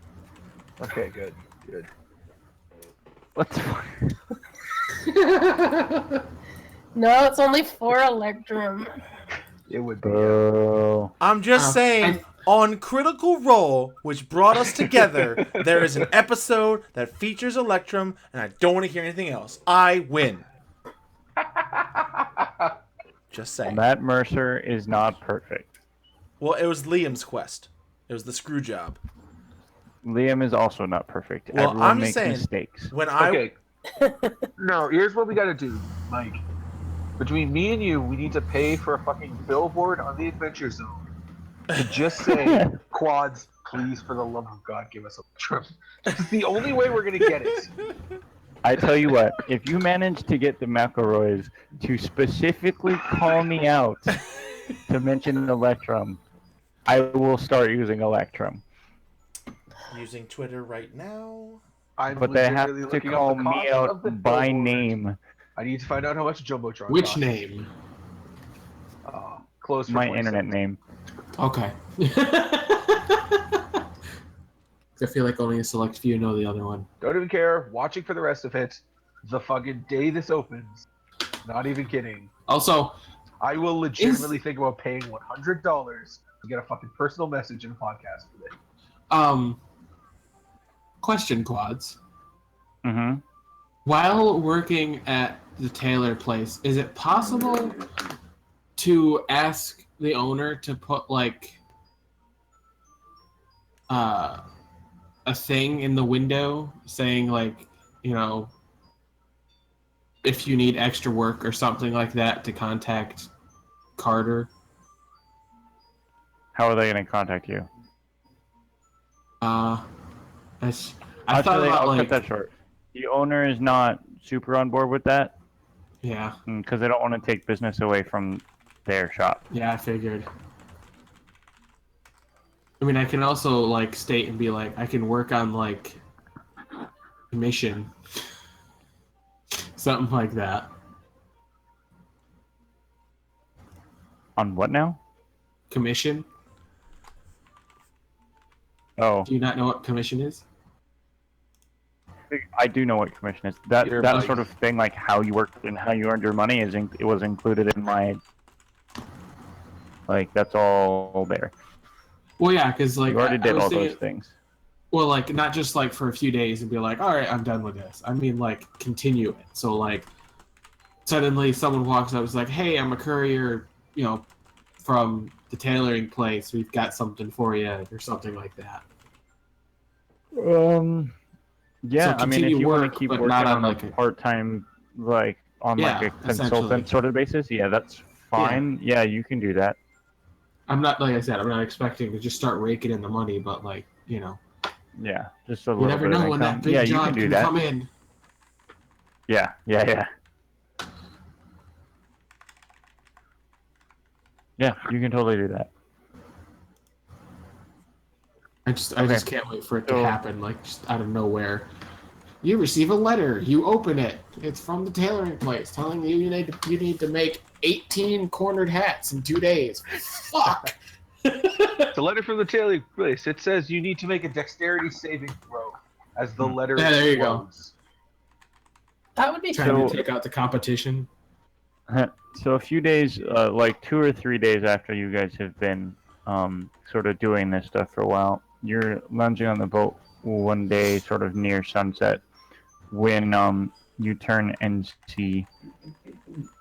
Okay, good. What the fuck? No, it's only 4 Electrum. It would be. Oh. I'm just saying, on Critical Role, which brought us together, there is an episode that features Electrum, and I don't want to hear anything else. I win. Just saying. Matt Mercer is not perfect. Well, it was Liam's quest. It was the screw job. Liam is also not perfect. Well, Everyone I'm makes just saying, mistakes. when I Okay. No, here's what we gotta do, Mike. Between me and you, we need to pay for a fucking billboard on the Adventure Zone to just say, Quads, please, for the love of God, give us a trip. It's the only way we're gonna get it. I tell you what, if you manage to get the McElroys to specifically call me out to mention Electrum, I will start using Electrum. Using Twitter right now. I'm But they have legitimately to looking up call the me cost of the out by billboard. name. I need to find out how much Jumbotron Which costs. name? Closed for My 20 internet cents. name. Okay. I feel like only a select few know the other one. Don't even care. Watching for the rest of it. The fucking day this opens. Not even kidding. Also, I will legitimately think about paying $100 to get a fucking personal message in a podcast for this. question, Quads. Mm-hmm. While working at the tailor place, is it possible to ask the owner to put like a thing in the window saying like, you know, if you need extra work or something like that to contact Carter? How are they going to contact you? I thought Actually, about I'll like, cut that short. The owner is not super on board with that yeah, because they don't want to take business away from their shop. I figured. I mean, I can also like state and be like, I can work on like commission, something like that. On what now? Commission? Oh, Do you not know what commission is? I do know what commission is. That Your that bike. sort of thing, like how you work and how you earned your money, it was included in my. Like that's all there. Well, yeah, because like You already I did was all thinking, those things. well, like not just like for a few days and be like, all right, I'm done with this. I mean, like continue it. So like, suddenly someone walks up, and is like, hey, I'm a courier, you know, from the tailoring place. We've got something for you, or something like that. Yeah, So I mean, if continue you want work, to keep but working not on on a like a part-time, like on like Yeah, a essentially. consultant sort of basis, yeah, that's fine. Yeah, you can do that. I'm not, like I said, I'm not expecting to just start raking in the money, but like, you know, Yeah, just a you little never bit of know when income. that big Yeah, you job can do can that. come in. Yeah. Yeah, you can totally do that. I Okay. just can't wait for it to So- happen, like just out of nowhere. You receive a letter. You open it. It's from the tailoring place telling you you need to make 18 cornered hats in 2 days. Fuck. It's a letter from the tailoring place. It says you need to make a dexterity saving throw as the letter Yeah, there you go. explodes. That would be Trying fun. to take out the competition. So a few days, like 2 or 3 days after you guys have been sort of doing this stuff for a while, you're lounging on the boat one day, sort of near sunset, when you turn and see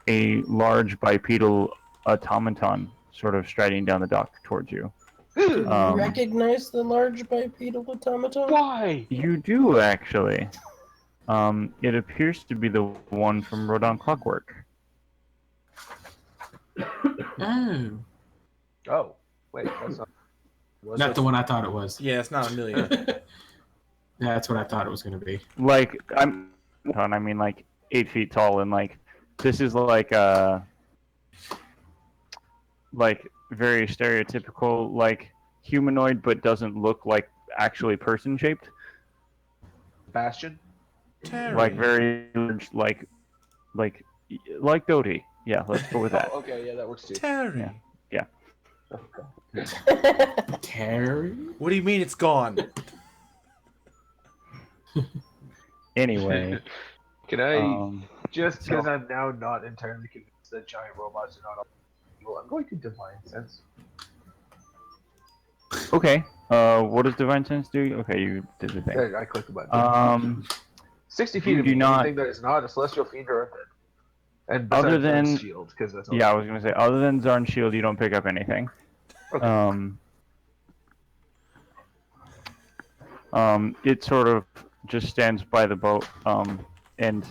a large bipedal automaton sort of striding down the dock towards you. Do you Um, recognize the large bipedal automaton? Why? You do actually. It appears to be the one from Rodon Clockwork. Oh. Oh, wait, that's not. Was Not it? the one I thought it was. Yeah, it's not Amelia. Yeah, that's what I thought it was going to be. Like I mean, like 8 feet tall, and like this is like very stereotypical, like humanoid, but doesn't look like actually person shaped. Bastion? Terry. Like very large, like Doty. Yeah, let's go with that. Oh, okay, yeah, that works too. Terry. Yeah. Terry? What do you mean it's gone? Anyway, Can I, just so- because I'm now not entirely convinced that giant robots are not all evil, I'm going to Divine Sense. okay. What does Divine Sense do? Okay, you did the thing. Yeah, I clicked the button. 60 feet you of do me, not- anything that is not a celestial fiend or undead. And Other besides than- Zarn's shield, because that's all. Yeah, I was gonna say, other than Zarn's shield, you don't pick up anything. Okay. It sort of just stands by the boat, and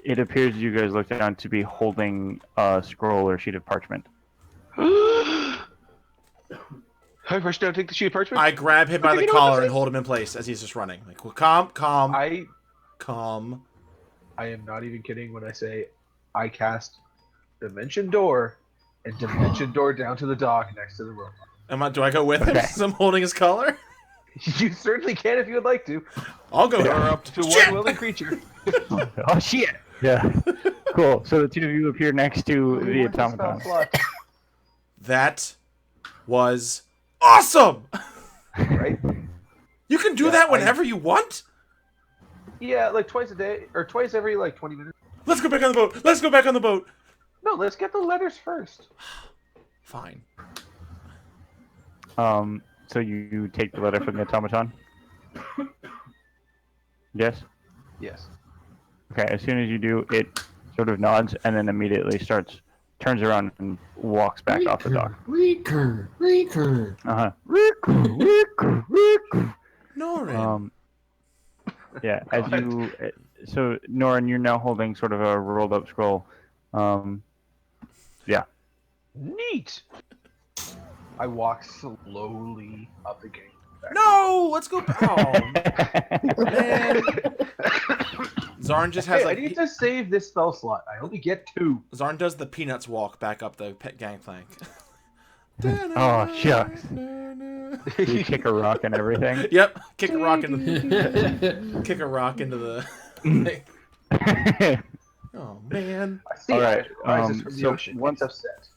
it appears you guys look down to be holding a scroll or sheet of parchment. I rush down, take the sheet of parchment. I grab him by Okay, the you know what collar this and is? hold him in place as he's just running. Like, well, calm. I I am not even kidding when I say I cast Dimension Door and Dimension Door down to the dock next to the robot. do I go with him Okay. since I'm holding his collar? You certainly can if you would like to. I'll go her up To Shit! one willing creature. Oh shit! Yeah. Cool. So the two of you appear next to the Where's the spell automaton. slot? That was awesome. Right? You can do Yeah, that whenever you want. Yeah, like twice a day or twice every like 20 minutes. Let's go back on the boat. Let's go back on the boat. No, let's get the letters first. Fine. So you take the letter from the automaton? Yes? Yes. Okay, as soon as you do, it sort of nods and then immediately turns around and walks back off the dock. Reeker. Uh-huh. Norin. Yeah, as you... So, Norin, you're now holding sort of a rolled up scroll. Yeah. Neat. I walk slowly up the gate. No, let's go. Oh man. Zarn just has Hey, like I need to save this spell slot. I only get 2. Zarn does the peanuts walk back up the gangplank. Oh, shucks. You kick a rock and everything. Yep, kick a rock into the thing. Oh man. I see All how right, it rises from the so ocean. once- It's upset.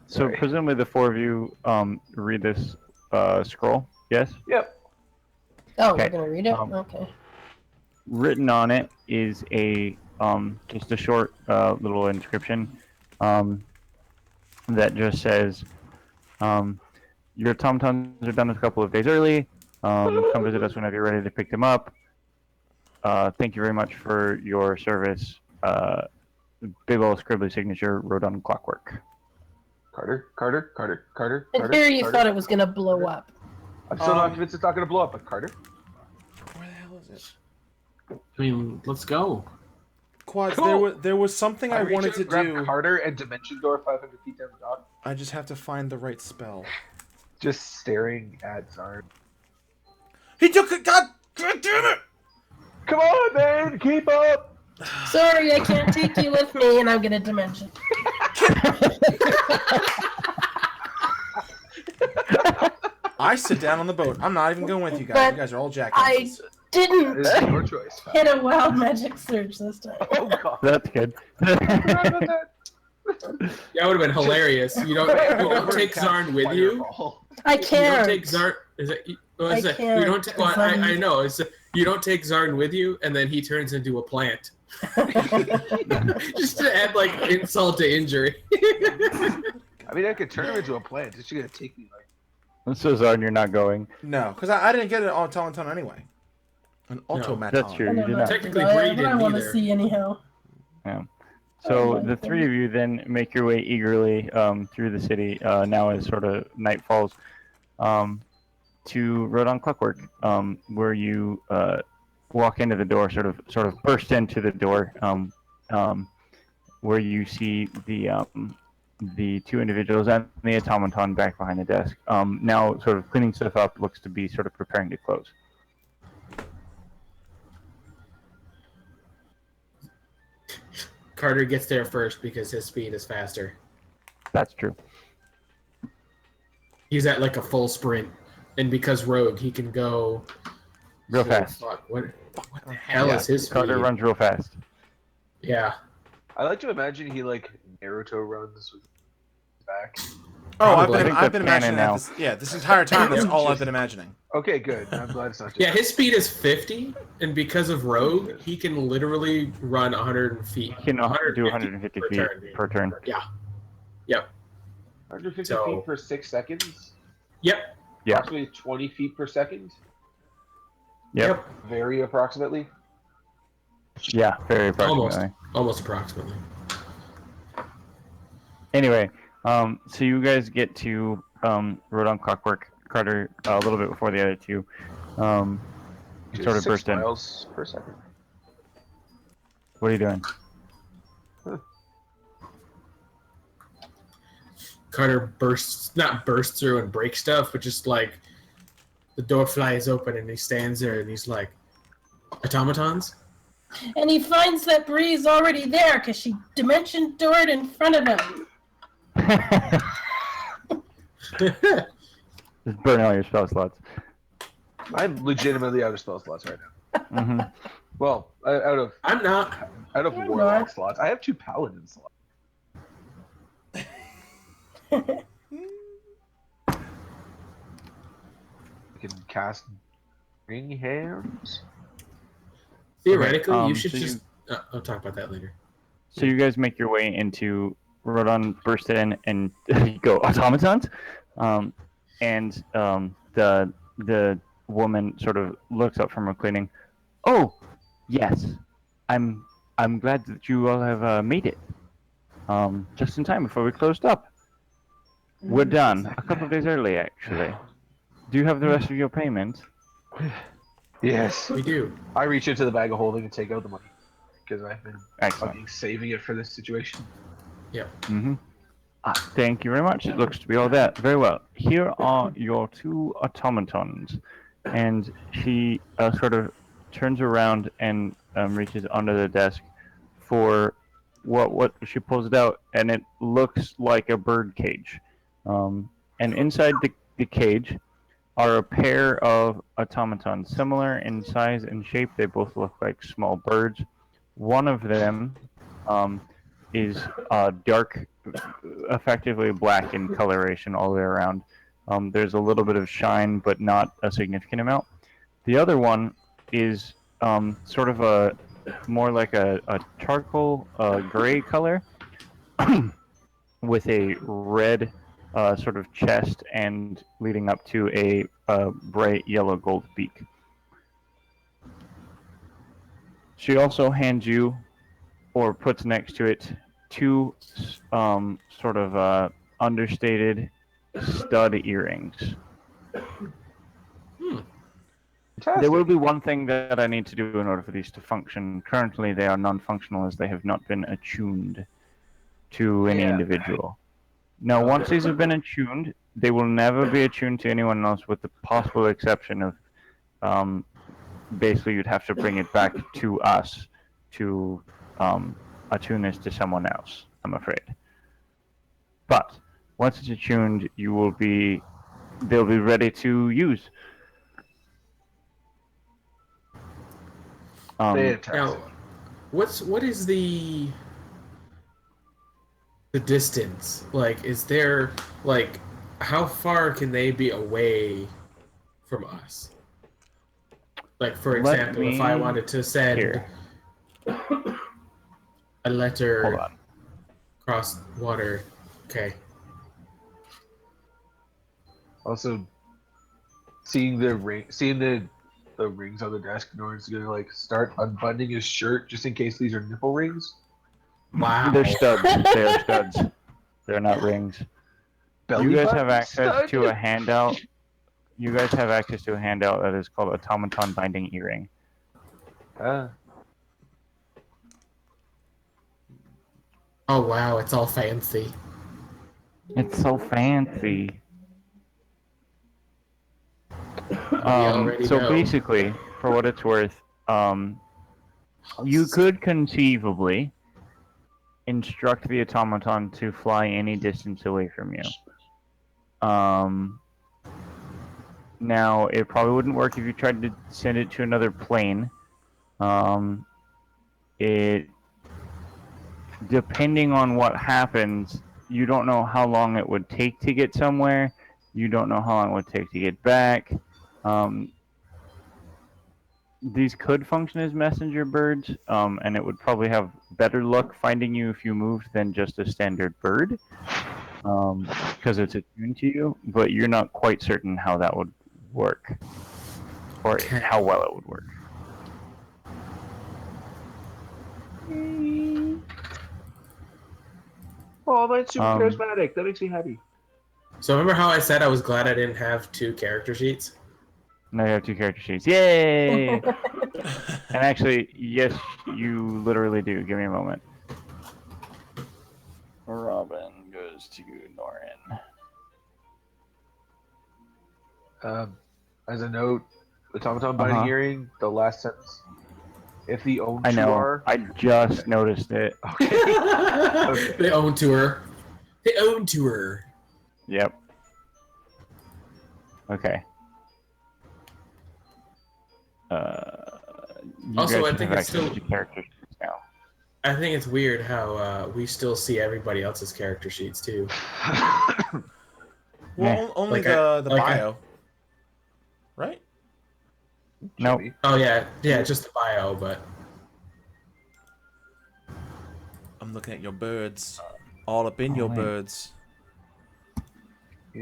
So Sorry. presumably the four of you read this scroll, yes? Yep. Oh, Okay. we're gonna read it. Okay. Written on it is a just a short little inscription that just says, "Your automatons are done a couple of days early. Come visit us whenever you're ready to pick them up. Thank you very much for your service. Big old scribbly signature wrote on clockwork." Carter. And here you thought it was gonna blow up. I'm still not convinced it's not going to blow up, but Carter. Where the hell is it? I mean, let's go. Quads, Cool. there was something I reach wanted out to and grab do. Carter and Dimension Door 500 feet down the dock. I just have to find the right spell. Just staring at Zarn. He took it. God damn it! Come on, man! Keep up! Sorry, I can't take you with me, and I'm gonna dimension. I sit down on the boat. I'm not even going with you guys. But You guys are all I jackasses. didn't This is your choice. hit a wild magic surge this time. Oh, God. That's good. I forgot about that. That would have been hilarious. You don't take Zarn with you. I You don't can't. take Zarn. Is it? Well, I is it can't, you don't. Well, because I'm- I know. It's you don't take Zarn with you, and then he turns into a plant. Just to add like insult to injury. I mean, I could turn him into a plant. It's just going to take me like... So Zarn, you're not going. No, because I didn't get an automaton anyway. An automaton. That's true. I You don't did know not. Technically, what Bree I didn't want to either. see anyhow. So Oh my the three of you then make your way eagerly through the city now as sort of night falls to Road on Clockwork, where you walk into the door, sort of burst into the door, where you see the two individuals and the automaton back behind the desk. Now sort of cleaning stuff up, looks to be sort of preparing to close. Carter gets there first because his speed is faster. That's true. He's at like a full sprint, and because Rogue, he can go Real oh, fast. Fuck, what the hell is his speed? Carter runs real fast. Yeah. I like to imagine he, like, Naruto runs with his back. Oh, Probably. I've been That's imagining canon that. now. This entire time. That's Yep. all I've been imagining. Okay, good. I'm glad it's not just... Yeah, his speed is 50, and because of Rogue, he can literally run 100 feet. You can do 150 per feet turn. per turn. Yeah. Yep. 150 So- feet per 6 seconds? Yep. Yeah. Approximately 20 feet per second? Yep. Very approximately? Yeah, very approximately. Almost approximately. Anyway, so you guys get to Road on Clockwork, Carter, a little bit before the other two. Sort of 6 burst in. miles per second. What are you doing? Carter not bursts through and breaks stuff, but just like the door flies open and he stands there and he's like, automatons? And he finds that Bree's already there because she dimension doored in front of him. Just burn all your spell slots. I'm legitimately out of spell slots right now. Mm-hmm. Well, out I'm not. of You're warlock not. slots. I have 2 paladin slots. I can cast ring hands. Theoretically, Okay, you should so just. I'll talk about that later. So you guys make your way into Rodon, burst in, and go automatons, the woman sort of looks up from her cleaning. Oh, yes, I'm glad that you all have made it. Just in time before we closed up. We're done a couple of days early, actually. Do you have the rest of your payment? Yes. We do. I reach into the bag of holding and take out the money because I've been Excellent. fucking saving it for this situation. Mm-hmm. Thank you very much. It looks to be all that. Very well. Here are your 2 automatons. And she sort of turns around and reaches under the desk for what she pulls it out, and it looks like a bird cage. And inside the cage are a pair of automatons, similar in size and shape. They both look like small birds. One of them is dark, effectively black in coloration all the way around. There's a little bit of shine, but not a significant amount. The other one is sort of a more like a charcoal gray color with a red sort of chest and leading up to a bright yellow gold beak. She also hands you, or puts next to it, 2 sort of understated stud earrings. There will be one thing that I need to do in order for these to function. Currently, they are non-functional as they have not been attuned to any individual. Now, once these have been attuned, they will never be attuned to anyone else, with the possible exception of basically you'd have to bring it back to us to attune this to someone else, I'm afraid. But once it's attuned, they'll be ready to use. Fantastic. Now, what is the distance? Like, is there like how far can they be away from us? Like, for Let example, if I me- wanted to send Here, a hold letter on. across water, okay. Also, seeing the rings on the desk, Norton's gonna like start unbuttoning his shirt just in case these are nipple rings. Wow. They're studs. They are studs. They're not rings. Belly You guys button have access stud? to a handout. You guys have access to a handout that is called Automaton Binding Earring. Oh wow, it's all fancy. It's so fancy. already So know. basically, for what it's worth, you could conceivably instruct the automaton to fly any distance away from you. Now, it probably wouldn't work if you tried to send it to another plane. Depending on what happens, you don't know how long it would take to get somewhere. You don't know how long it would take to get back. These could function as messenger birds, and it would probably have better luck finding you if you moved than just a standard bird, because it's attuned to you, but you're not quite certain how that would work, or how well it would work. Oh, mine's super charismatic. That makes me happy. So remember how I said I was glad I didn't have 2 character sheets? Now you have 2 character sheets. Yay! And actually, yes, you literally do. Give me a moment. Robin goes to Norin. As a note, automaton binding earring, the last sentence. If the own I know. are... I just noticed it. Okay. Okay. They own to her. They own to her. Yep. Okay. You Also, guys I should think have it's access still- to character sheets now. I think it's weird how we still see everybody else's character sheets too. Well, only Like I- the like I- bio, right? Nope. Jimmy. Oh yeah, just the bio, but I'm looking at your birds, all up in your man. birds.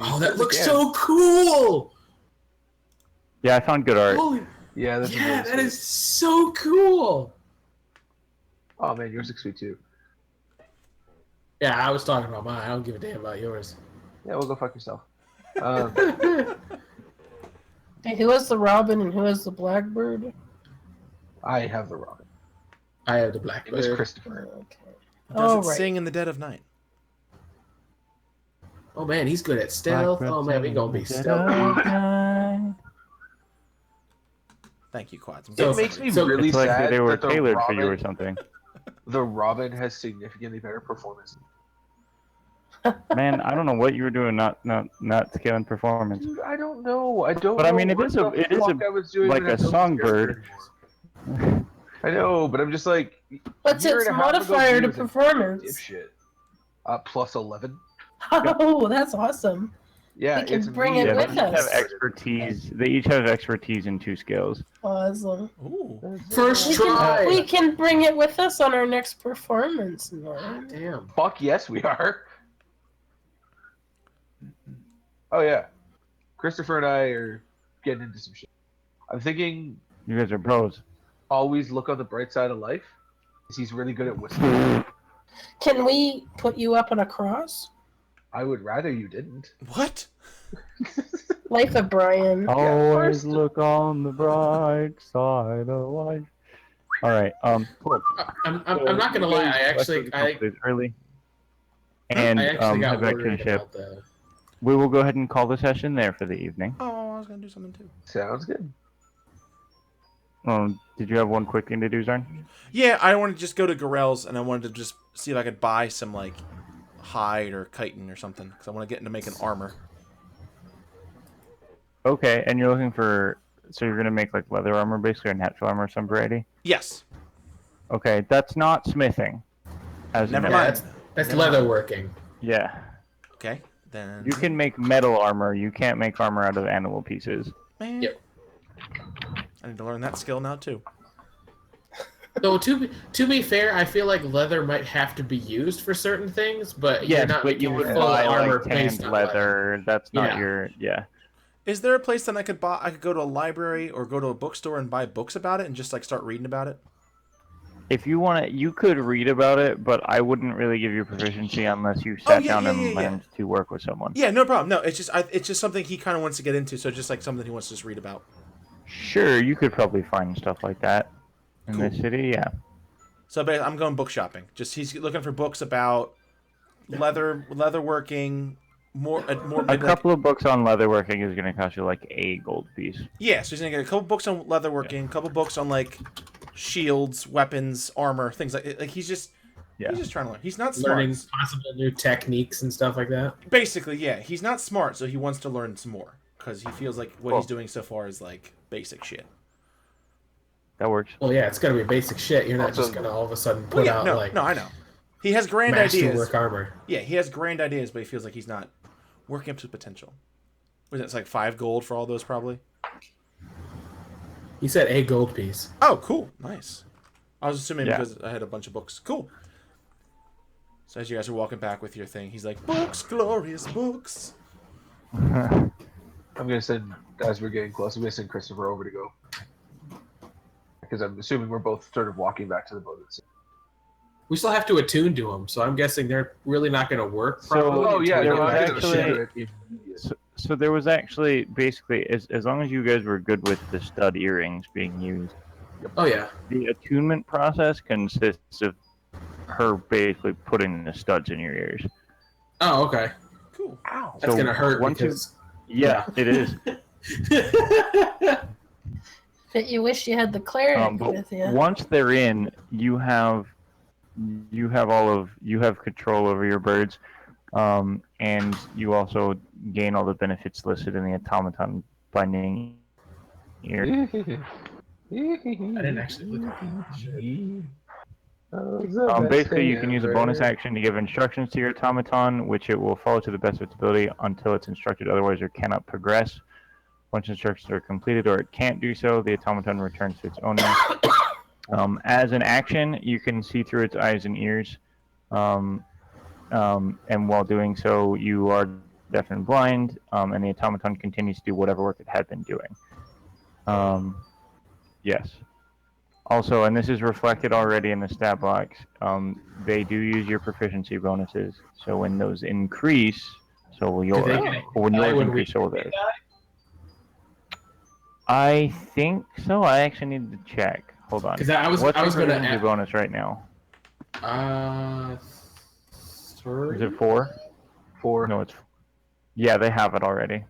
oh, that looks so cool! Yeah, I found good art. Holy, Yeah, that's yeah, amazing. that is so cool. Oh man, you're 6 feet too. Yeah, I was talking about mine. I don't give a damn about yours. Yeah, well, go fuck yourself. Hey, who has the robin and who has the blackbird? I have the Robin. I have the It was blackbird. Christopher. Okay. Does Oh, it right. sing in the dead of night? Oh man, he's good at stealth. Oh man, we gonna be stealthy. Thank you, Quads. I'm So- It makes me so really It's like sad they were that the tailored Robin, for you or something. the Robin has significantly better performance. Man, I don't know what you were doing, not scaling performance. Dude, I don't know. I don't. But I know mean, it what is the a- it is a- fuck I was doing like when I a built this songbird. character anymore. I know, but I'm just like. What's a year its and a half ago, modifier he to was a performance? Dipshit. Plus 11. Oh, that's awesome. Yeah, We can it's bring me it Yeah, and with they each my us. have expertise. They each have expertise in 2 skills. Awesome. Ooh. First We try. we can bring it with us on our next performance. God damn. Fuck yes, we are. Oh yeah, Christopher and I are getting into some shit. I'm thinking You guys are pros. always look on the bright side of life. 'Cause he's really good at whistling. Can we put you up on a cross? I would rather you didn't. What? Life of Brian. Always first- look on the bright side of life. All right. Cool. I'm not gonna lie. I early. And actually got head back to the worried ship. about the. We will go ahead and call the session there for the evening. Oh, I was gonna do something too. Sounds good. Did you have one quick thing to do, Zarn? Yeah, I wanted to just go to Gorell's and I wanted to just see if I could buy some like hide or chitin or something because I want to get into making armor. Okay, and you're looking for. So you're gonna make like leather armor, basically, or natural armor of some variety. Yes. Okay, that's not smithing. As Never in- Yeah, mind. that's leather working. Yeah. Okay. Then. You can make metal armor. You can't make armor out of animal pieces. Man. Yep. I need to learn that skill now too. Though to be fair, I feel like leather might have to be used for certain things, but you're Yes, not but you making would full buy armor like based tanned on leather. That's not Yeah. your. Yeah. Is there a place that I could buy? I could go to a library or go to a bookstore and buy books about it and just like start reading about it. If you want to, you could read about it, but I wouldn't really give you proficiency unless you sat down and learned to work with someone. Yeah, no problem. No, it's just something he kind of wants to get into. So just like something he wants to just read about. Sure, you could probably find stuff like that in the city. Yeah. So I'm going book shopping. Just he's looking for books about leather working. A couple of books on leatherworking is going to cost you like a gold piece. Yeah, so he's gonna get a couple books on leatherworking, a couple books on like shields, weapons, armor, things like he's just trying to learn. He's not smart. learning possible new techniques and stuff like that. Basically, yeah, he's not smart, so he wants to learn some more because he feels like what he's Cool. doing so far is like basic shit. That works. Well, yeah, it's gotta be basic shit. You're not Also- just gonna all of a sudden Well, put yeah, out no, like I know. He has grand ideas. masterwork armor. Yeah, he has grand ideas, but he feels like he's not working up to potential. Was it? It's like 5 gold for all those, probably. He said a gold piece. Oh, cool, nice. I was assuming Yeah. because I had a bunch of books. Cool. So as you guys are walking back with your thing, he's like, "Books, glorious books." I'm gonna send, as we're getting close, I'm gonna send Christopher over to go. Because I'm assuming we're both sort of walking back to the boat. We still have to attune to them, so I'm guessing they're really not gonna work. So- Probably Oh yeah, There no, was I'm gonna actually- do it immediately. So there was actually basically as long as you guys were good with the stud earrings being used, Oh yeah. the attunement process consists of her basically putting the studs in your ears. Oh okay. Cool. Ow. That's So gonna hurt once you- because. Yeah, it is. But you wish you had the cleric But with you. once they're in, you have control over your birds. And you also gain all the benefits listed in the automaton binding ear. I didn't actually look at that. Basically, you can use a bonus action to give instructions to your automaton, which it will follow to the best of its ability until it's instructed otherwise or cannot progress. Once instructions are completed or it can't do so, the automaton returns to its owner. As an action, you can see through its eyes and ears, and while doing so, you are deaf and blind, and the automaton continues to do whatever work it had been doing. Yes. Also, and this is reflected already in the stat blocks, they do use your proficiency bonuses. So when those increase, so will yours. When yours increase, so will theirs. I think so. I actually need to check. Hold on. Because I was What's going your to proficiency bonus right now? 3? Is it 4? 4. No, it's. Yeah, they have it already.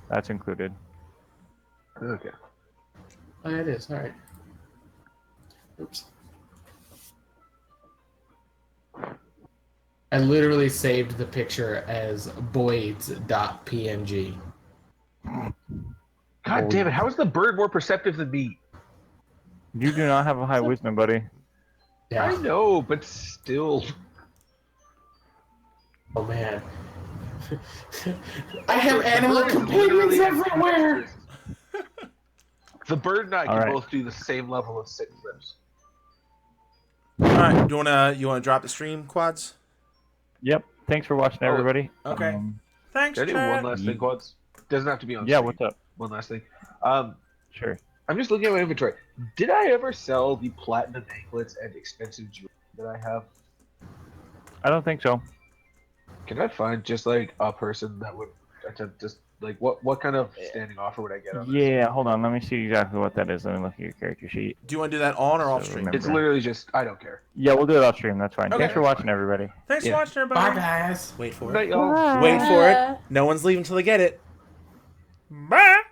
That's included. Okay. Oh, yeah, it is. All right. Oops. I literally saved the picture as boids.png. God damn it! How is the bird more perceptive than me? You do not have a high wisdom, buddy. Yeah. I know, but still. Oh man. I have animal companions everywhere. The bird and I can Alright. both do the same level of sit flips. All right, you wanna drop the stream, Quads? Yep. Thanks for watching, everybody. Okay. Thanks, Can I do chat. one last thing, Quads? Doesn't have to be on Yeah, stream. what's up? One last thing. Sure. I'm just looking at my inventory. Did I ever sell the platinum anklets and expensive jewelry that I have? I don't think so. Can I find just like a person that would attempt just like what kind of standing offer would I get on this? Yeah, hold on. Let me see exactly what that is. Let me look at your character sheet. Do you want to do that on or So off stream? remember- It's literally just I don't care. Yeah, we'll do it off stream. That's fine. Okay. Thanks for watching, everybody. Thanks Yeah. for watching, everybody. Bye guys. Wait for Good it. night, y'all. Wait for it. No one's leaving till they get it. Bye.